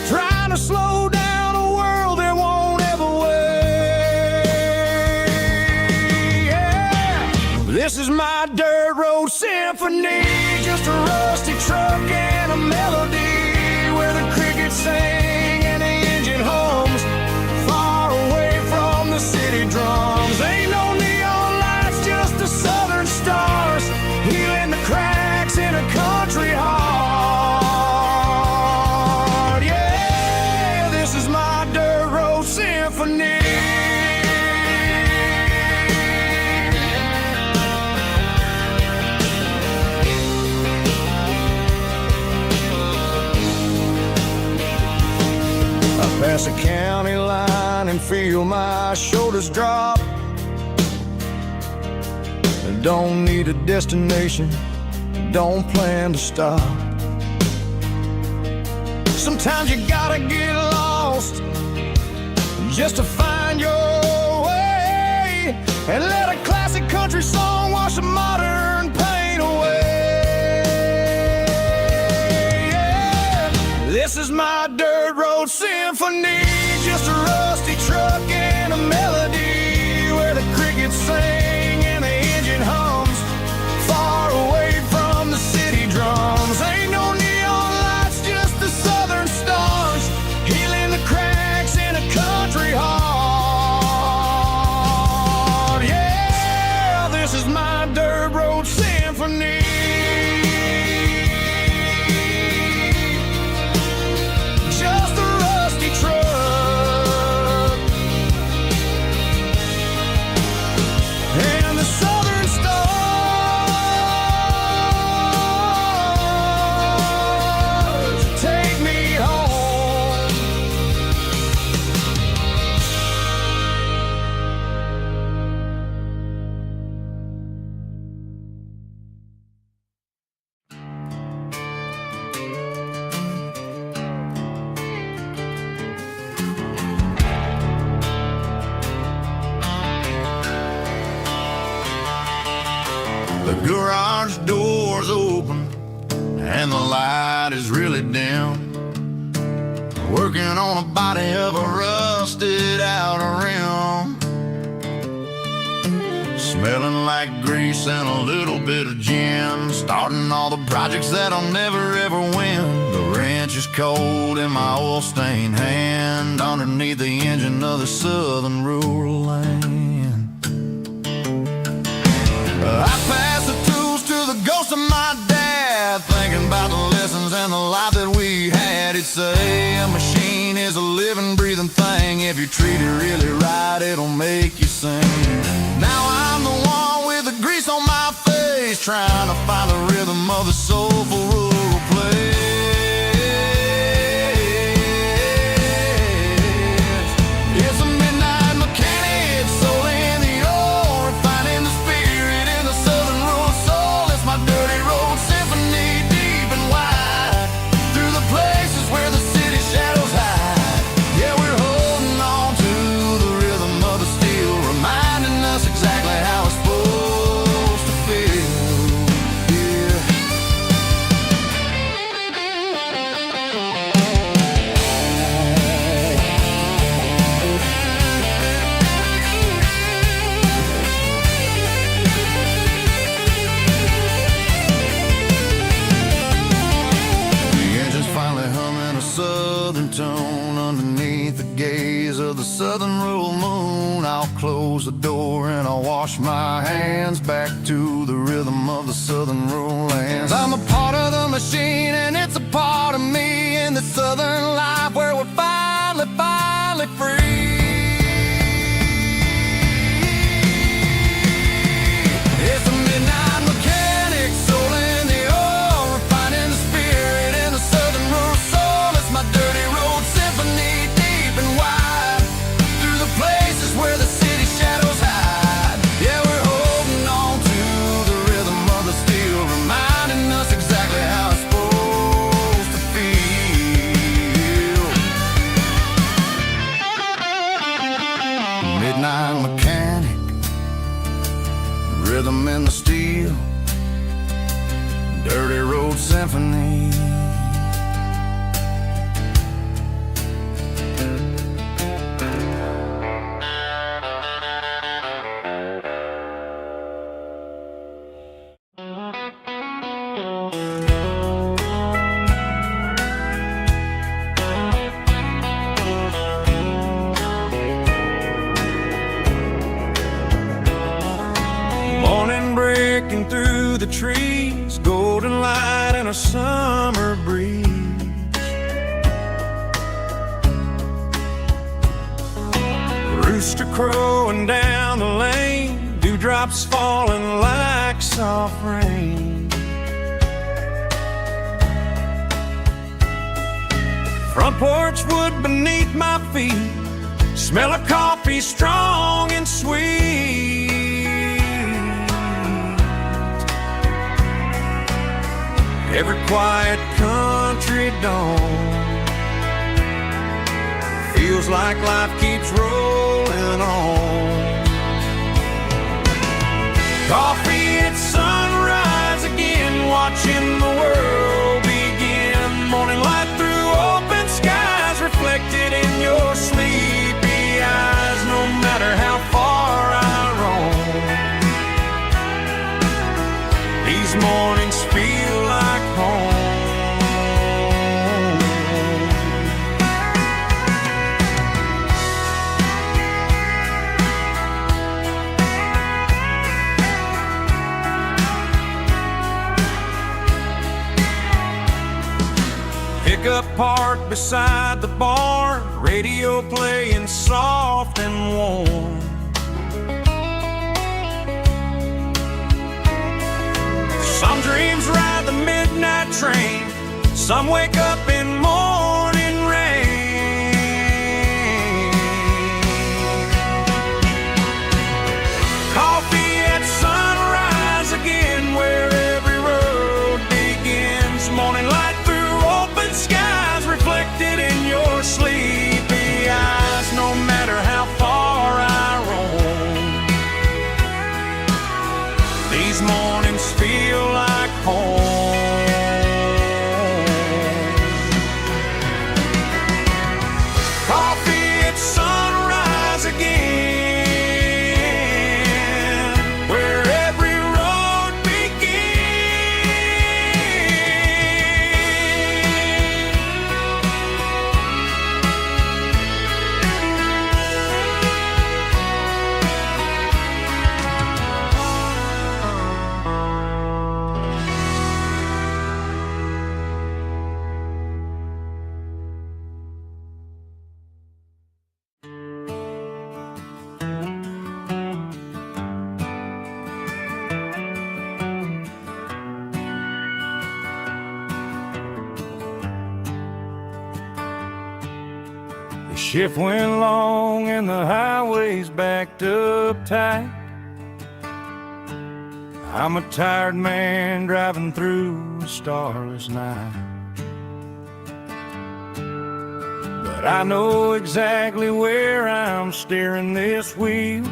trying to slow down a world that won't ever wait. Yeah. This is my dirt road symphony, just a rusty truck and a melody, where the crickets sing and the engine hums, far away from the city drums. Ain't no neon lights, just the southern stars, healing the cracks in a country heart. Yeah. past the county line and feel my shoulders drop. Don't need a destination, don't plan to stop. Sometimes you gotta get lost just to find your way, and let a classic country song wash the modern pain away. Yeah. This is my dirt road symphony, just a rusty truck and a melody where the crickets sing and the engine hums, far away from the city drums. Ain't no neon lights, just the southern stars, healing the cracks in a country heart. Yeah, this is my dirt road symphony. Just a rusty truck and the southern stars take me home. The garage door's open and the light is really dim, working on a body of a rusted out rim, smelling like grease and a little bit of gin, starting all the projects that I'll never ever win. The wrench is cold in my oil-stained hand, underneath the engine of the southern rural land. I pass the tools to the ghost of my dad, thinking about the lessons and the life that we had. He'd say a machine is a living, breathing thing. If you treat it really right, it'll make you sing. Now I'm the one with the grease on my face, trying to find the rhythm of the soulful rural place. It's a midnight mechanic, soul in the ore, refining the spirit in the southern rural soul. It's my dirty road symphony, deep and wide, through the places where the city shadows hide. Yeah, we're holding on to the rhythm of the steel, reminding us exactly how it's supposed to feel. Yeah. The engine's finally humming a southern tone underneath the gaze of the southern rural moon. I'll close the door and I'll wash my hands back to the rhythm of the southern rural lands. I'm a part of the machine and it's a part of me in the southern life where we're finally free. It's a midnight mechanic, soul in the ore, refining the spirit in the southern rural soul. It's my dirty road symphony, deep and wide, through the places where the city shadows hide. Yeah, we're holding on to the rhythm of the steel, reminding us exactly how it's supposed to feel. Midnight mechanic, rhythm in the steel, dirty road symphony. Morning breaking through the trees, golden light and a summer breeze. Rooster crowing down the lane, dewdrops falling like soft rain. Front porch wood beneath my feet, smell of coffee strong and sweet. Every quiet country dawn feels like life keeps rolling on. Coffee at sunrise again, watching the world begin. Morning light through open skies, reflected in your sleepy eyes. No matter how far I roam, these mornings feel like home. Pickup parked beside the barn, radio playing soft and warm. Some dreams ride the midnight train, some wake up in morning rain. Coffee at sunrise again, where every road begins. Morning light through open skies, reflected in your sleepy eyes. No matter how far I roam, these mornings feel like home. Coffee at sunrise again, where every road The shift went long and the highway's backed up tight. I'm a tired man driving through a starless night. But I know exactly where I'm steering this wheel,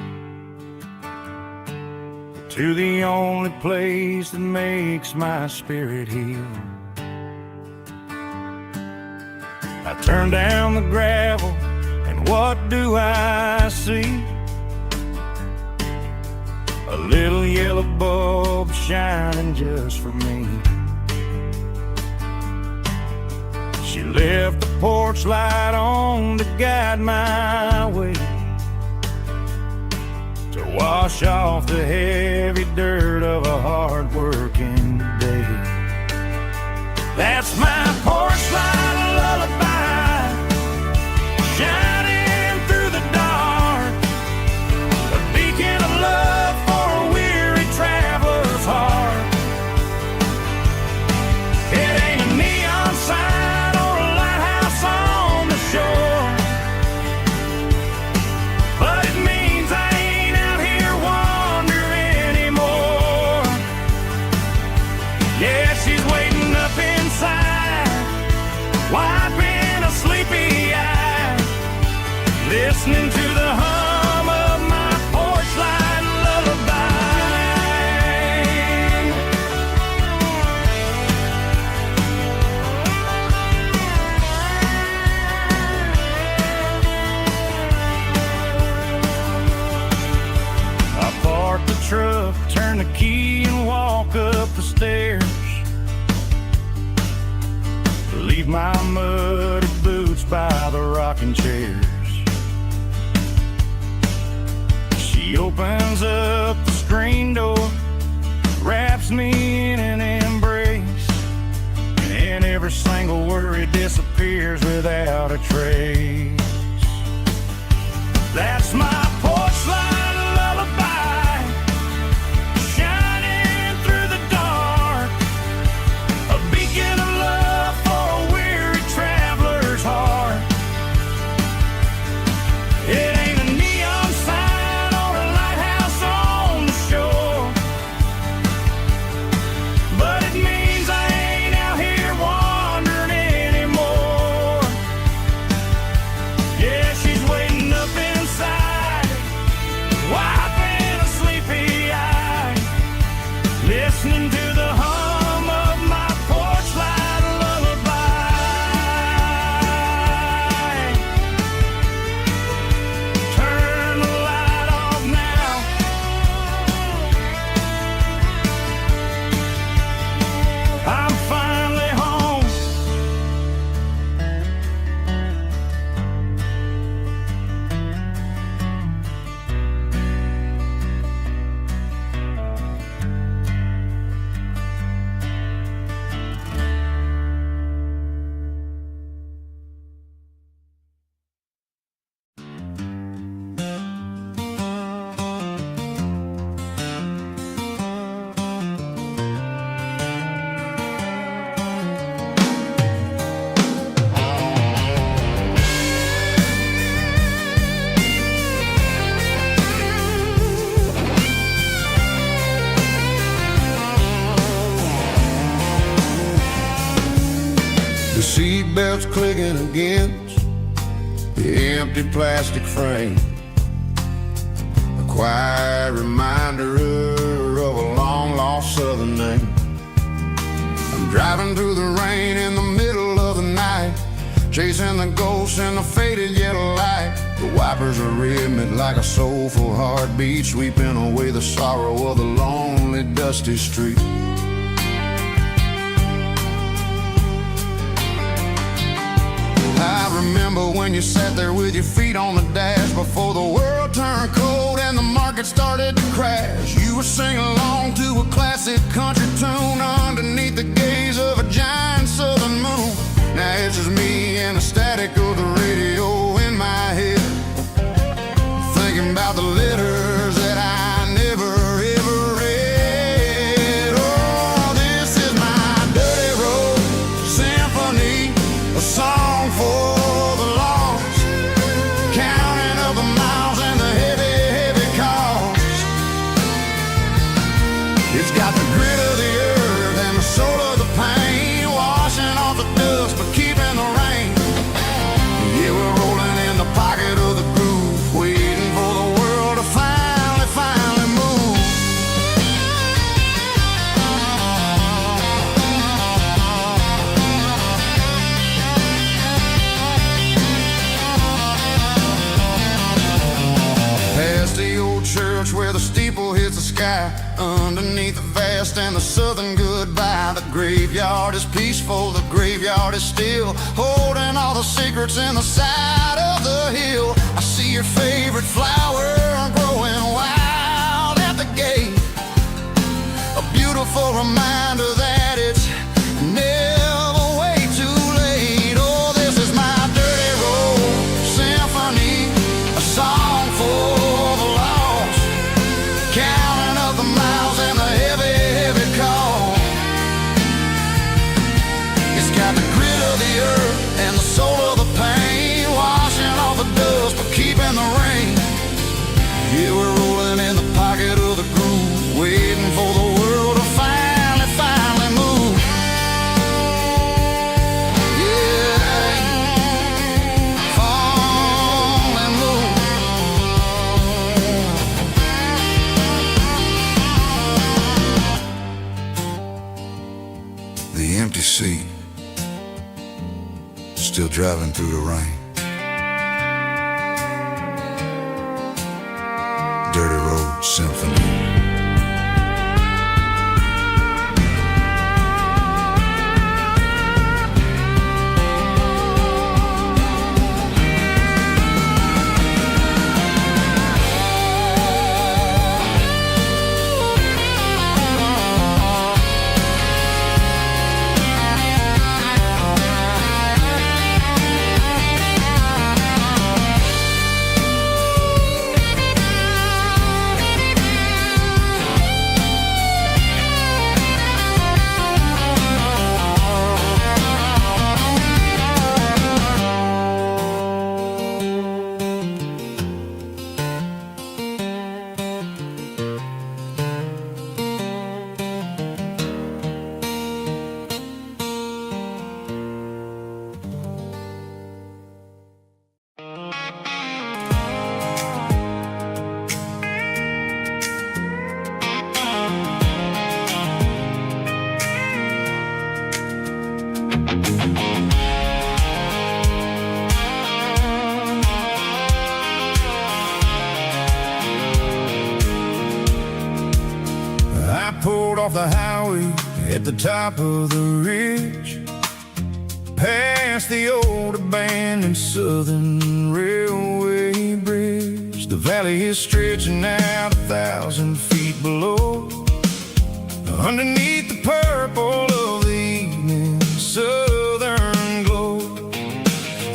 to the only place that makes my spirit heal. I turn down the gravel, and what do I see? A little yellow bulb shining just for me. She left the porch light on to guide my way, to wash off the heavy dirt of a hard-working day. That's my porch light lullaby, shining through the dark, a beacon of love for a weary traveler's heart. It ain't a neon sign or a lighthouse on the shore, but it means I ain't out here wandering anymore. Yeah, she's waiting up inside, wiping a sleepy eye, listening to the hum of my porch light lullaby. I park the truck, turn the key and walk up the stairs, leave my muddy boots by the rocking chairs. She opens up the screen door, wraps me in an embrace, and every single worry disappears without a trace. That's my porch light lullaby, shining through the dark, a beacon of love for a weary traveler's heart. The seat belts clicking against the empty plastic frame, a quiet reminder of a long-lost southern name. I'm driving through the rain in the middle of the night, chasing the ghosts in the faded yellow light. The wipers are rhythmic like a soulful heartbeat, sweeping away the sorrow of the lonely, dusty street. I remember when you sat there with your feet on the dash, before the world turned cold and the market started to crash. You were singing along to a classic country tune underneath the gaze of a giant southern moon. Now it's just me and the static of the radio in my head, thinking about the letters that I never ever read. Oh, this is my dirty road symphony, a song for the lost, counting up the miles and the heavy, heavy cost. It's got the grit of the earth and the soul of the pain, washing off the dust but keeping the rain. Yeah, we're rolling in the pocket of the groove, waiting for the world to finally move. Past the old church where the steeple hits the sky, underneath the vast and the southern goodbye. The graveyard is peaceful, the graveyard is still, holding all the secrets in the side of the hill. I see your favorite flower growing wild at the gate, a beautiful reminder that it's never way too late. Oh, this is my dirty road symphony, a song for the lost, counting up the miles and the heavy, heavy call. It's got the grit of the earth and the soul of the pain, washing off the dust but keeping the rain. Yeah, we're rolling in the pocket of the groove, waiting for the world to finally move. Yeah, finally move. The empty seat, still driving through the rain. Dirty road symphony. Pulled off the highway at the top of the ridge, past the old abandoned southern railway bridge. The valley is stretching out 1,000 feet below, underneath the purple of the evening southern glow.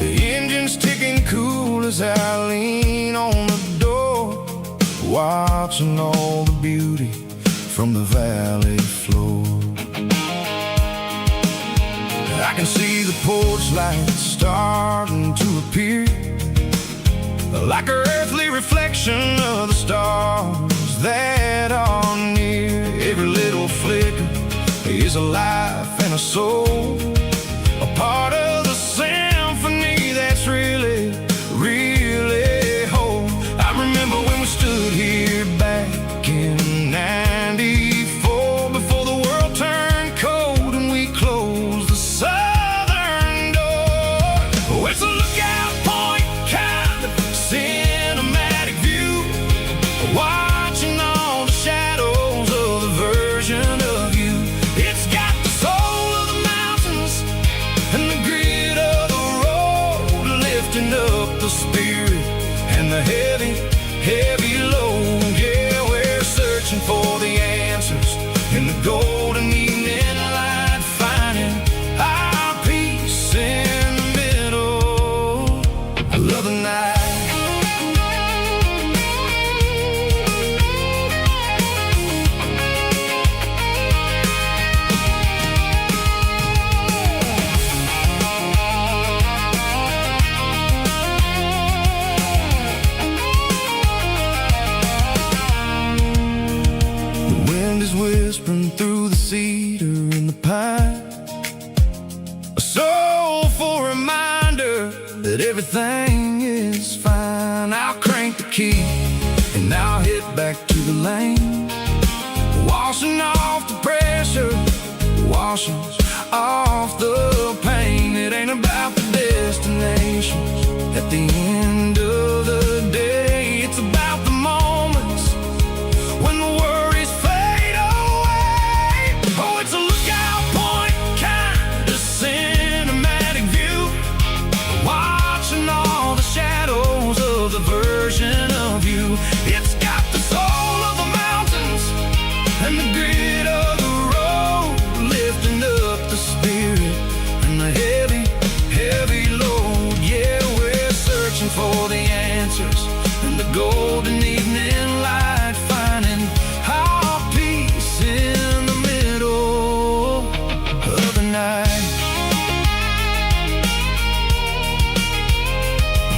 The engine's ticking cool as I lean on the door, watching all the beauty from the valley floor. I can see the porch lights starting to appear, like an earthly reflection of the stars that are near. Every little flicker is a life and a soul, a part of the spirit and the heavy, heavy load. Yeah, we're searching for the answers in the golden evening light, finding our peace in the middle of the night. Whispering through the cedar and the pine, a soulful reminder that everything is fine. I'll crank the key and I'll head back to the lane, washing off the pressure, washing off the pain. It ain't about the destinations at the end of the day. It's about the moments when the worries fade away. Oh, it's a lookout point, kind of cinematic view, watching all the shadows of the version of you. It's got the soul of the mountains and the grit of the road, lifting up the spirit and the heavy, heavy load. Yeah, we're searching for the answers in the golden evening light, finding our peace in the middle of the night.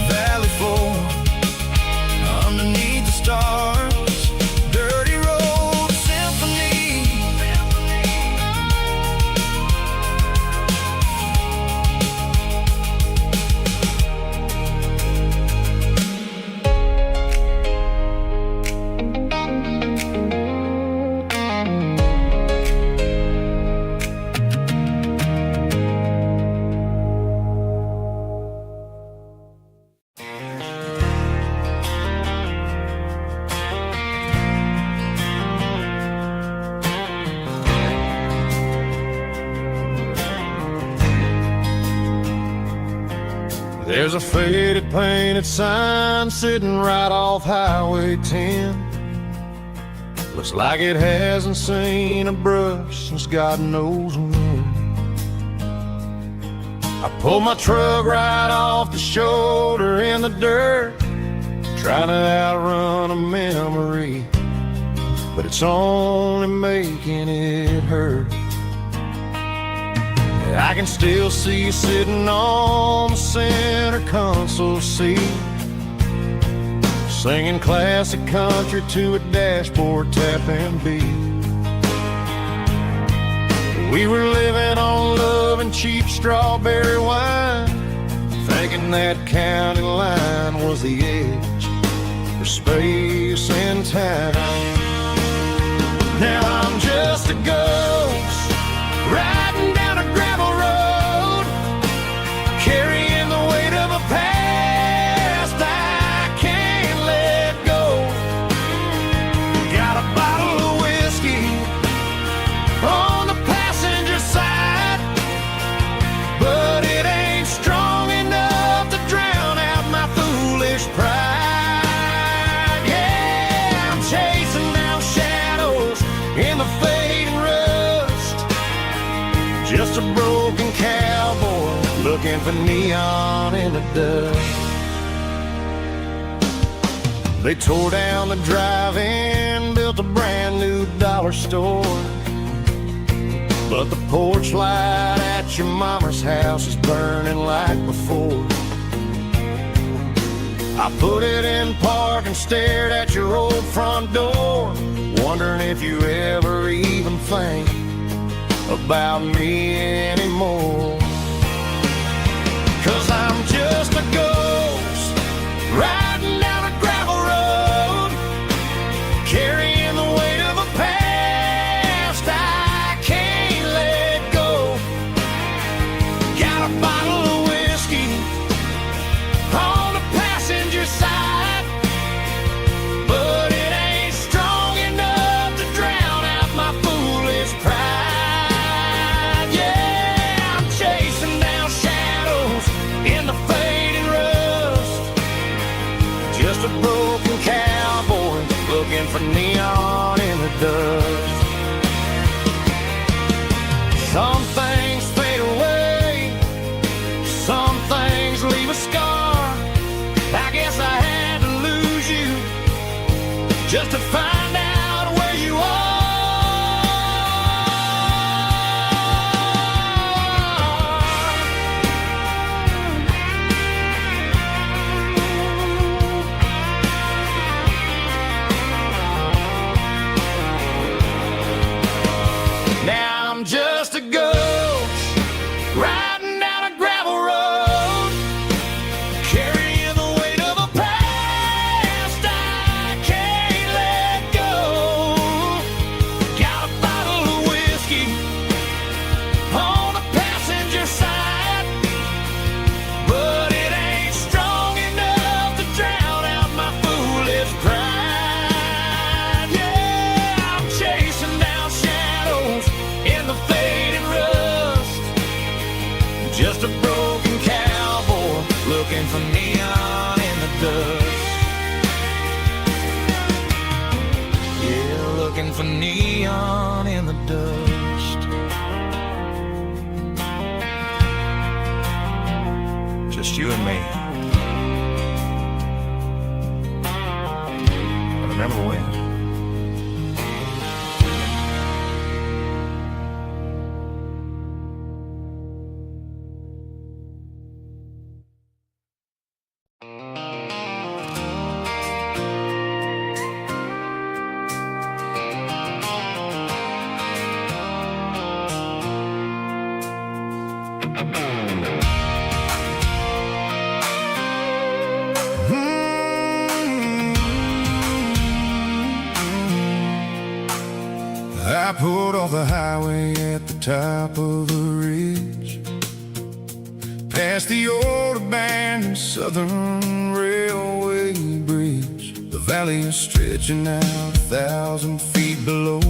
Valley floor, underneath the stars, dirty road symphony. There's a faded painted sign sitting right off Highway 10. Looks like it hasn't seen a brush since God knows when. I pulled my truck right off the shoulder in the dirt, trying to outrun a memory, but it's only making it hurt. I can still see you sitting on the center console seat, singing classic country to a dashboard tapping beat. We were living on love and cheap strawberry wine, thinking that county line was the edge for space and time. Now I'm just a ghost riding down a gravel road, carrying the weight of a past I can't let go. Got a bottle of whiskey on the passenger side, but it ain't strong enough to drown out my foolish pride. Yeah, I'm chasing down shadows in the fading rust, just a broken cowboy looking for neon in the dust. They tore down the drive-in, built a brand new dollar store, but the porch light at your mama's house is burning like before. I put it in park and stared at your old front door, wondering if you ever even think about me anymore. 'Cause I'm just a ghost riding down a gravel road, carrying the weight of a past I can't let go. Got a bottle of whiskey on the passenger side, but it ain't strong enough to drown out my foolish pride. Yeah, I'm chasing for neon in the dust. Some things fade away, some things leave a scar. I guess I had to lose you just to find out where you are. Now I'm just a ghost riding down a gravel road, carrying the weight of a past I can't let go. Got a bottle of whiskey on the passenger side, but it ain't strong enough to drown out my foolish pride. Yeah, I'm chasing down shadows in the fading rust, just a broken cowboy looking for neon in the dust. Yeah, looking for neon in the dust. Just you and me. But remember when? I pulled off the highway at the top of the ridge, past the old abandoned Southern Railway bridge. The valley is stretching out 1,000 feet below,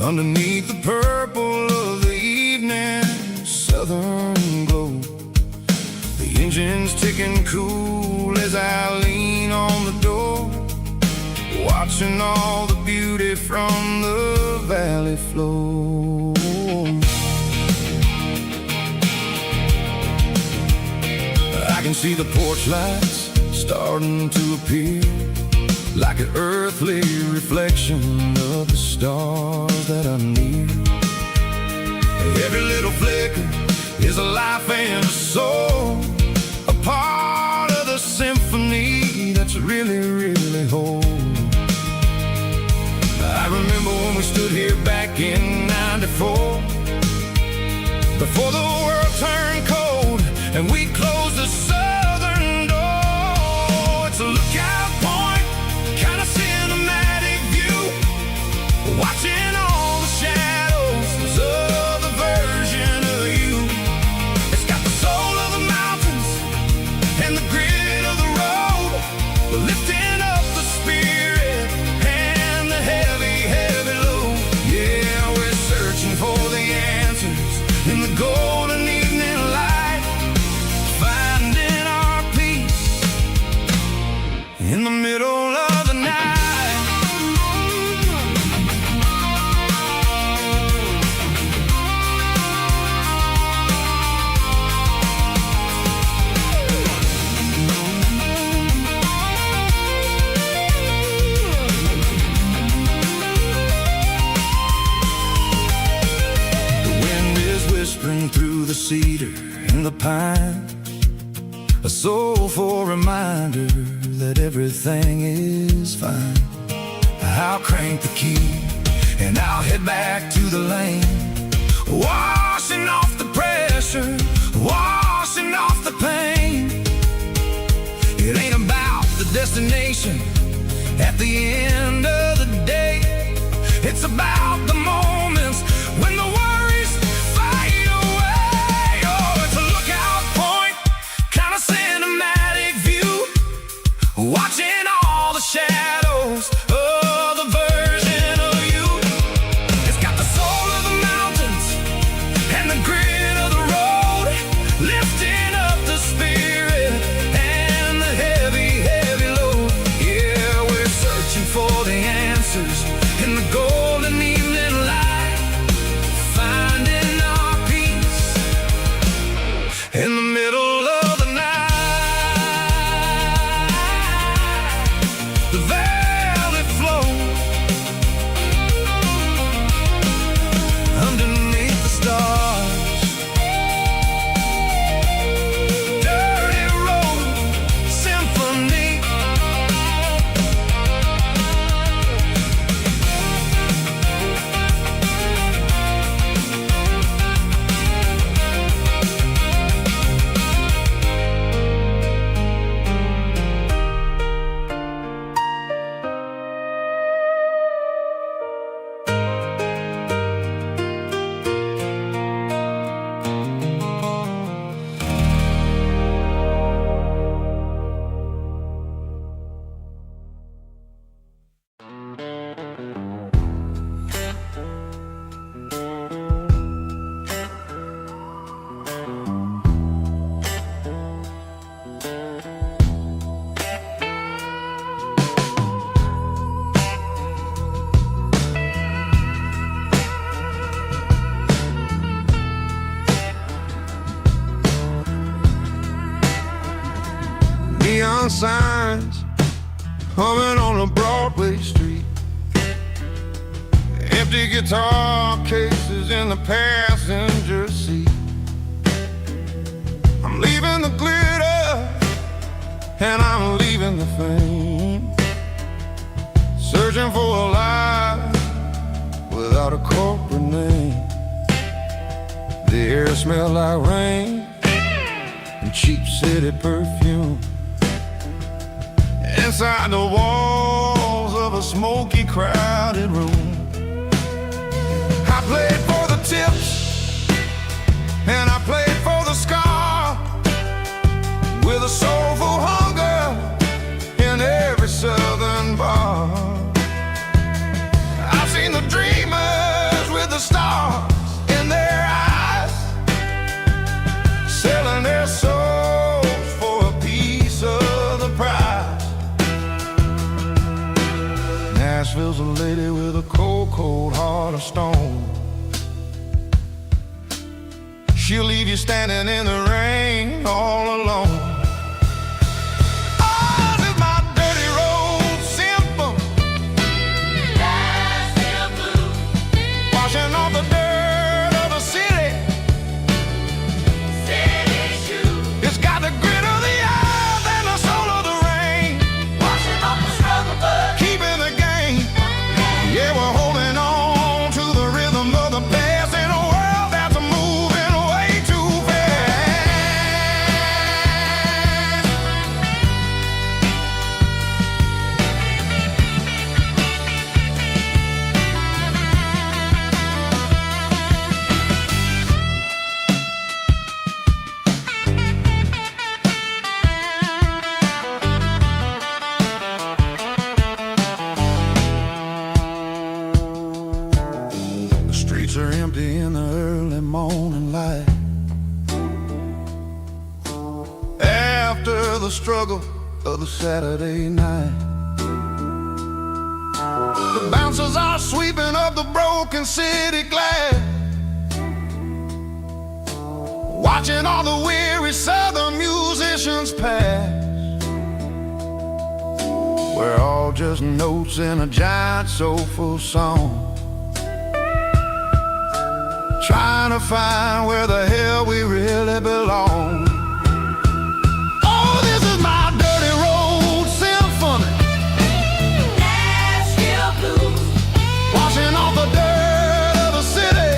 underneath the purple of the evening southern glow. The engine's ticking cool as I lean on the door, watching all the beauty from the valley flow. I can see the porch lights starting to appear, like an earthly reflection of the stars that are near. Every little flicker is a life and a soul, a part of the symphony that's really, really whole. I remember when we stood here back in '94, before the world turned cold and we closed the southern door. It's a lookout point, kind of cinematic view, watching all the shadows of the version of you. It's got the soul of the mountains and the grit of the road, lifting up the spirit and the heavy, heavy load. Yeah, we're searching for the answers in the golden evening light, finding our peace in the middle of the night. Through the cedar and the pine, a soulful reminder that everything is fine. I'll crank the key and I'll head back to the lane, washing off the pressure, washing off the pain. It ain't about the destination at the end of the day, it's about the moments when the worries fade away. Oh, it's a lookout point, kind of cinematic view, watching all the shadows of the version of you. It's got the soul of the mountains and the grit of the road, lifting up the spirit and the heavy, heavy load. Yeah, we're searching for neon signs humming on a Broadway street. Empty guitar cases in the passenger seat. I'm leaving the glitter and I'm leaving the fame, searching for a life without a corporate name. The air smelled like rain and cheap city perfume. Inside the walls of a smoky, crowded room, I played for the tips and I played for the scar, with a soulful hunger in every southern bar. I've seen the dreamers with the stars in their eyes, selling their souls for a piece of the prize. Nashville's a lady with a cold, cold heart of stone. She'll leave you standing in the rain all alone. Oh, this is my dirty road symphony, Nashville blues, washing off the dirt of the city, city shoes. It's got the grit of the earth and the soul of the rain, washing off the struggle but keeping the game. Yeah, we're holding on to the rhythm of the past in a world that's moving way too fast. The streets are empty in the early morning light, after the struggle of the Saturday night. The bouncers are sweeping up the broken city glass, watching all the weary southern musicians pass. We're all just notes in a giant soulful song, trying to find where the hell we really belong. Oh, this is my dirty road symphony, Nashville blues, washing off the dirt of the city,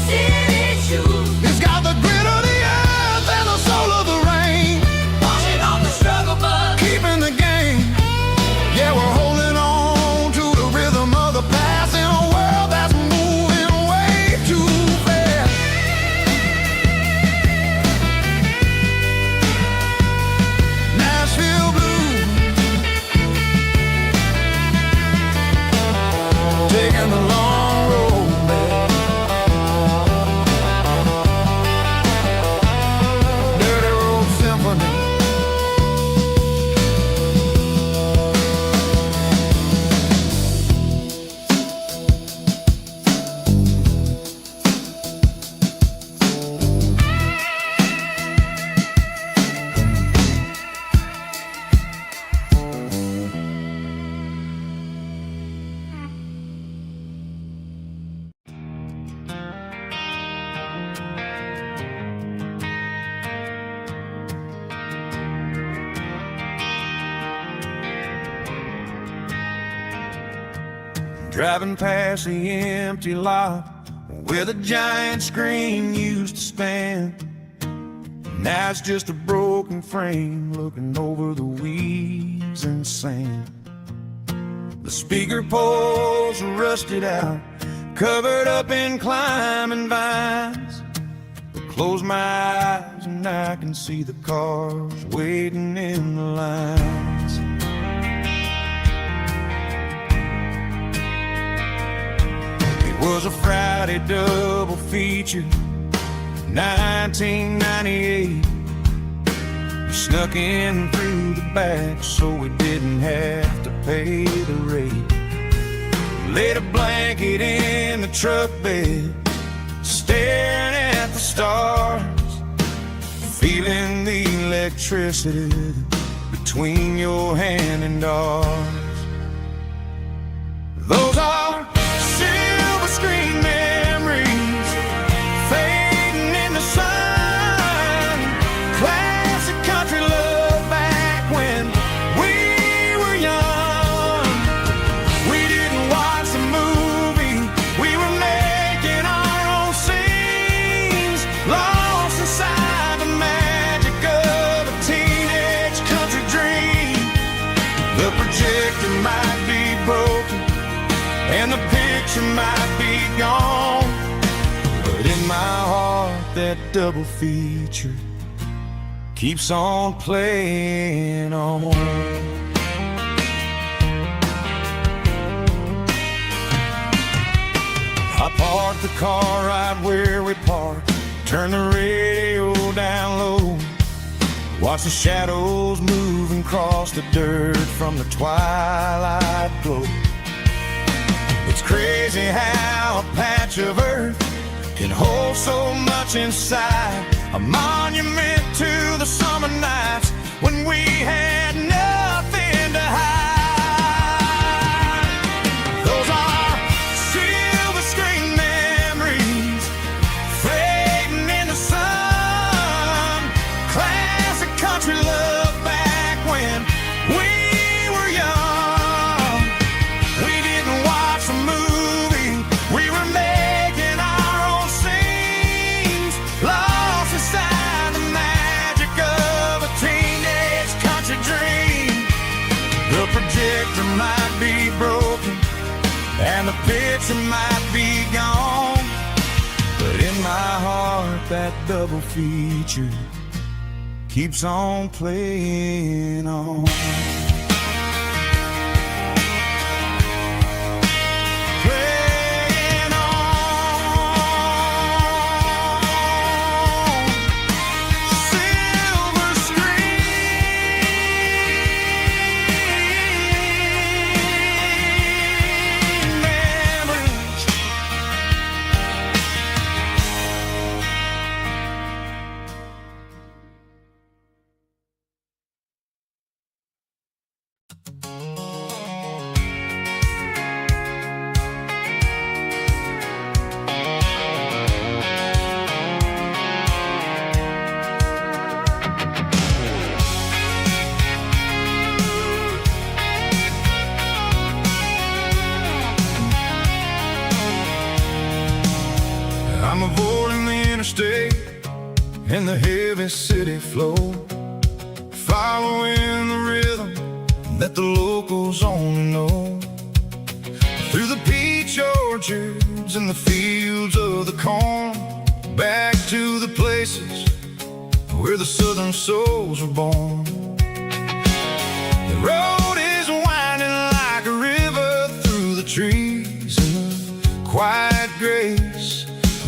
city shoes. It's got the grit of the earth and the soul of the rain, washing off the struggle but keeping the game. Yeah, we're holding on to the rhythm of the past in a world that's moving way too fast. Nashville blues, taking the long road back. Dirty road symphony. Driving past the empty lot where the giant screen used to stand. Now it's just a broken frame looking over the weeds and sand. The speaker poles are rusted out, covered up in climbing vines. I close my eyes and I can see the cars waiting in the lines. It was a Friday double feature, 1998. We snuck in through the back so we didn't have to pay the rate. Laid a blanket in the truck bed, staring at the stars, feeling the electricity between your hand and ours. Those are silver screen memories fading in the sun. Classic country love back when we were young. We didn't watch the movie, we were making our own scenes, lost inside the magic of a teenage country dream. The projector might be broken and the picture might be gone, but in my heart that double feature keeps on playing on. I parked the car right where we parked, turn the radio down low, watch the shadows move and cross the dirt from the twilight glow. It's crazy how a patch of earth can hold so much inside, a monument to the summer nights when we had nothing to hide. Those are silver screen memories fading in the sun. Classic country love back when we were young. We didn't watch the movie, we were making our own scenes, lost inside the magic of a teenage country dream. The projector might be broken and the picture might be gone, but in my heart that double feature keeps on playing on. Playing on. Silver screen memories. I'm avoiding the interstate and the heavy city flow, following the rhythm that the locals only know. Through the peach orchards and the fields of the corn, back to the places where the southern souls were born. The road is winding like a river through the trees in the quiet grace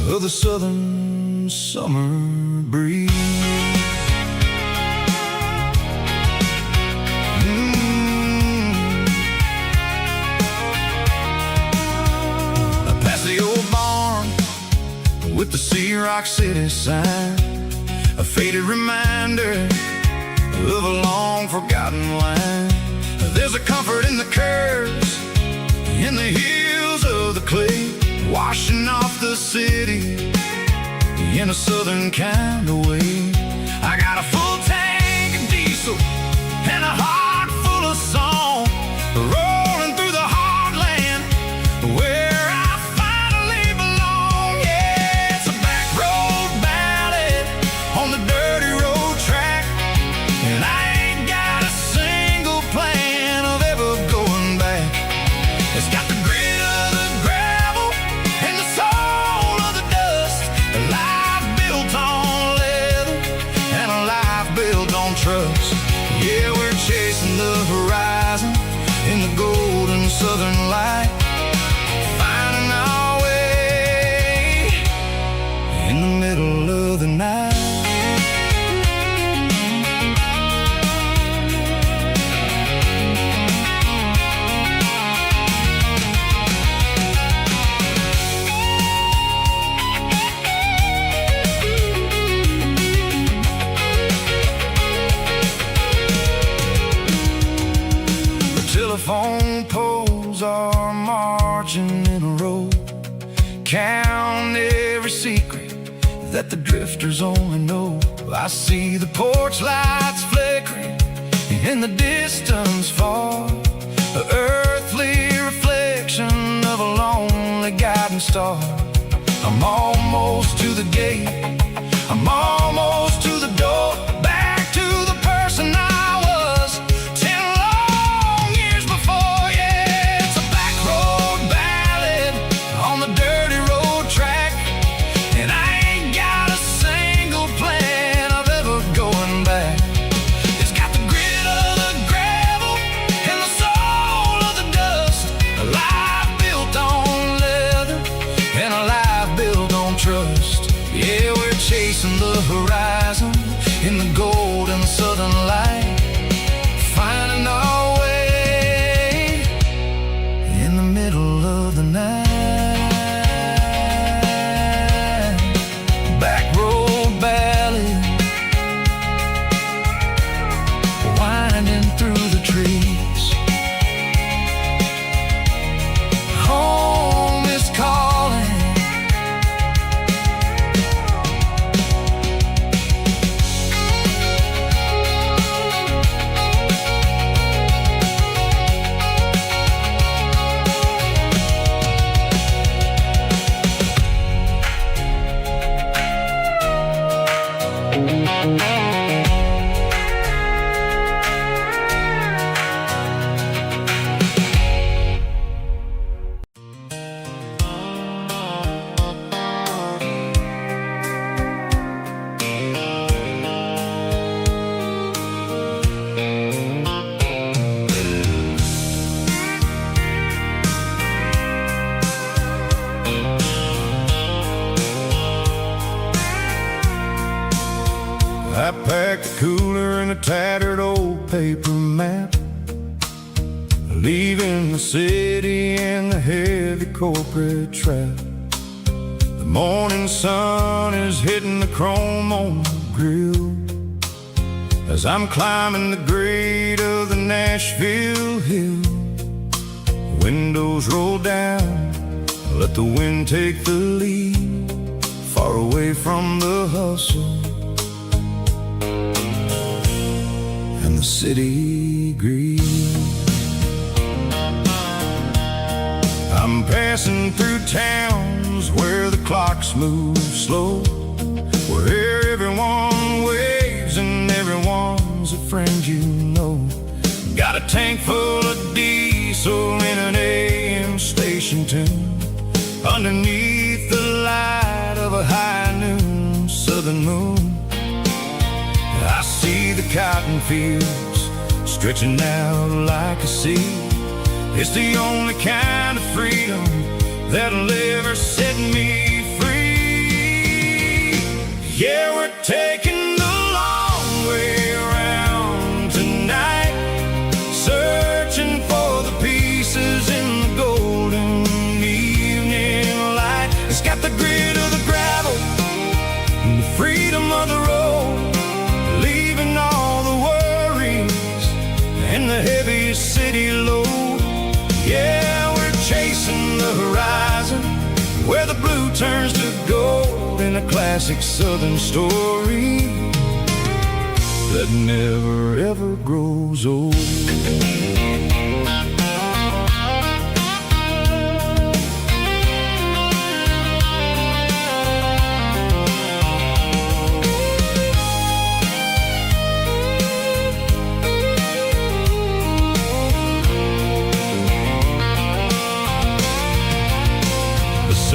of the southern summer breeze. Past the old barn with the Sea Rock City sign, a faded reminder of a long forgotten line. There's a comfort in the curves, in the hills of the clay, washing off the city in a southern kind of way. I got a full tank of diesel and a heart full of song, rolling through the heartland where I finally belong. Yeah, it's a back road ballad on the dirty road track, and I ain't got a single plan of ever going back. It's got the grit of the gravel and the soul of the dust, a life built on leather and a life built on trust. Yeah, we're chasing the horizon in the golden southern light, finding our way in the middle of the night. that the drifters only know. I see the porch lights flickering in the distance far, an earthly reflection of a lonely guiding star. I'm almost to the gate, I'm almost to the door, back to the person I was 10 long years before. Yeah, it's a back road ballad on the dirty road track, and I ain't got a single plan of ever going back. It's got the grit of the gravel and the soul of the dust, a life built on leather and a life built on trust. Yeah, we're chasing the horizon in the golden southern light, finding our way in the middle of the night. Back road ballad, winding through the trees. Home is calling. I packed a cooler and a tattered old paper map, leaving the city and the heavy corporate trap. The morning sun is hitting the chrome on the grill as I'm climbing the grade of the Nashville hill. The windows roll down, let the wind take the lead, far away from the hustle and the city greed. I'm passing through towns where the clocks move slow, where everyone waves and everyone's a friend you know. Got a tank full of diesel in an AM station tune, underneath the light of a high noon southern moon. I see the cotton fields stretching out like a sea. It's the only kind of freedom that'll ever set me free. Yeah, we're taking the long way around tonight, searching for the pieces in the golden evening light. It's got the grit of the gravel and the freedom of the road, leaving all the worries and the heavy city load. Yeah, we're chasing the horizon where the blue turns to gold in a classic southern story that never ever grows old.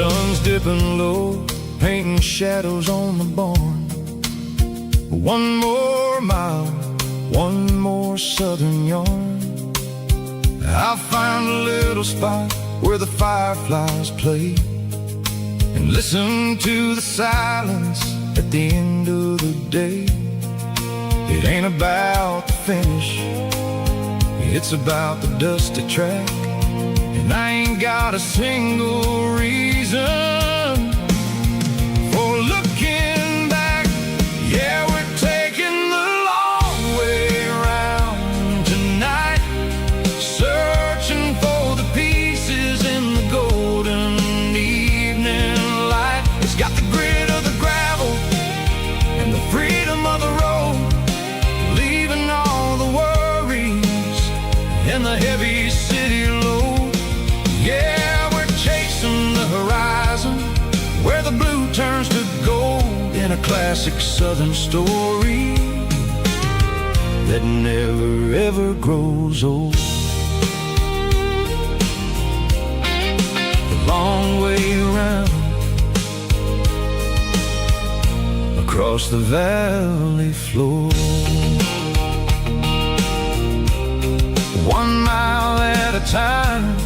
Sun's dipping low, painting shadows on the barn. One more mile, one more southern yarn. I'll find a little spot where the fireflies play and listen to the silence at the end of the day. It ain't about the finish, it's about the dusty track. And I ain't got a single reason for looking back. Yeah, we're taking the long way around tonight, searching for the pieces in the golden evening light. It's got the grit of the gravel a classic southern story that never ever grows old. The long way around across the valley floor, 1 mile at a time.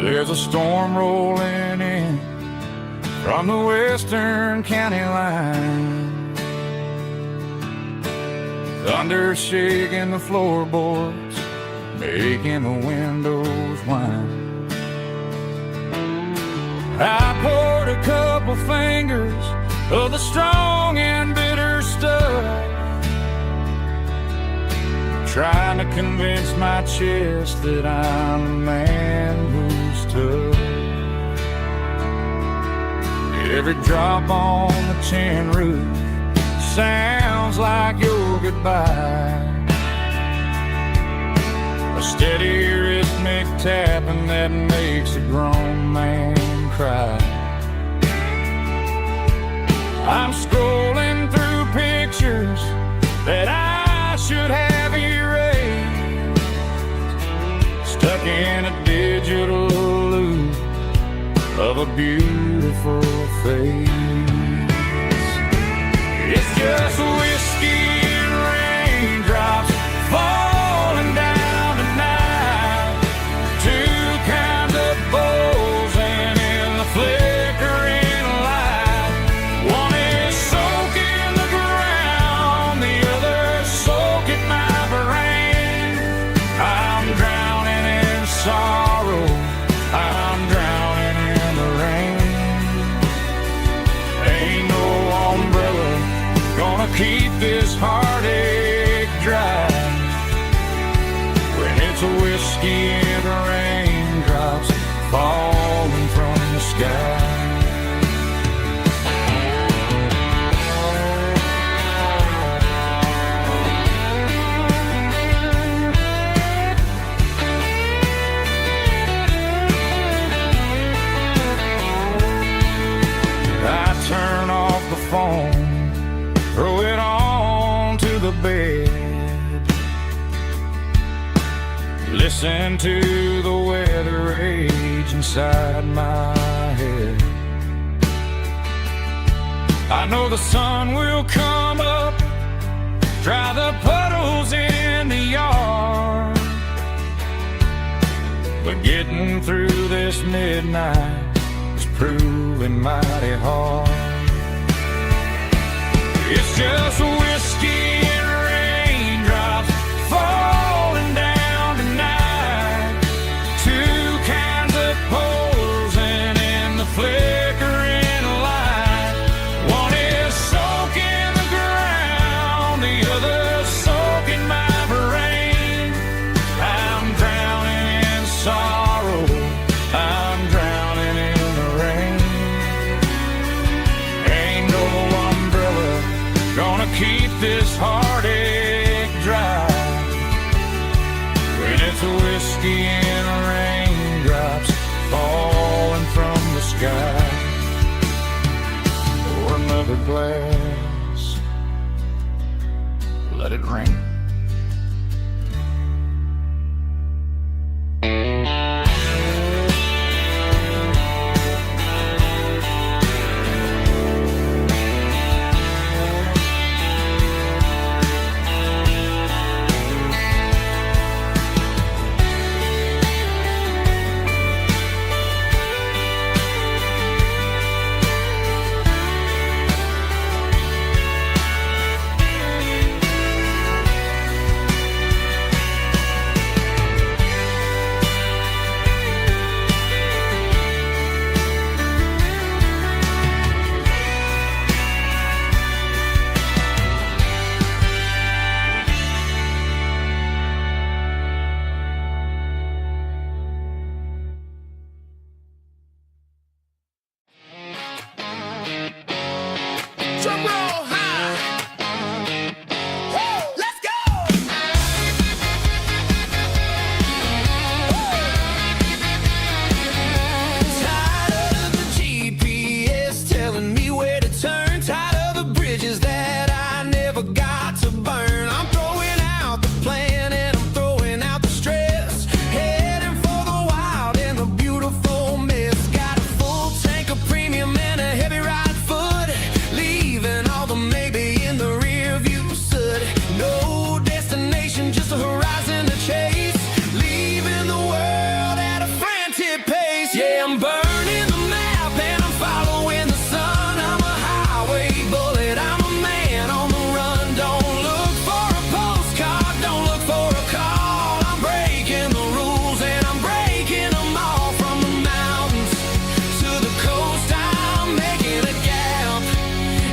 There's a storm rolling in from the western county line, thunder shaking the floorboards, making the windows whine. I poured a couple fingers of the strong and bitter stuff, trying to convince my chest that I'm a man who's tough. Every drop on the tin roof sounds like your goodbye, a steady rhythmic tapping that makes a grown man cry. I'm scrolling through pictures that I should have erased, stuck in a digital loop of a beautiful face. It's just whiskey and raindrops falling down tonight, two kinds of bowls and in the flickering light. One is soaking the ground, the other soaking my brain. I'm drowning in sorrow, I'm drowning in the rain. Ain't no umbrella gonna keep this heartache dry when it's a whiskey and raindrops falling from the sky. I turn off the phone, throw it on to the bed, listen to the weather rage inside my head. I know the sun will come up, dry the puddles in the yard, but getting through this midnight is proving mighty hard. It's just whiskey and raindrops falling down tonight, two kinds of poles and in the flickering light. One is soaking the ground, the other soaking my brain. I'm drowning in sorrow, I'm drowning in the rain. Ain't no umbrella gonna keep this heartache dry when it's a whiskey and raindrops falling from the sky. Pour another glass, let it rain. I'm burning the map and I'm following the sun. I'm a highway bullet, I'm a man on the run. Don't look for a postcard, don't look for a call. I'm breaking the rules and I'm breaking them all. From the mountains to the coast, I'm making a gap.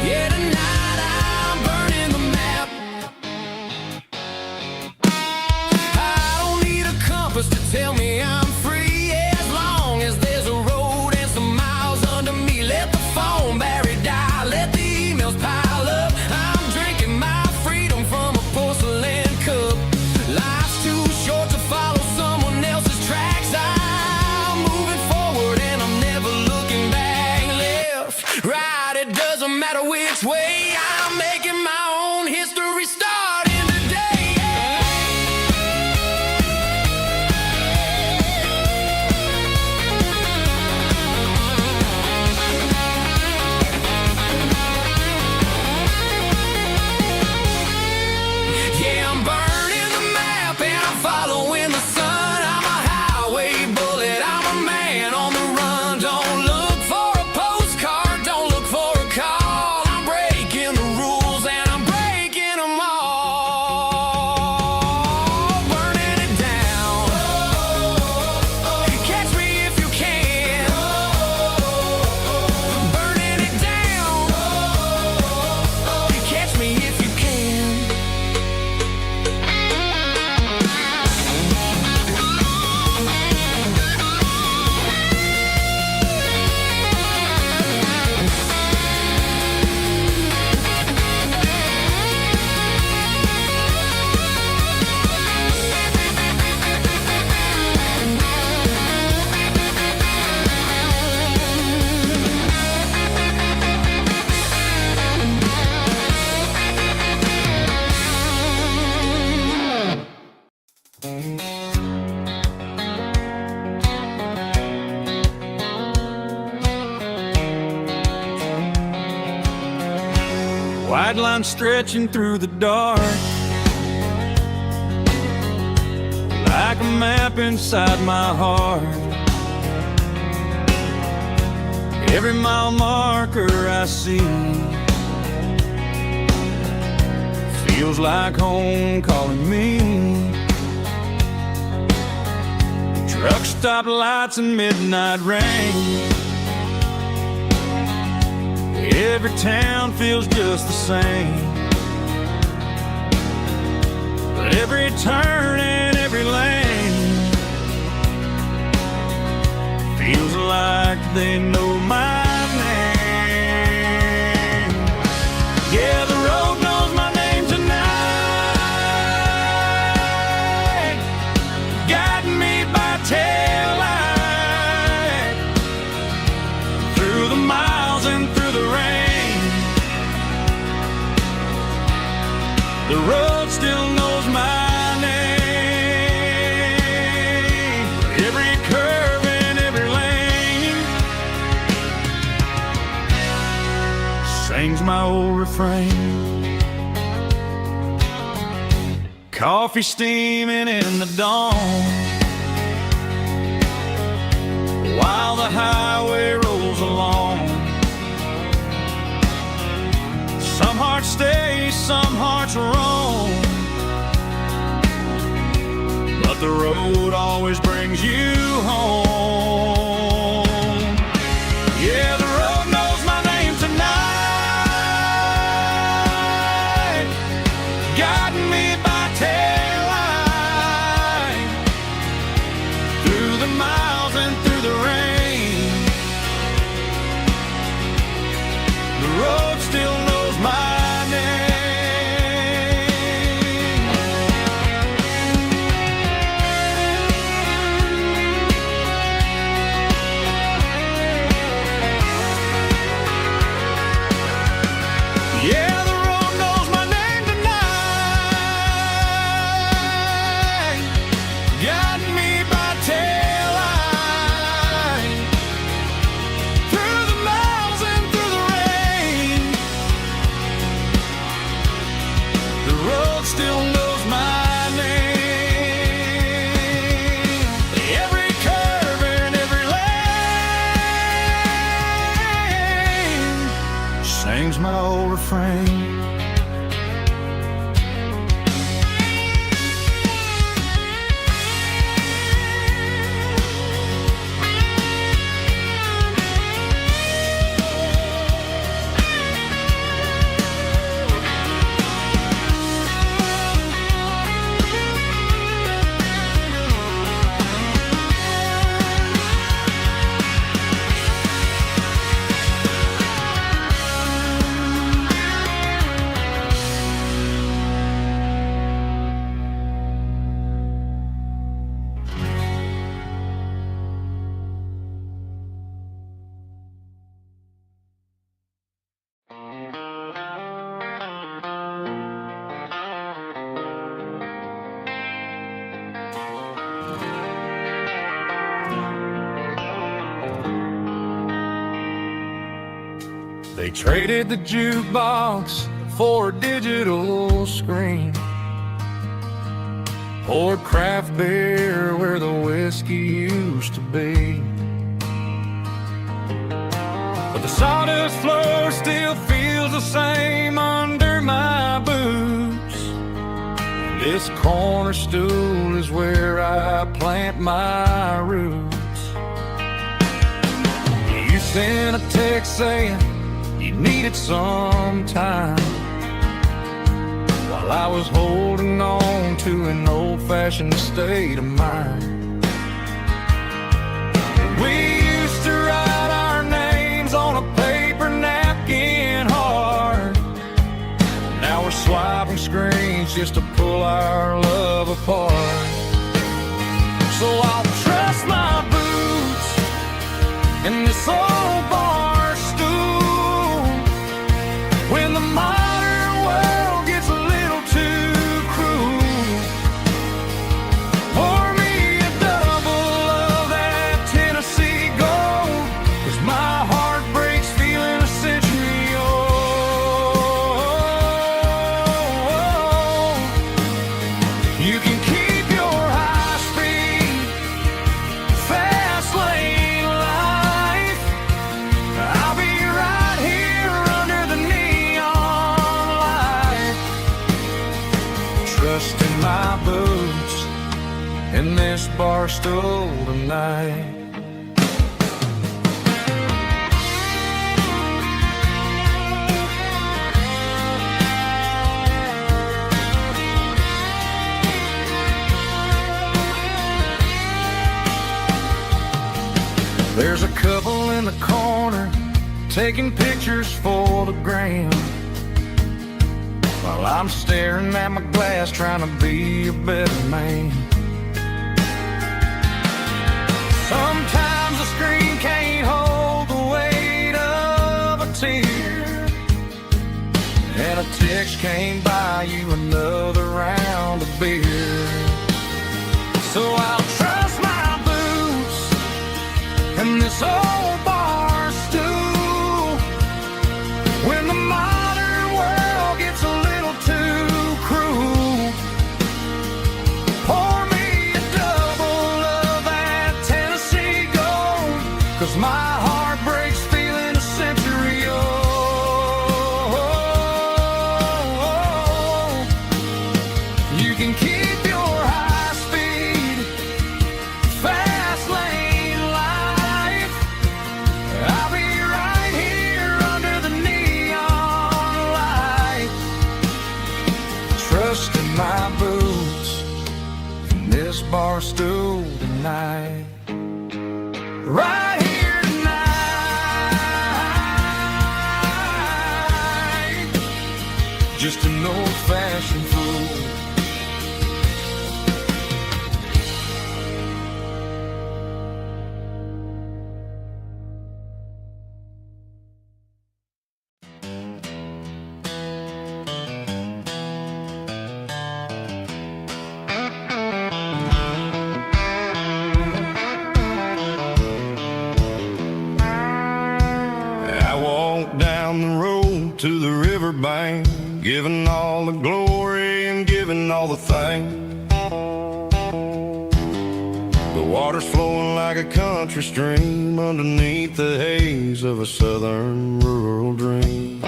Yeah, tonight I'm burning the map. I don't need a compass to tell me I'm free, as long as there's a road and some miles under me. Let the phone battery die, let the emails pile up. I'm drinking my freedom from a porcelain cup. Life's too short to follow someone else's tracks. I'm moving forward and I'm never looking back. Left, right, it doesn't matter which way. I'm making my own history starting today. Yeah, I'm burning the map and I'm following the sun. I'm a highway bullet, I'm a man on the run. Don't look for a postcard, don't look for a call. I'm breaking the rules and I'm breaking them all. Burning it down. Catch me if you can. Burning it down. Catch me if you can. White line stretching through the dark, like a map inside my heart. Every mile marker I see feels like home calling me. Truck stop lights and midnight rain. Every town feels just the same, but every turn and every lane feels like they know my name. Yeah, the road knows my name tonight, guiding me by taillight through the miles and through the rain. The road still knows my name. Every curve and every lane sings my old refrain. Coffee steaming in the dawn, while the highway rolls along. Some hearts stay, some hearts roam, but the road always brings you home. Yeah, the road knows my name tonight, guiding me by taillight through the miles and through the rain. The road still knows my name. refrain. They traded the jukebox for a digital screen, poured craft beer where the whiskey used to be. But the sawdust floor still feels the same under my boots. This corner stool is where I plant my roots. You sent a text saying you needed some time, while I was holding on to an old-fashioned state of mind. We used to write our names on a paper napkin hard. Now we're swiping screens just to pull our love apart. So I'll trust my boots in this old bar stool when the modern world gets a little too cruel. Pour me a double of that Tennessee Gold, 'cause my heart breaks feeling a century old. You can keep your high-speed, fast lane life. I'll be right here under the neon light, trusting my boots in this bar stool tonight. There's a couple in the corner taking pictures for the gram, while I'm staring at my glass trying to be a better man. Sometimes the screen can't hold the weight of a tear, and a text can't buy you another round of beer. So I'll trust my boots and this old bar stool when the modern world gets a little too cruel. Pour me a double of that Tennessee Gold, 'cause my heart breaks feeling a century old. You can keep your high-speed, fast lane life. I'll be right here under the neon light, trusting my boots in this bar stool tonight. Right here tonight, just an old-fashioned fool. I walked down the road to the riverbank, giving all the glory and giving all the thanks. The water's flowing like a country stream underneath the haze of a southern rural dream.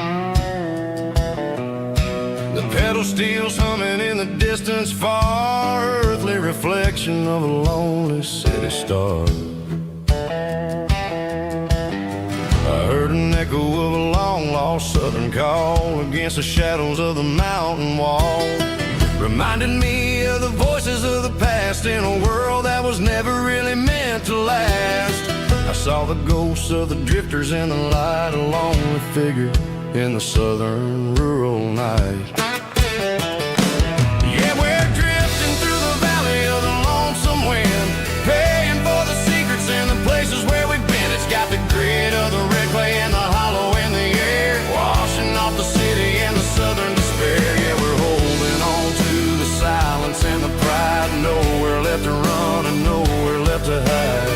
window steel's humming in the distance far, earthly reflection of a lonely city star. I heard an echo of a long-lost southern call against the shadows of the mountain wall. Reminded me of the voices of the past in a world that was never really meant to last. I saw the ghosts of the drifters in the light, a lonely figure in the southern rural night. Yeah, we're drifting through the valley of the lonesome wind, paying for the secrets and the places where we've been. It's got the grit of the red clay and the hollow in the air, washing off the city and the southern despair. Yeah, we're holding on to the silence and the pride, nowhere left to run and nowhere left to hide.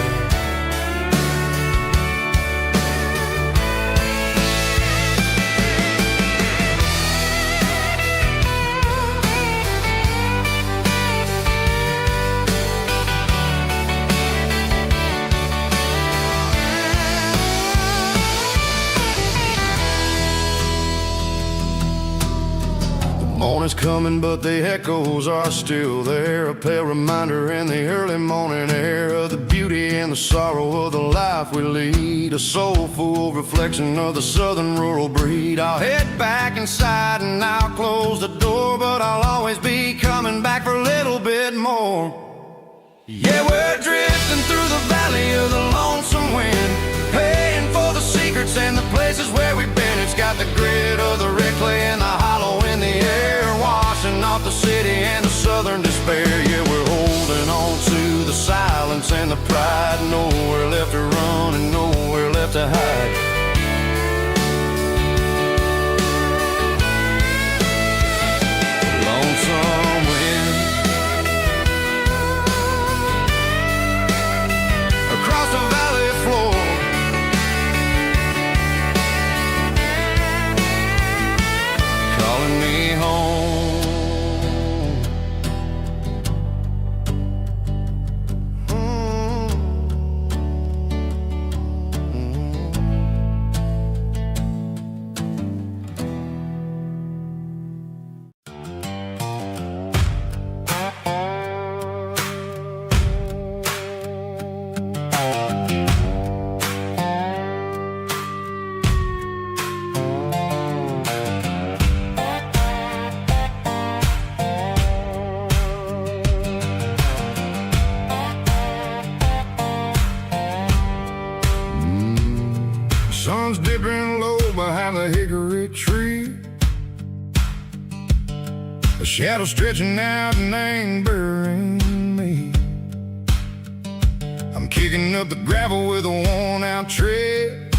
Morning's coming, but the echoes are still there, a pale reminder in the early morning air of the beauty and the sorrow of the life we lead, a soulful reflection of the southern rural breed. I'll head back inside and I'll close the door, but I'll always be coming back for a little bit more. Yeah, we're drifting through the valley of the lonesome wind, paying for the secrets and the places where we've been. It's got the grit of the red clay and the hollow in the air, washing off the city and the southern despair. Yeah, we're holding on to the silence and the pride, nowhere left to run and nowhere left to hide. Lonesome wind across the valley floor, calling me home. Sun's dipping low behind the hickory tree, a shadow stretching out and angering me. I'm kicking up the gravel with a worn-out tread,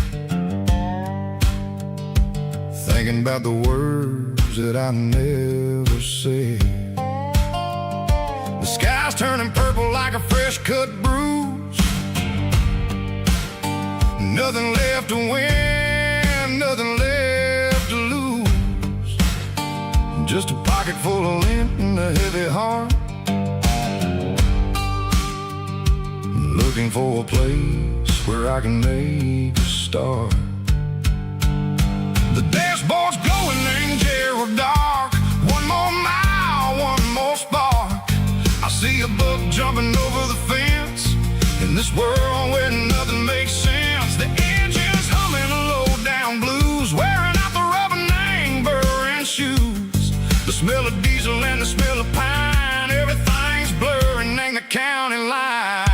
thinking about the words that I never said. The sky's turning purple like a fresh-cut bruise, nothing left to win, nothing left to lose, just a pocket full of lint and a heavy heart, looking for a place where I can make a start. The dashboard's glowing in Gerald dark, one more mile, one more spark. I see a buck jumping over the fence, in this world where nothing makes sense. The engine's humming a low-down blues, wearing out the rubber name burring shoes. The smell of diesel and the smell of pine, everything's blurring in the county line.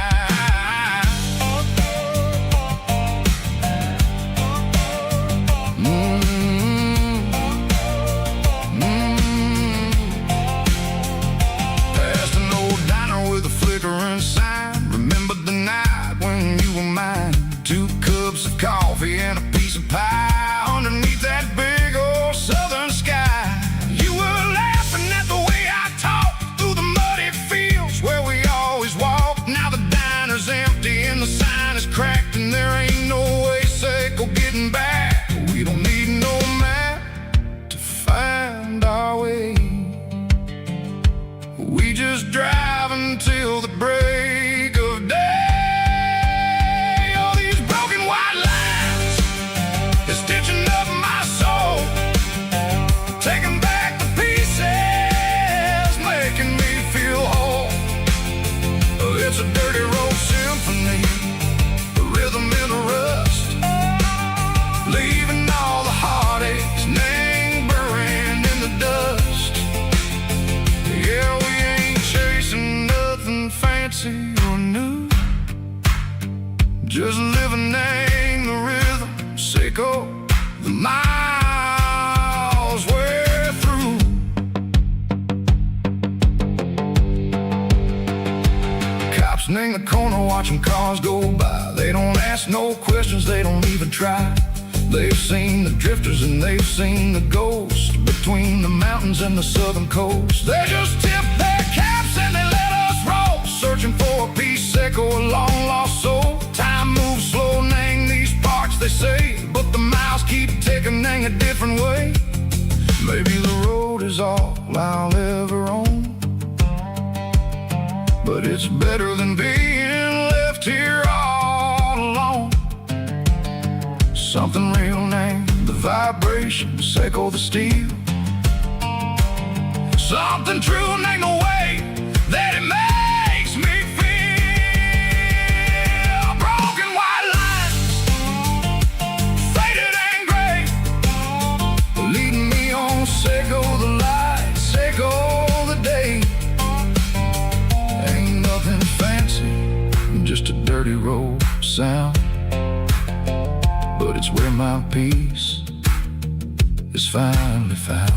Past an old diner with a flickering sign, remember the night when you were mine. 2 cups of coffee and a piece of pie underneath that big old southern sky. You were laughing There's living in the rhythm, Seiko, the miles we're through. Cops in the corner watching cars go by. They don't ask no questions, they don't even try. They've seen the drifters and they've seen the ghosts between the mountains and the southern coast. They just tip their caps and they let us roll, searching for a piece, Seiko, a long lost soul. Time moves slow, Nang, these parts they say, but the miles keep ticking, Nang, a different way. Maybe the road is all I'll ever own, but it's better than being left here all alone. Something real, Nang, the vibration, Seiko, the steel. Something true, Nang, the way that it makes me feel. Broken white lines, faded and gray, leading me on, Seiko, the light, Seiko, the day. Ain't nothing fancy, just a dirty road sound, but it's where my peace is finally found.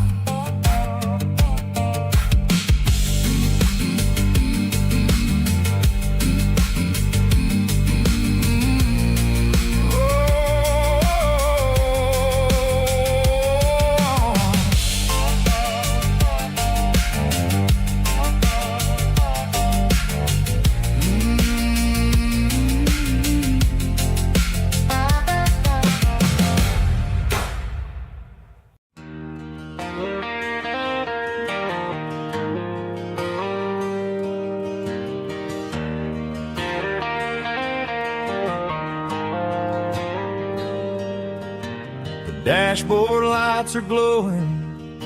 Dashboard lights are glowing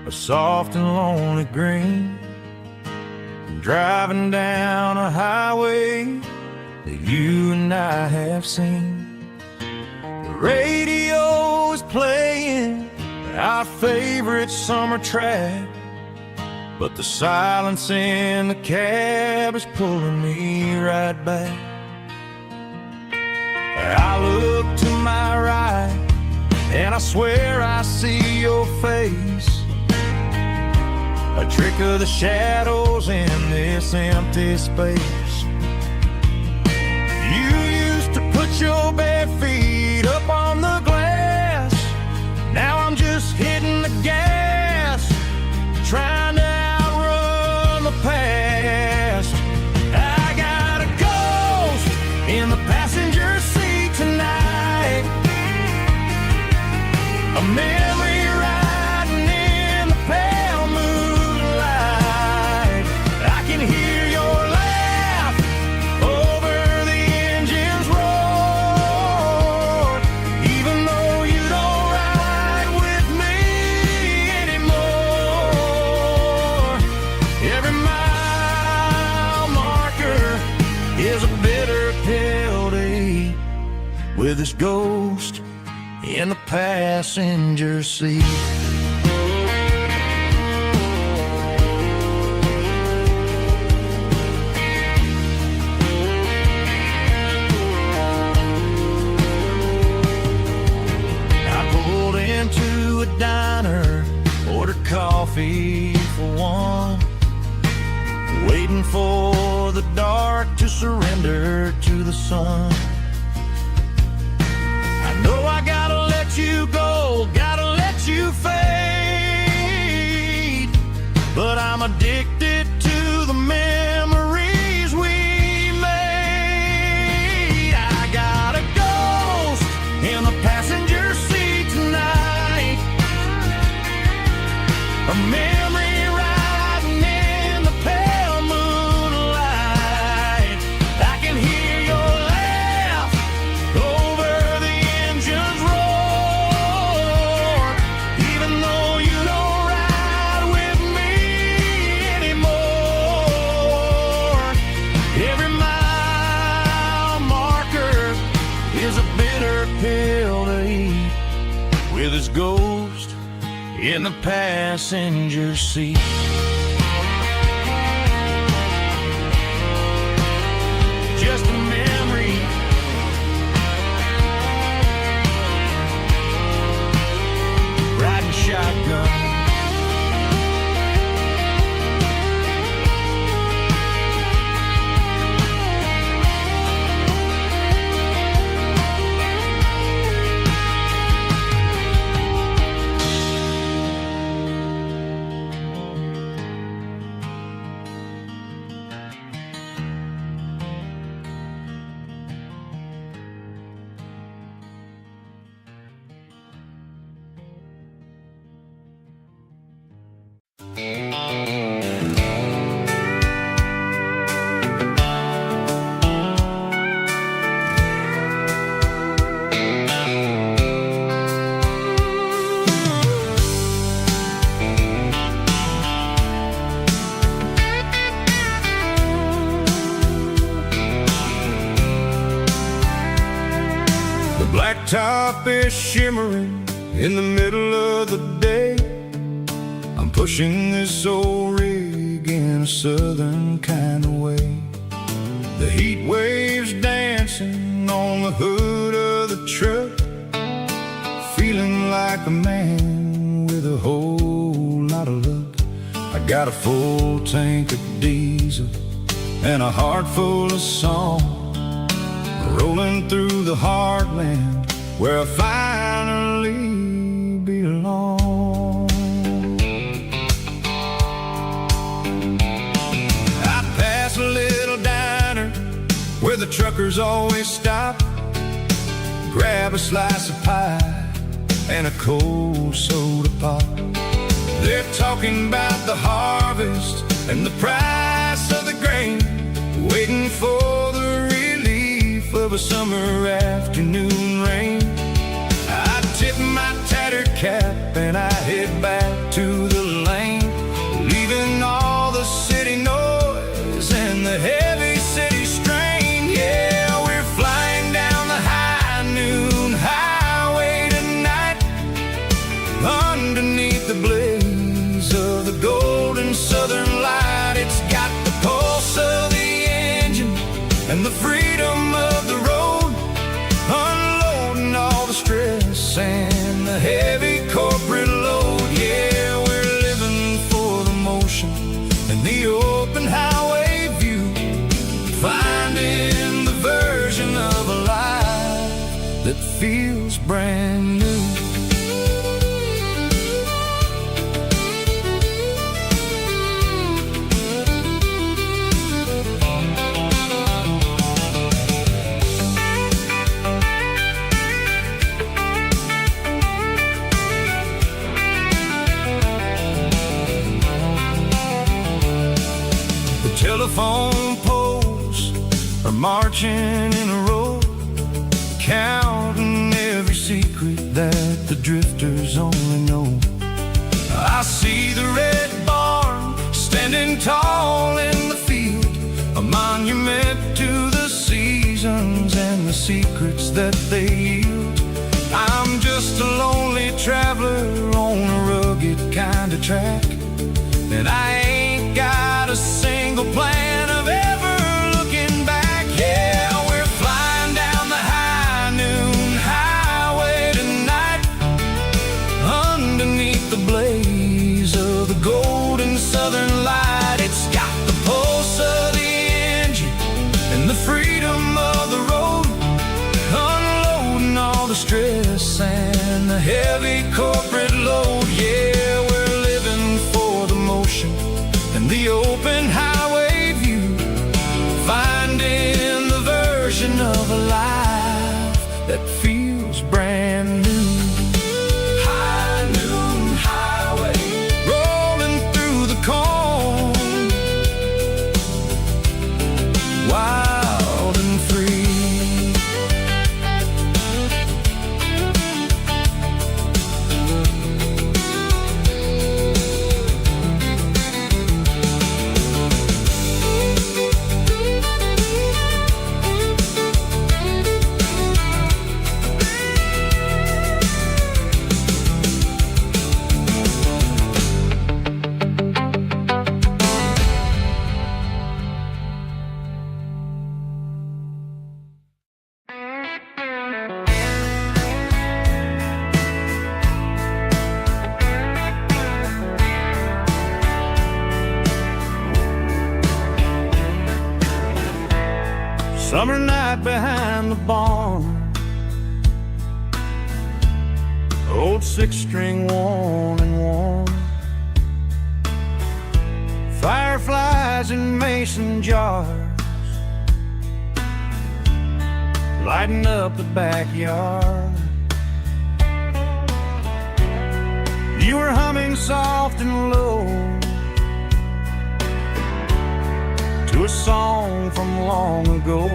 a soft and lonely green. Driving down a highway that you and I have seen. The radio is playing our favorite summer track, but the silence in the cab is pulling me right back. I look to my right and I swear I see your face, a trick of the shadows in this empty space. You used to put your bare feet up on the glass. Now I'm just hitting the gas, trying to outrun the past. I got a ghost in the passenger seat tonight, a memory riding in the pale moonlight. I can hear your laugh over the engine's roar, even though you don't ride with me anymore. Every mile marker is a bitter pill to eat, with this ghost in the passenger seat. I pulled into a diner, ordered coffee for one, waiting for the dark to surrender to the sun. No, I gotta let you go, gotta let you fade, but I'm addicted to the memories we made. I got a ghost in the passenger seat tonight, a memory riding in the pale moonlight. I can hear your laugh over the engine's roar, even though you don't ride with me anymore. Every mile marker is a bitter pill to eat, with his ghost in the passenger seat. Just a memory The blacktop is shimmering in the middle of the day. I'm pushing this old rig in a southern kind of way. The heat waves dancing on the hood of the truck, feeling like a man with a whole lot of luck. I got a full tank of diesel and a heart full of song, rolling through the heartland where I finally belong. I pass a little diner where the truckers always stop, grab a slice of pie and a cold soda pop. They're talking about the harvest and the price of the grain, waiting for the relief of a summer afternoon rain. I tip my tattered cap and I head back to the lane, leaving all the city noise and the heavy city strain. Yeah, we're flying down the high noon highway tonight, underneath the blaze of the golden southern light. It's got the pulse of the engine and the freedom of the road, unloading all the stress and the heavy corporate load. Yeah, we're living for the motion and the open highway view, finding the version of a life that feels brand new. Telephone poles are marching in a row, counting every secret that the drifters only know. I see the red barn standing tall in the field, a monument to the seasons and the secrets that they yield. I'm just a lonely traveler on a rugged kind of track, and I ain't got a single plan of ever looking back. Yeah, we're flying down the high noon highway tonight, underneath the blaze of the golden southern light. It's got the pulse of the engine and the freedom of the road, unloading all the stress and the heavy corporate load. Yeah, we're living for the motion and the open highway view, finding the version of a life that feels brand new. High noon highway, rolling through the corn, wild and free. Summer night behind the barn, old six-string worn and worn, fireflies in mason jars, lighting up the backyard. You were humming soft and low to a song from long ago.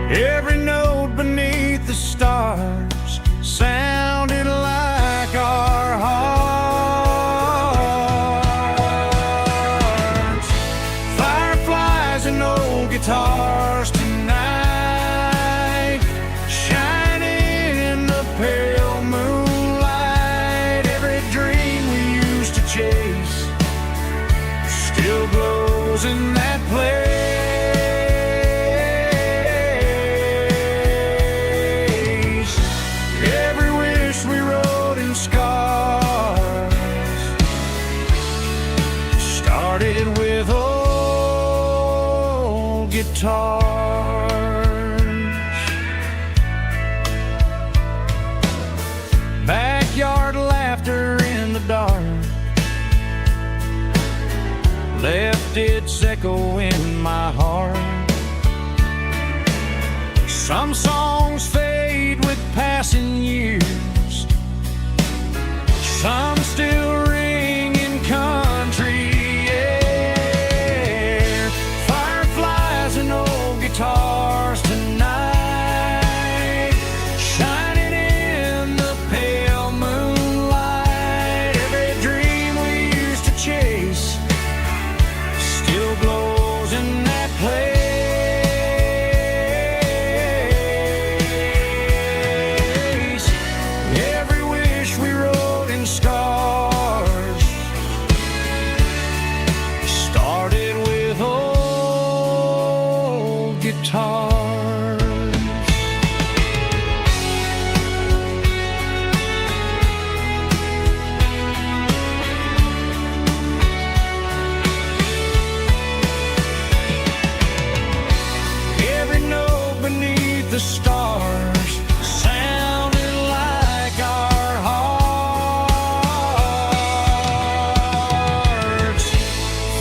Every note beneath the stars sounded like our hearts. Fireflies and old guitars tonight, it's echo in my heart. Some songs fade with passing years, some still ring in country air. Fireflies and old guitars tonight, shining in the pale moonlight. Every dream we used to chase still glows in that place. Every wish we wrote in scars started with old guitars. Every note beneath the stars sounded like our hearts.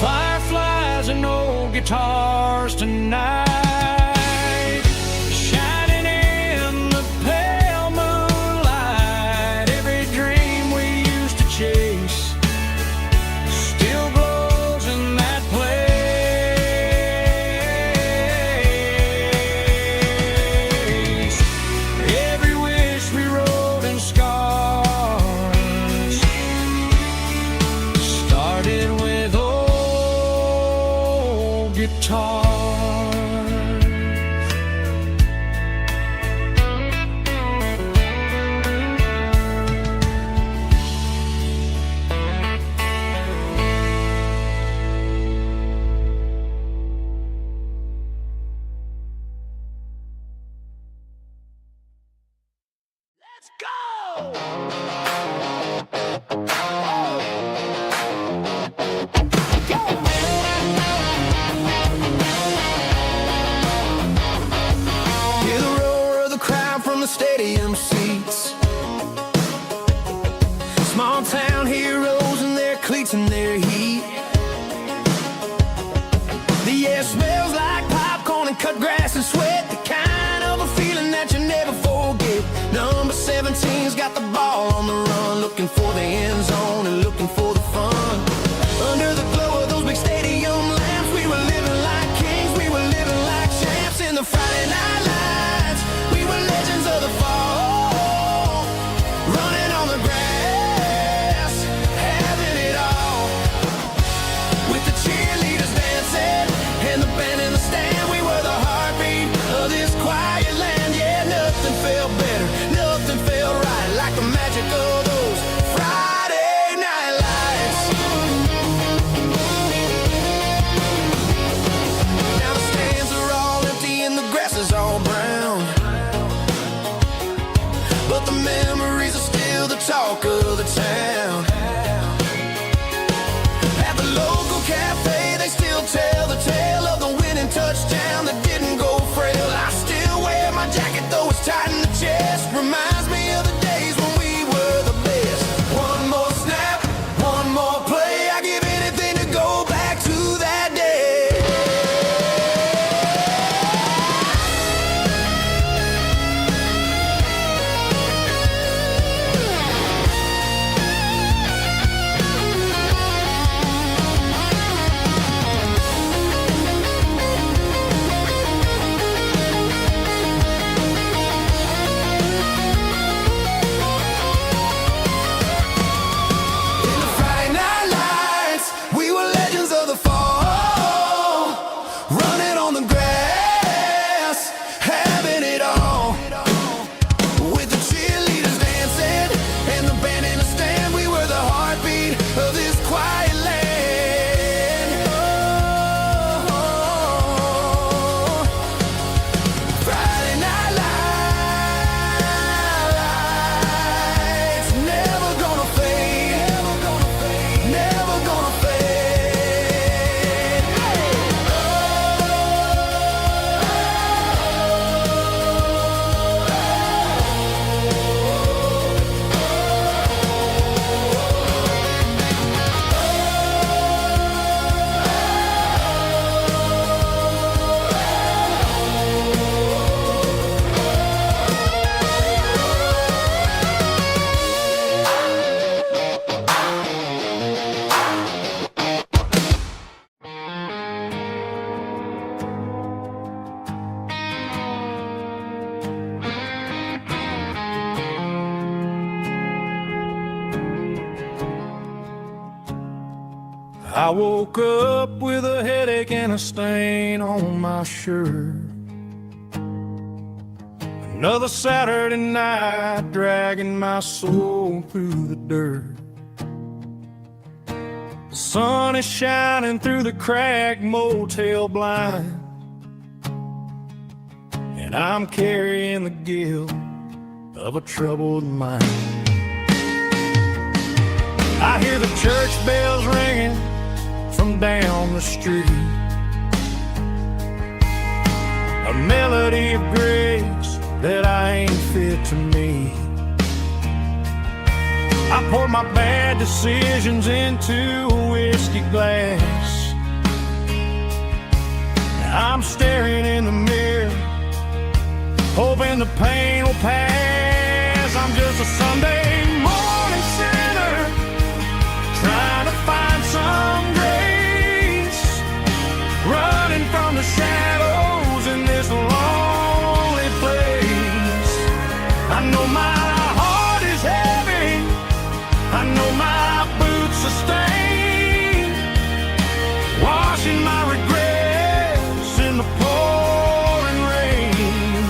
Fireflies and old guitars tonight, shining in the pale moonlight. Every dream we used to chase still glows in that place. Every wish we wrote in scars started with old guitars. Let's go! Hear the roar of the crowd from the stadium seats. Small town heroes in their cleats and their heat. The air smells like popcorn and cut grass and sweat. The kind of a feeling that you never forget. Number 17's got the ball on the run, looking for the end zone and looking for the fun. Under the glow of those big stadium lamps, we were living like kings, we were living like champs in the Friday night lights. We were legends of the fall, running on the grass, having it all. With the cheerleaders dancing and the band in the stand, we were the heartbeat of this quiet land. Yeah, nothing felt better, nothing felt right like the magic of those Friday night lights. Now the stands are all empty and the grass is all brown, but the memories are still the talk of the town. At the local cafe, they still tell the tale of the winning touchdown that didn't go frail. I still wear my jacket, though it's tight in the chest. Reminds me of the days when we were the best. One more snap, one more play. I give anything to go back to that day. I woke up with a headache and a stain on my shirt. Another Saturday night dragging my soul through the dirt. The sun is shining through the cracked motel blind, and I'm carrying the guilt of a troubled mind. I hear the church bells ringing from down the street, a melody of grace that I ain't fit to meet. I poured my bad decisions into a whiskey glass. Now I'm staring in the mirror, hoping the pain will pass. I'm just a Sunday morning sinner, trying to find some grace, running from the shadows in this lonely place. I know my heart is heavy, I know my boots are stained, washing my regrets in the pouring rain.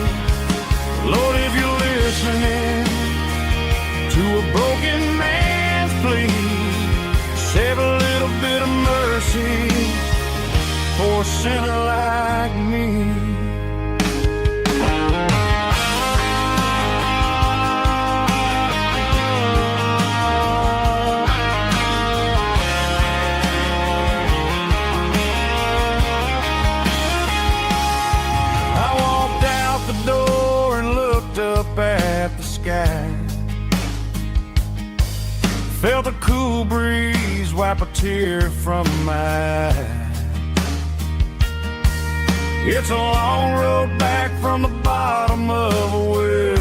Lord, if you're listening to a broken man's plea, save a little bit of mercy for a sinner like me. I walked out the door and looked up at the sky, felt a cool breeze wipe a tear from my eye. It's a long road back from the bottom of a well,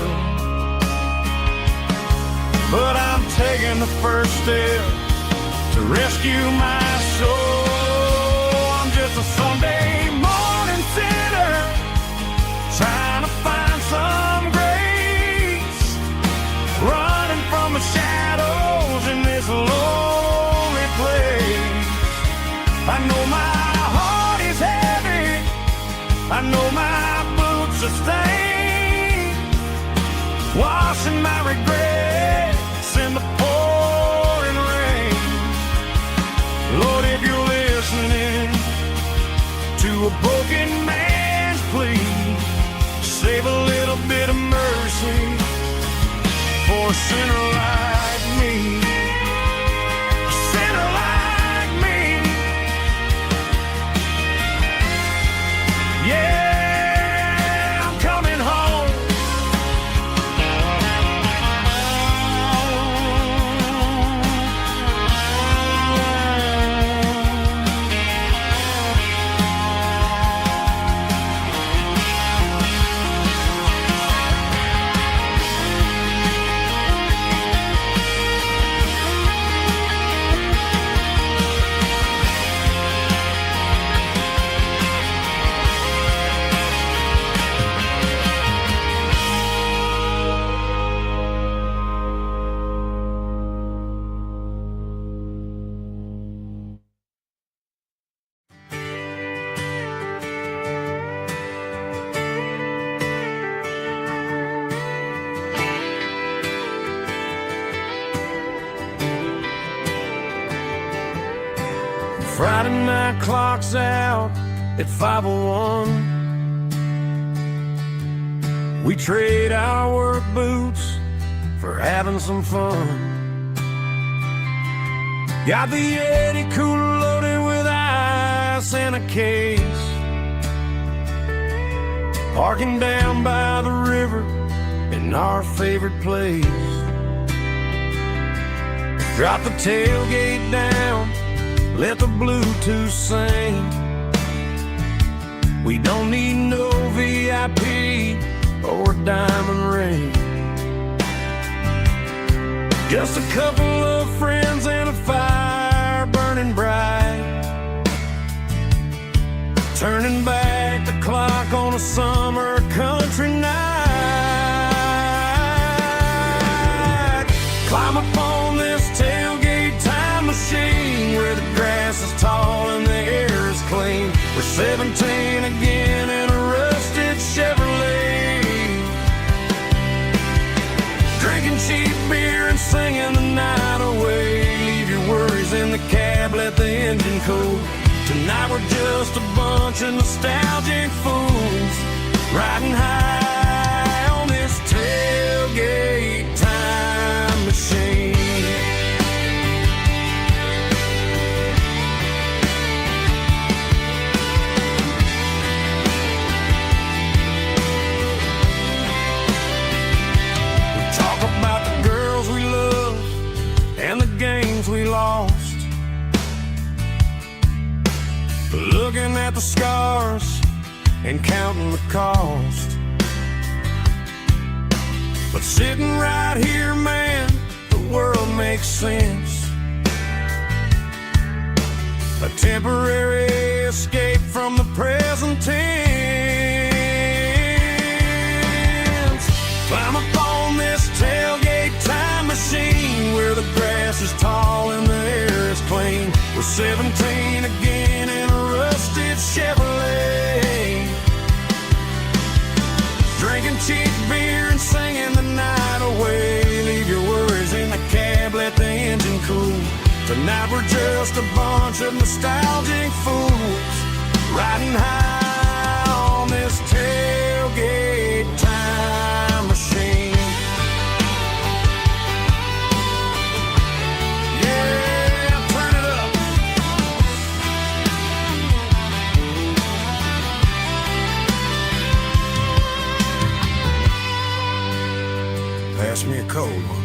but I'm taking the first step to rescue my soul. I'm just a Sunday morning sinner, trying to find some grace, running from the shadows in this lonely place. I know my heart is heavy, I know my boots are stained, washing my regrets in the pouring rain. Lord, if you're listening to a broken man's plea, save a little bit of mercy for a sinner like me. A sinner like me. Yeah, I'm coming home. Friday night clock's out at 5:01. We trade our work boots for having some fun. Got the Yeti cooler loaded with ice and a case, parking down by the river in our favorite place. Drop the tailgate down, let the Bluetooth sing. We don't need no VIP or a diamond ring. Just a couple of friends and a fire burning bright, turning back the clock on a summer country night. Climb up on this tailgate time machine where the grass is in the cab, let the engine cool. Tonight we're just a bunch of nostalgic fools riding high on this tailgate time machine. We talk about the girls we love and the games we lost, looking at the scars and counting the cost. But sitting right here, man, the world makes sense. A temporary escape from the present tense. Climb up on this tailgate time machine where the grass is tall and the air is clean. We're 17 again in a rusted Chevrolet, drinking cheap beer and singing the night away. Leave your worries in the cab, let the engine cool. Tonight we're just a bunch of nostalgic fools riding high on this tailgate time machine. Yeah, turn it up. Pass me a cold one.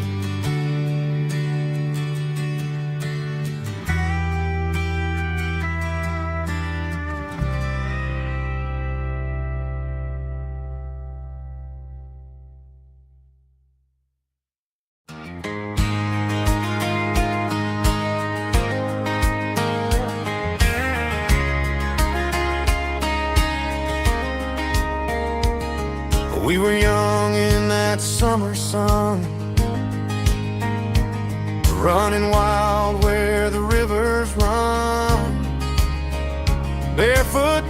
We were young in that summer sun, running wild where the rivers run, barefoot